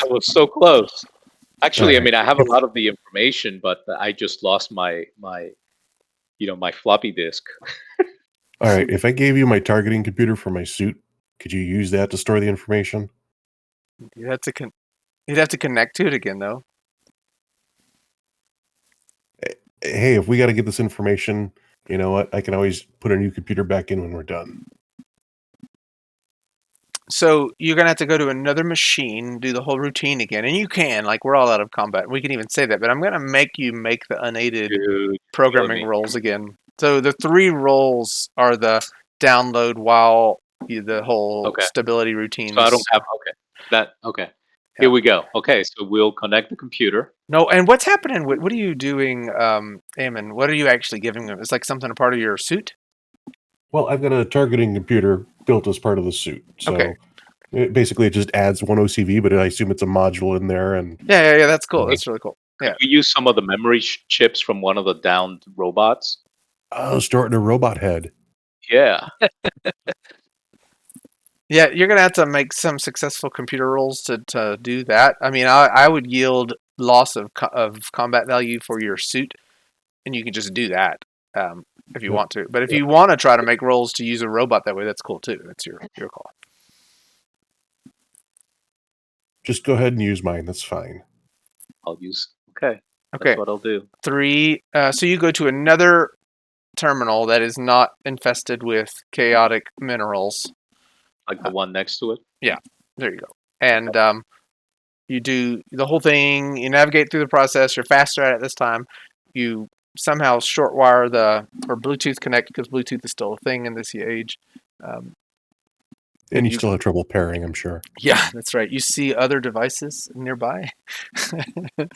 I was so close. Actually, I mean, I have a lot of the information, but I just lost my floppy disk. All right, if I gave you my targeting computer for my suit, could you use that to store the information? You'd have to connect to it again, though. Hey, if we got to get this information, you know what? I can always put a new computer back in when we're done. So you're going to have to go to another machine, do the whole routine again. And you can, like, we're all out of combat. We can even say that. But I'm going to make you make the unaided programming rolls again. So the 3 rolls are the download while the whole stability routine. So I don't have, okay. Here we go. Okay, so we'll connect the computer. No, and what's happening? What are you doing, Eamon? What are you actually giving them? It's like something a part of your suit? Well, I've got a targeting computer built as part of the suit. So Okay. it just adds one OCV, but I assume it's a module in there. And Yeah, that's cool. That's really cool. Yeah. Could we use some of the memory chips from one of the downed robots? store it in a robot head. Yeah. Yeah, you're gonna have to make some successful computer rolls to do that. I mean, I would yield loss of combat value for your suit, and you can just do that if you want to. But if you want to try to make rolls to use a robot that way, that's cool too. That's your call. Just go ahead and use mine. That's fine. I'll use. Okay. Okay. That's what I'll do. 3. So you go to another terminal that is not infested with chaotic minerals. Like the one next to it. There you go. And you do the whole thing. You navigate through the process. You're faster at it this time. You somehow short wire or Bluetooth connect, because Bluetooth is still a thing in this age. And you still have trouble pairing, I'm sure. Yeah, that's right. You see other devices nearby. But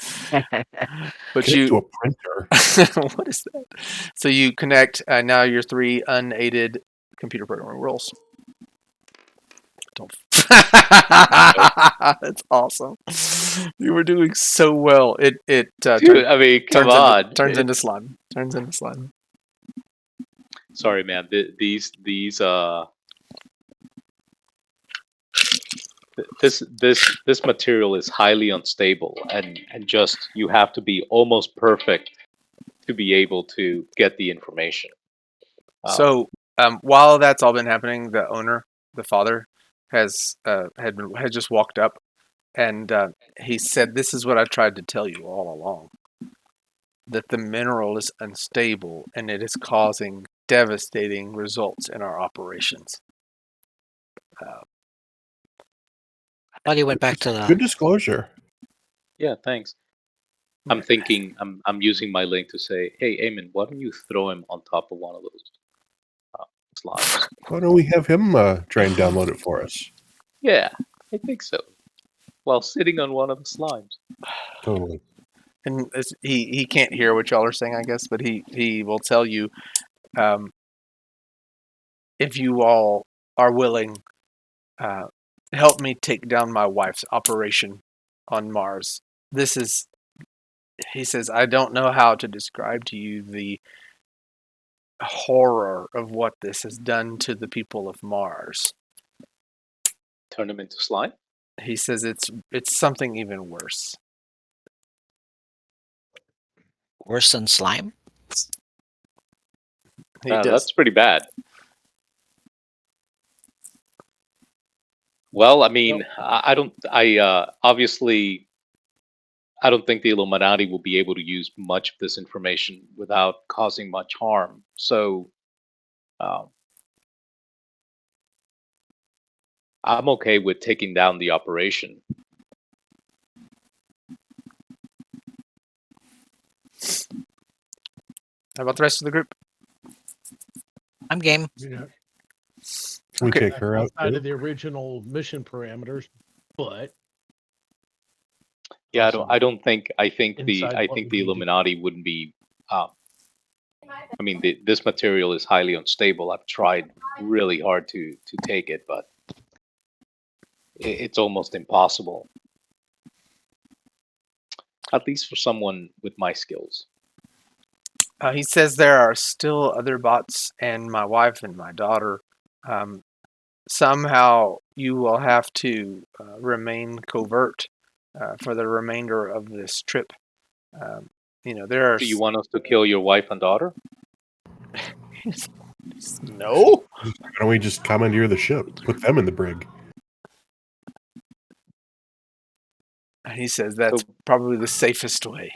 Connect to a printer. what is that? So you connect. Now your 3 unaided computer programming rolls. Don't. That's awesome. You were doing so well. It Dude, I mean, come on. Turns into slime. Sorry, man. This material is highly unstable, and just you have to be almost perfect to be able to get the information. So while that's all been happening, the owner, the father, had just walked up, and he said, "This is what I tried to tell you all along. That the mineral is unstable, and it is causing devastating results in our operations." I thought he went back to Good the. disclosure. Yeah, thanks. I'm thinking. I'm using my link to say, "Hey, Eamon, why don't you throw him on top of one of those slides?" Why don't we have him try and download it for us? Yeah, I think so. While sitting on one of the slimes. Totally. And he can't hear what y'all are saying, I guess, but he will tell you, if you all are willing, help me take down my wife's operation on Mars. He says, I don't know how to describe to you the horror of what this has done to the people of Mars. Turn them into slime? He says it's something even worse. Worse than slime? That's pretty bad. Well, I mean, obviously, I don't think the Illuminati will be able to use much of this information without causing much harm. So, I'm okay with taking down the operation. How about the rest of the group? I'm game. Yeah, Can we take her out? outside too? of the original mission parameters, but Yeah, Awesome. I think the Inside what we need to Illuminati wouldn't be. I mean, this material is highly unstable. I've tried really hard to take it, but it's almost impossible. At least for someone with my skills. He says there are still other bots and my wife and my daughter. Somehow you will have to remain covert for the remainder of this trip. There are. Do you want us to kill your wife and daughter? No. Why don't we just commandeer the ship? Put them in the brig. He says that's probably the safest way.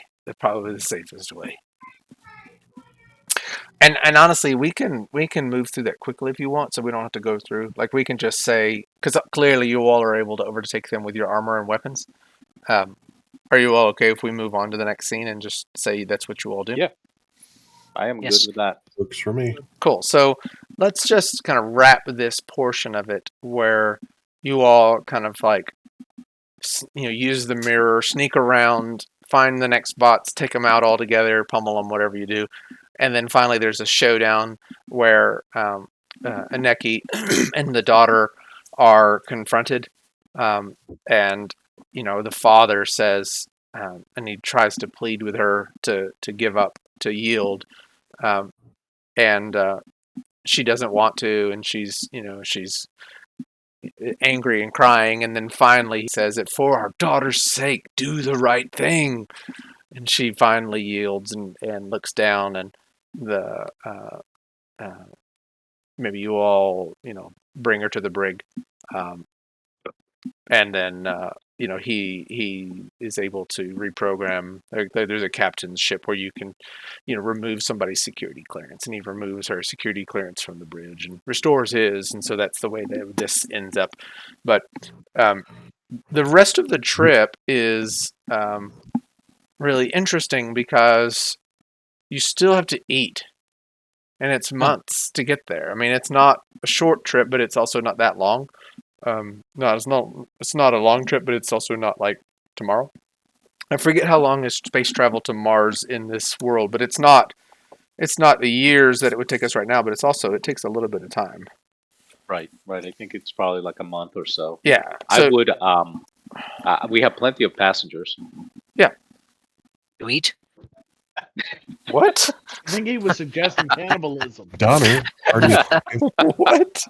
And honestly, we can move through that quickly if you want, so we don't have to go through. Like, we can just say, because clearly you all are able to overtake them with your armor and weapons. Are you all okay if we move on to the next scene and just say that's what you all do? Yeah. I am Yes. good with that. Works for me. Cool. So let's just kind of wrap this portion of it where you all kind of like use the mirror, sneak around, find the next bots, take them out all together, pummel them, whatever you do, and then finally there's a showdown where Aneki and the daughter are confronted, and the father says, and he tries to plead with her to give up, to yield, and she doesn't want to, and she's angry and crying, and then finally he says it, for our daughter's sake, do the right thing, and she finally yields and looks down, and the maybe you all bring her to the brig, and then he is able to reprogram. There's a captain's ship where you can remove somebody's security clearance, and he removes her security clearance from the bridge and restores his, and so that's the way that this ends up. But the rest of the trip is really interesting because you still have to eat, and it's months to get there. I mean, it's not a short trip, but it's also not that long. It's not a long trip, but it's also not like tomorrow. I forget how long is space travel to Mars in this world, but it's not the years that it would take us right now, but it takes a little bit of time. Right. I think it's probably like a month or so. Yeah. I would. We have plenty of passengers. Yeah. To eat? What? I think he was suggesting cannibalism. Donner, already What?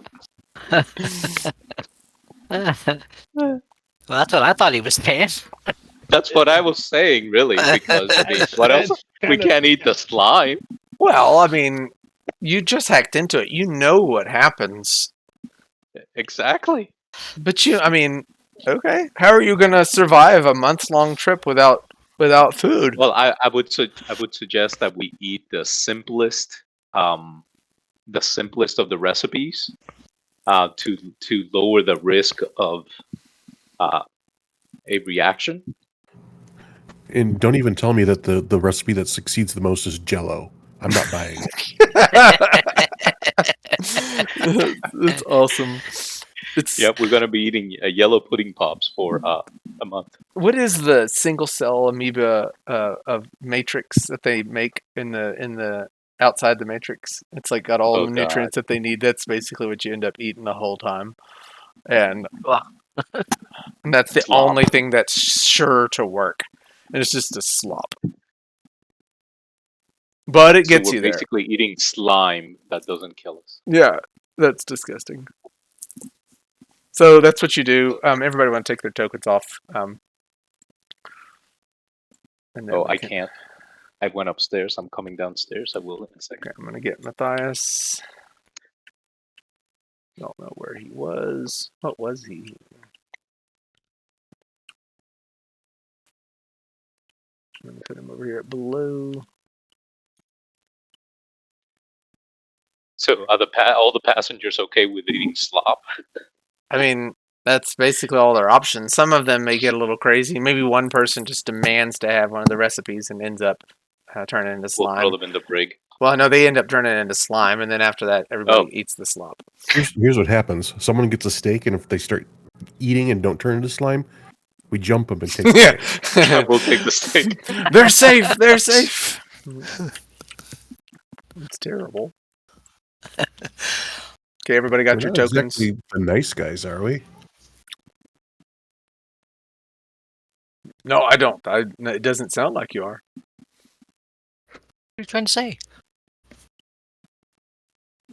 Well, that's what I thought he was saying. That's what I was saying, really, because I mean, what else? We can't eat the slime. Well, I mean, you just hacked into it. You know what happens. Exactly. But okay. How are you gonna survive a month-long trip without food? Well, I would suggest that we eat the simplest of the recipes, to lower the risk of a reaction. And don't even tell me that the recipe that succeeds the most is Jello. I'm not buying it. That's awesome. Yep, we're gonna be eating yellow pudding pops for a month. What is the single cell amoeba of matrix that they make in the outside the matrix? It's like got all the nutrients that they need. That's basically what you end up eating the whole time, and that's the Slop. only thing that's sure to work. And it's just a slop, but it gets you there. We're basically eating slime that doesn't kill us. Yeah, that's disgusting. So that's what you do. Everybody want to take their tokens off. And then I can't. I went upstairs. I'm coming downstairs. I will in a second. Okay, I'm gonna get Matthias. Don't know where he was. What was he? I'm gonna put him over here at below. So are all the passengers okay with eating slop? I mean, that's basically all their options. Some of them may get a little crazy. Maybe one person just demands to have one of the recipes and ends up turning into slime. We'll throw them in the brig. Well, no, they end up turning into slime, and then after that, everybody eats the slop. Here's what happens: someone gets a steak, and if they start eating and don't turn into slime, we jump them and take the steak. We'll take the steak. They're safe. They're safe. It's terrible. Okay, everybody got We're your not tokens. exactly the nice guys, are we? No, I don't. It doesn't sound like you are. What are you trying to say?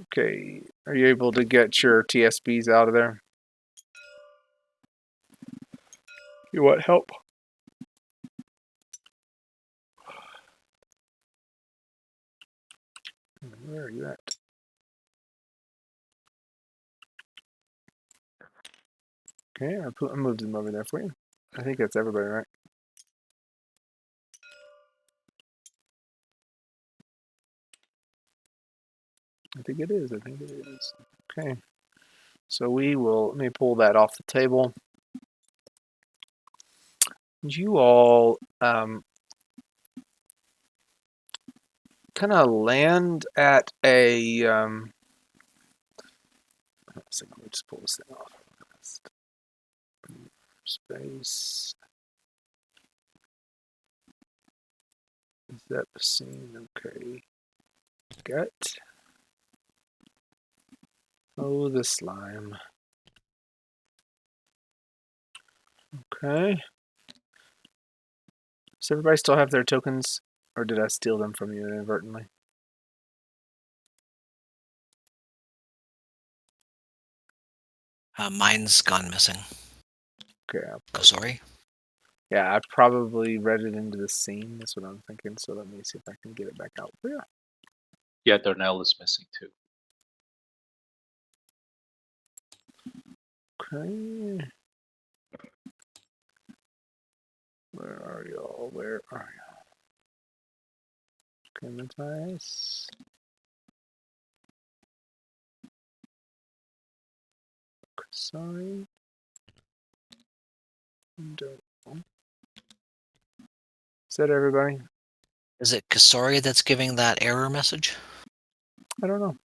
Okay, are you able to get your TSBs out of there? You want help? Where are you at? Okay, I moved them over there for you. I think that's everybody, right? I think it is. Okay. So let me pull that off the table. You all kind of land at a let me just pull this thing off. Space. Zep scene, okay. Gut. Oh, the slime. Okay. Does everybody still have their tokens? Or did I steal them from you inadvertently? Mine's gone missing. Okay. Oh, sorry. Yeah, I probably read it into the scene. That's what I'm thinking. So let me see if I can get it back out for you. Yeah, Darnell is missing too. Okay. Where are y'all? Where are y'all? Schematize. Sorry. Is that everybody? Is it Kasori that's giving that error message? I don't know.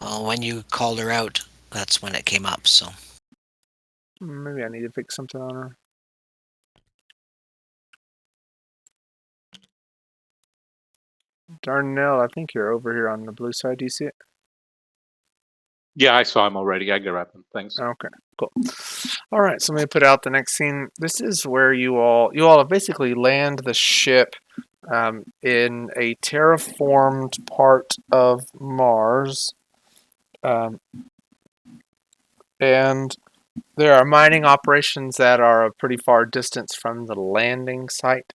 Well, when you called her out, that's when it came up, so. Maybe I need to fix something on her. Darnell, I think you're over here on the blue side. Do you see it? Yeah, I saw him already. I grabbed him. Thanks. Okay, cool. All right, so let me put out the next scene. This is where you all basically land the ship in a terraformed part of Mars, and there are mining operations that are a pretty far distance from the landing site.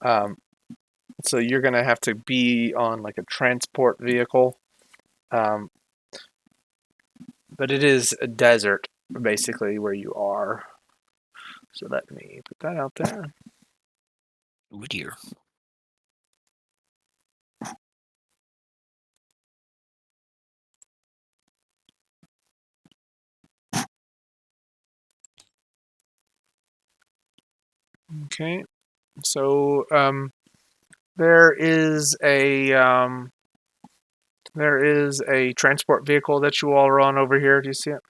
So you're going to have to be on like a transport vehicle. But it is a desert, basically, where you are. So let me put that out there. Oh dear. Okay. So there is a transport vehicle that you all are on over here. Do you see it?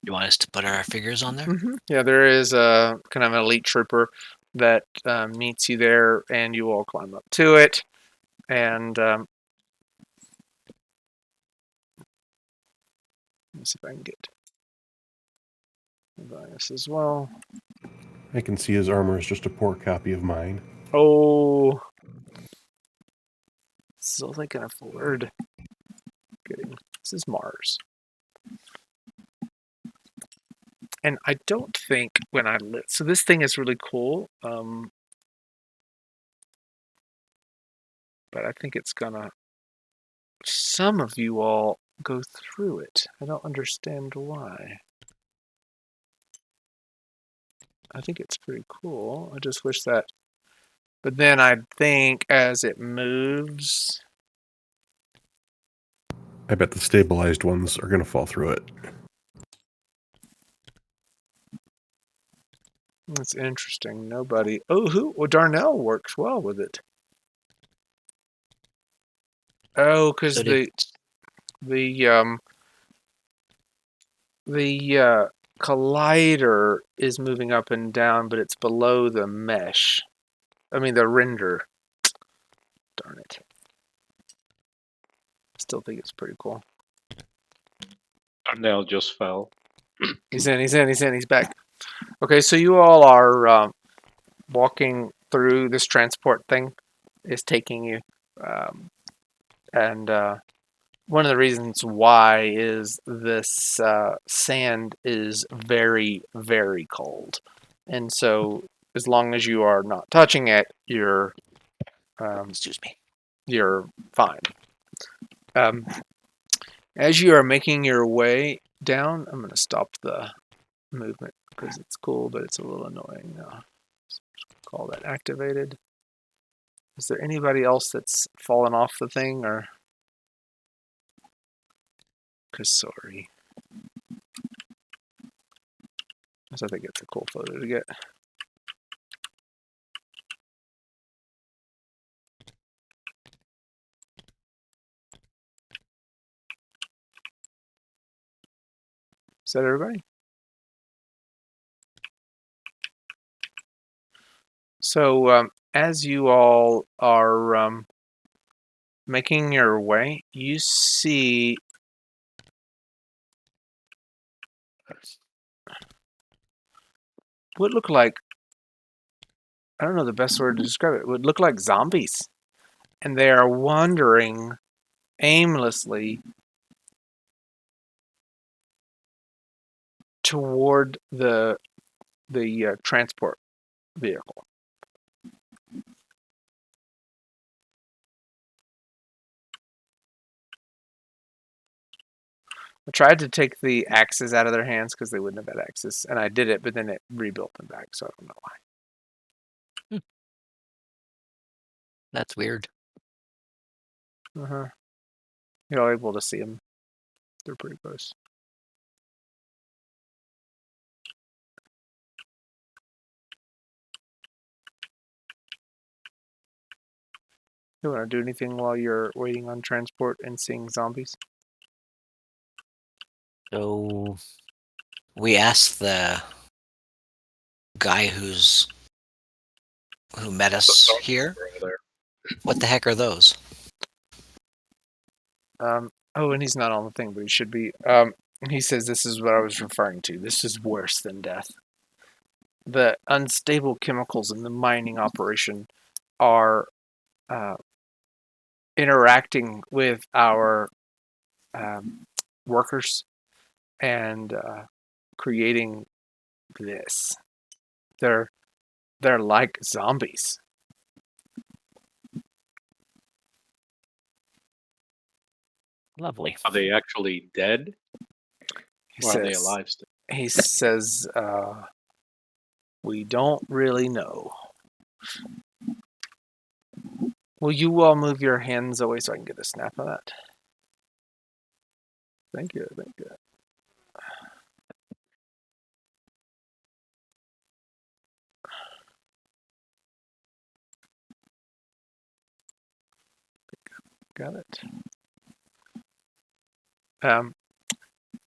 You want us to put our figures on there? Yeah, there is a kind of an elite trooper that meets you there, and you all climb up to it. And let me see if I can get this as well. I can see his armor is just a poor copy of mine. Oh, still thinking of the word. Kidding. This is Mars. And I don't think when I lit, so this thing is really cool, but I think it's gonna, some of you all go through it. I don't understand why. I think it's pretty cool. I just wish that, but then I think as it moves, I bet the stabilized ones are going to fall through it. it's interesting. Nobody, well, Darnell works well with it. Oh, because So did, the collider is moving up and down, but it's below the mesh. I mean, the render. Darn it. Still think it's pretty cool. Darnell just fell. He's back. Okay, so you all are walking through this transport thing. Is taking you. And one of the reasons why is this sand is very, very cold. And so as long as you are not touching it, you're excuse me. you're fine. As you are making your way down, I'm going to stop the movement because it's cool, but it's a little annoying. Call that activated. Is there anybody else that's fallen off the thing or? Kasori. I think it's a cool photo to get. Is that everybody? So as you all are making your way, you see what look like, I don't know the best word to describe it, would look like zombies. And they are wandering aimlessly toward the transport vehicle. I tried to take the axes out of their hands because they wouldn't have had axes, and I did it, but then it rebuilt them back, so I don't know why. That's weird. You're able to see them. They're pretty close. You want to do anything while you're waiting on transport and seeing zombies? So we asked the guy who met us here, what the heck are those? Oh, and he's not on the thing, but he should be. He says this is what I was referring to. This is worse than death. The unstable chemicals in the mining operation are interacting with our workers and creating this. They're like zombies. Lovely. Are they actually dead? He Or says, are they alive still? He says, we don't really know. Will you all move your hands away so I can get a snap of that? Thank you. Got it.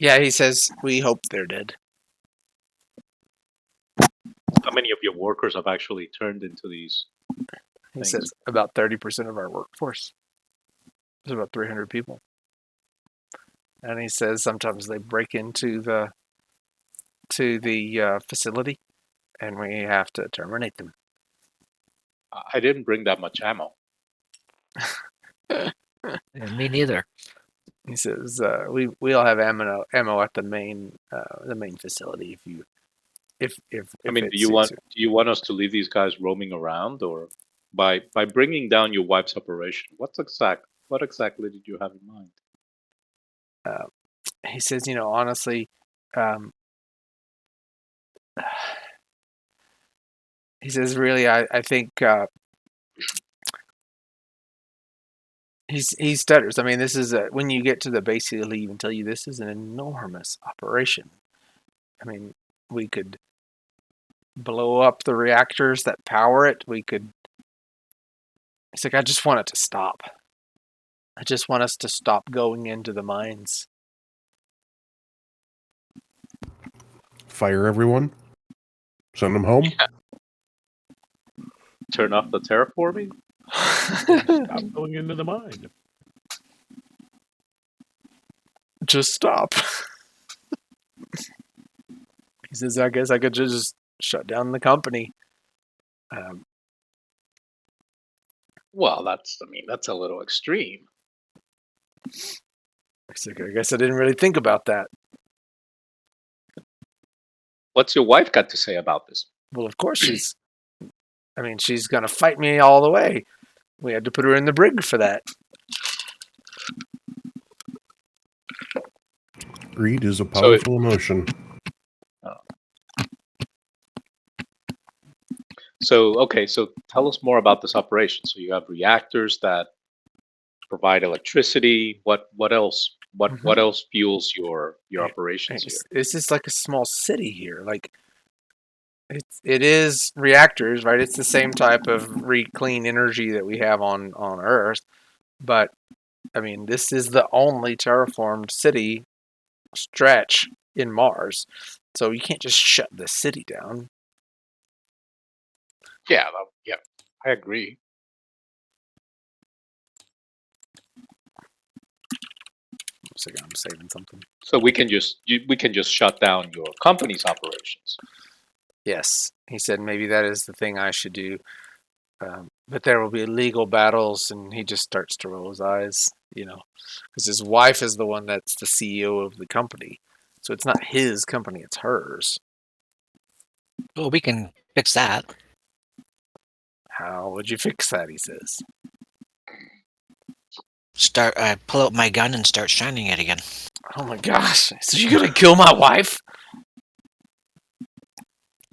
Yeah, he says, we hope they're dead. How many of your workers have actually turned into these? He Thanks. says about 30% of our workforce. There's about 300 people. And he says sometimes they break into the facility and we have to terminate them. I didn't bring that much ammo. Yeah, me neither. He says we all have ammo at the main facility if I mean, it do you suits want us to leave these guys roaming around, or by bringing down your wife's operation? What exactly did you have in mind? He says, honestly, he says, really, I think he stutters. I mean, this is when you get to the base, he'll even tell you this is an enormous operation. I mean, we could blow up the reactors that power it. We could. He's like, I just want it to stop. I just want us to stop going into the mines. Fire everyone. Send them home. Yeah. Turn off the terraforming. Stop going into the mine. Just stop. He says, I guess I could just shut down the company. Well, that's a little extreme. He's like, I guess I didn't really think about that. What's your wife got to say about this? Well, of course she's going to fight me all the way. We had to put her in the brig for that. Greed is a powerful emotion. So tell us more about this operation. So you have reactors that provide electricity. What else? What else fuels your operations here? It's just like a small city here. Like it is reactors, right? It's the same type of clean energy that we have on Earth, but I mean, this is the only terraformed city stretch in Mars. So you can't just shut the city down. Yeah, I agree. So I'm saving something. So we can just shut down your company's operations. Yes, he said maybe that is the thing I should do. But there will be legal battles, and he just starts to roll his eyes, because his wife is the one that's the CEO of the company. So it's not his company, it's hers. Well, we can fix that. How would you fix that, he says. Pull out my gun and start shining it again. Oh my gosh, so you're going to kill my wife?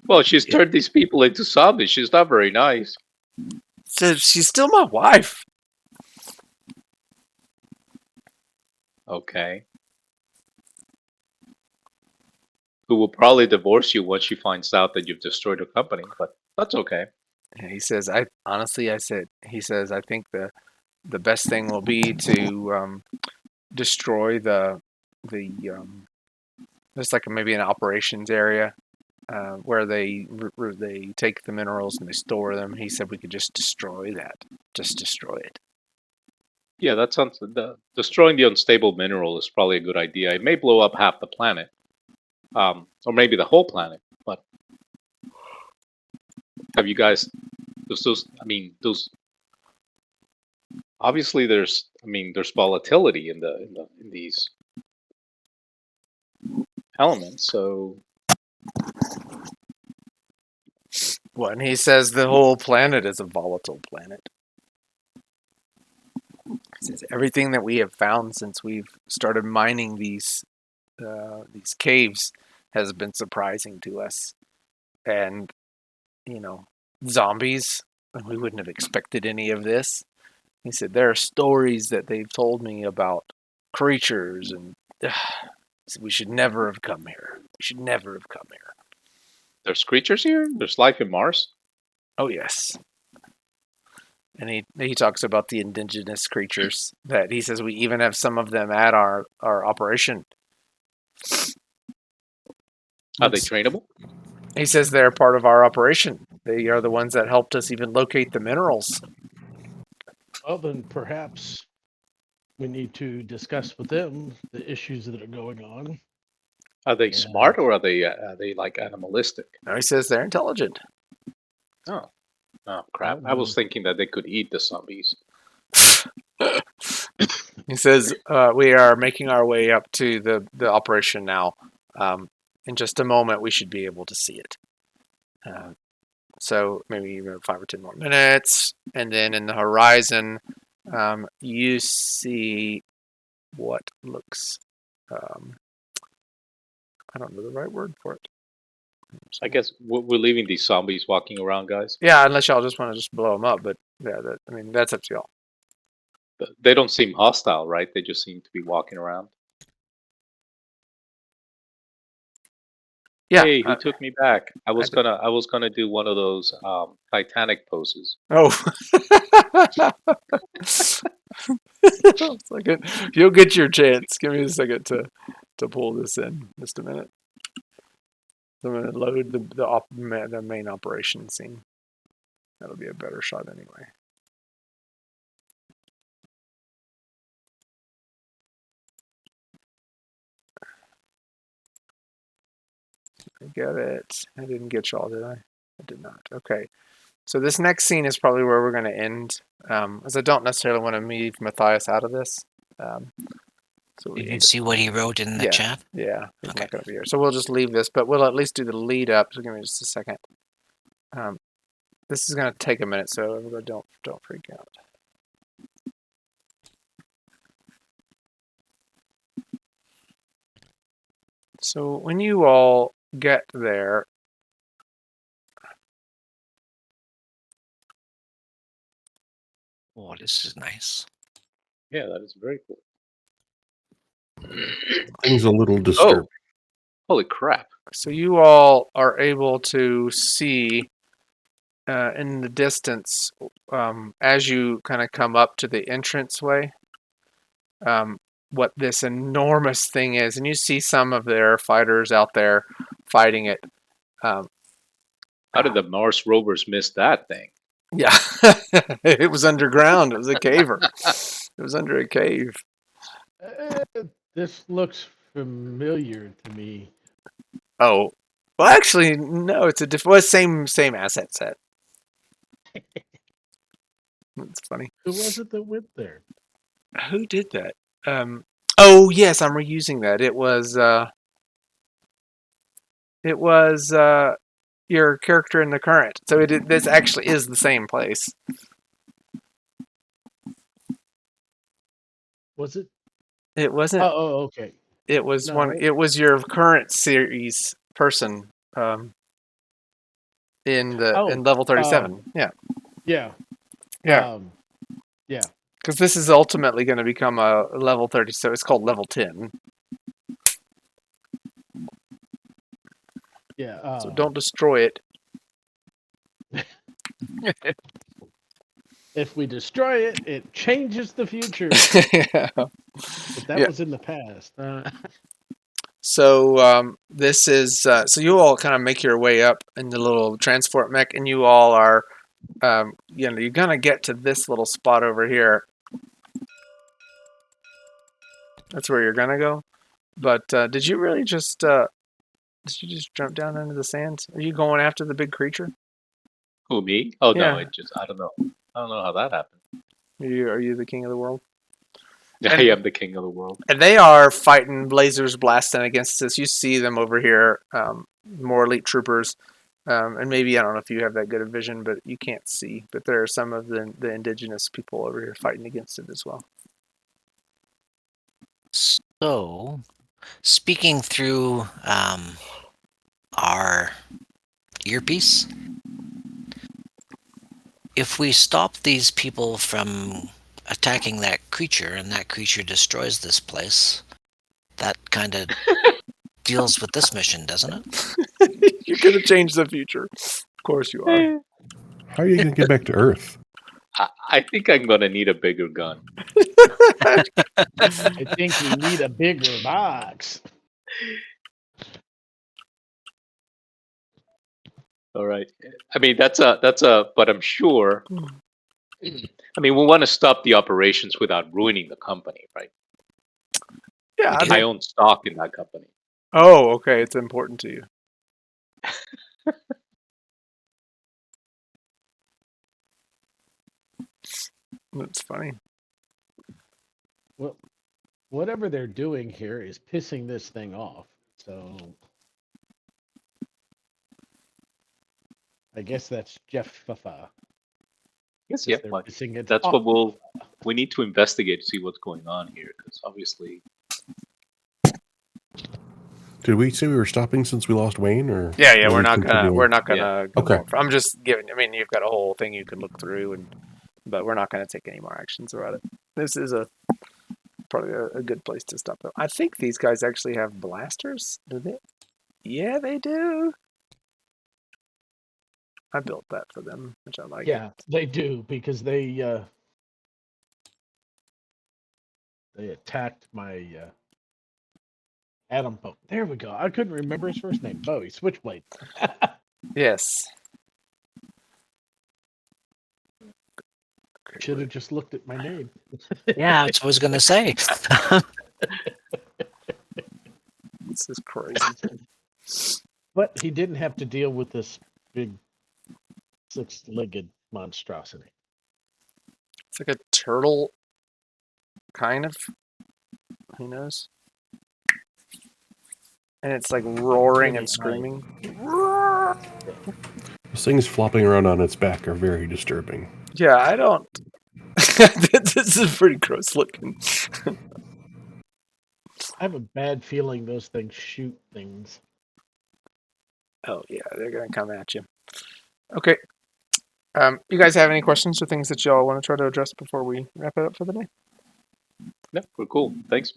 Well, she's turned these people into zombies. She's not very nice. So she's still my wife. Okay. Who will probably divorce you once she finds out that you've destroyed her company, but that's okay. And he says, I think the best thing will be to destroy the there's like maybe an operations area where they take the minerals and they store them. He said we could just destroy that, just destroy it. Yeah, that sounds. Destroying the unstable mineral is probably a good idea. It may blow up half the planet, or maybe the whole planet. But have you guys? Those. Obviously, there's volatility in these elements. So, Well, and he says the whole planet is a volatile planet. He says everything that we have found since we've started mining these caves has been surprising to us, and zombies. We wouldn't have expected any of this. He said there are stories that they've told me about creatures, and we should never have come here. We should never have come here. there's creatures here. There's life in Mars. Oh yes. And he talks about the indigenous creatures that he says we even have some of them at our operation. Are they trainable? He says they're part of our operation. They are the ones that helped us even locate the minerals. Well, then perhaps we need to discuss with them the issues that are going on. Are they smart or are they like animalistic? No, he says they're intelligent. Oh crap! I was thinking that they could eat the zombies. He says we are making our way up to the operation now. In just a moment, we should be able to see it. So maybe 5 or 10 more minutes, and then in the horizon, you see what looks. I don't know the right word for it. I guess we're leaving these zombies walking around, guys. Yeah, unless y'all just want to just blow them up, but yeah, that's up to y'all. They don't seem hostile, right? They just seem to be walking around. Yeah. Hey, who took me back? I was gonna do one of those Titanic poses. Oh. You'll get your chance. Give me a second to pull this in. Just a minute. I'm going to load the main operation scene. That'll be a better shot anyway. I get it. I didn't get y'all, did I? I did not. Okay. So this next scene is probably where we're going to end, as I don't necessarily want to leave Matthias out of this. So You can see what he wrote in the chat? Yeah, he's not going to be here. So we'll just leave this, but we'll at least do the lead up. So give me just a second. This is going to take a minute, so everybody don't freak out. So when you all get there, Oh, this is nice. Yeah, that is very cool. Things a little disturbing. Holy crap. So you all are able to see in the distance as you kind of come up to the entranceway. what this enormous thing is, and you see some of their fighters out there fighting it. How did the Mars rovers miss that thing? Yeah, it was underground. It was a caver. It was under a cave. This looks familiar to me. Oh, well, actually, no. It's same asset set. That's funny. Who was it that went there? Who did that? Oh yes, I'm reusing that. It was your character in the current. So this actually is the same place. Was it? It wasn't. Oh, okay. It was No. one. It was your current series person. In level 37. Yeah. Yeah. Yeah. Yeah. Because this is ultimately going to become a level 30, so it's called level 10. Yeah. So don't destroy it. If we destroy it, it changes the future. Yeah. But that was in the past. So this is so you all kind of make your way up in the little transport mech, and you all are, you're gonna get to this little spot over here. That's where you're gonna go. But did you really just jump down into the sand? Are you going after the big creature? Who, me? Oh no, Yeah. I don't know. I don't know how that happened. Are you the king of the world? I am the king of the world. And they are fighting lasers blasting against us. You see them over here, more elite troopers. And maybe, I don't know if you have that good of vision, but you can't see. But there are some of the indigenous people over here fighting against it as well. So, speaking through our earpiece, if we stop these people from attacking that creature and that creature destroys this place, that kind of deals with this mission, doesn't it? You're going to change the future. Of course you are. How are you going to get back to Earth? I think I'm gonna need a bigger gun. I think we need a bigger box. All right. I mean, but I'm sure. I mean, we want to stop the operations without ruining the company, right? Yeah. I own stock in that company. Oh, okay. It's important to you. That's funny. Well, whatever they're doing here is pissing this thing off. So I guess that's Jeff Fafa. Yes, They're yeah. pissing it That's off. what we need to investigate to see what's going on here, because obviously. Did we say we were stopping since we lost Wayne, or Yeah. are We're we not continuing? gonna. Go Okay. more. I'm just giving. I mean, you've got a whole thing you can look through, but we're not gonna take any more actions about it. This is probably a good place to stop them. I think these guys actually have blasters. Do they? Yeah, they do. I built that for them, which I like. Yeah, they do, because they attacked my Adam Poe. There we go. I couldn't remember his first name. Bowie, Switchblade. Yes. Should have just looked at my name. Yeah, that's what I was going to say. This is crazy. But he didn't have to deal with this big six-legged monstrosity. It's like a turtle, kind of. Who knows? And it's like roaring and screaming. Those things flopping around on its back are very disturbing. Yeah, I don't. This is pretty gross looking. I have a bad feeling those things shoot things. Oh yeah, they're gonna come at you. Okay. You guys have any questions or things that y'all want to try to address before we wrap it up for the day? No, we're cool. Thanks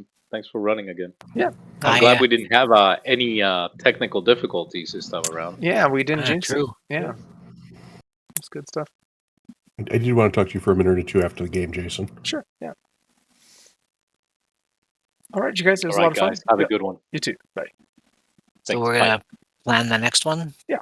for running again. Yeah. I'm glad we didn't have any technical difficulties this time around. Yeah, we didn't jinx it. True. Yeah. That's good stuff. I did want to talk to you for a minute or two after the game, Jason. Sure. Yeah. All right, you guys. It was All a lot right, of fun. guys. Have Yeah, a good one. you too. Bye. So Thanks. we're Bye. gonna plan the next one. Yeah.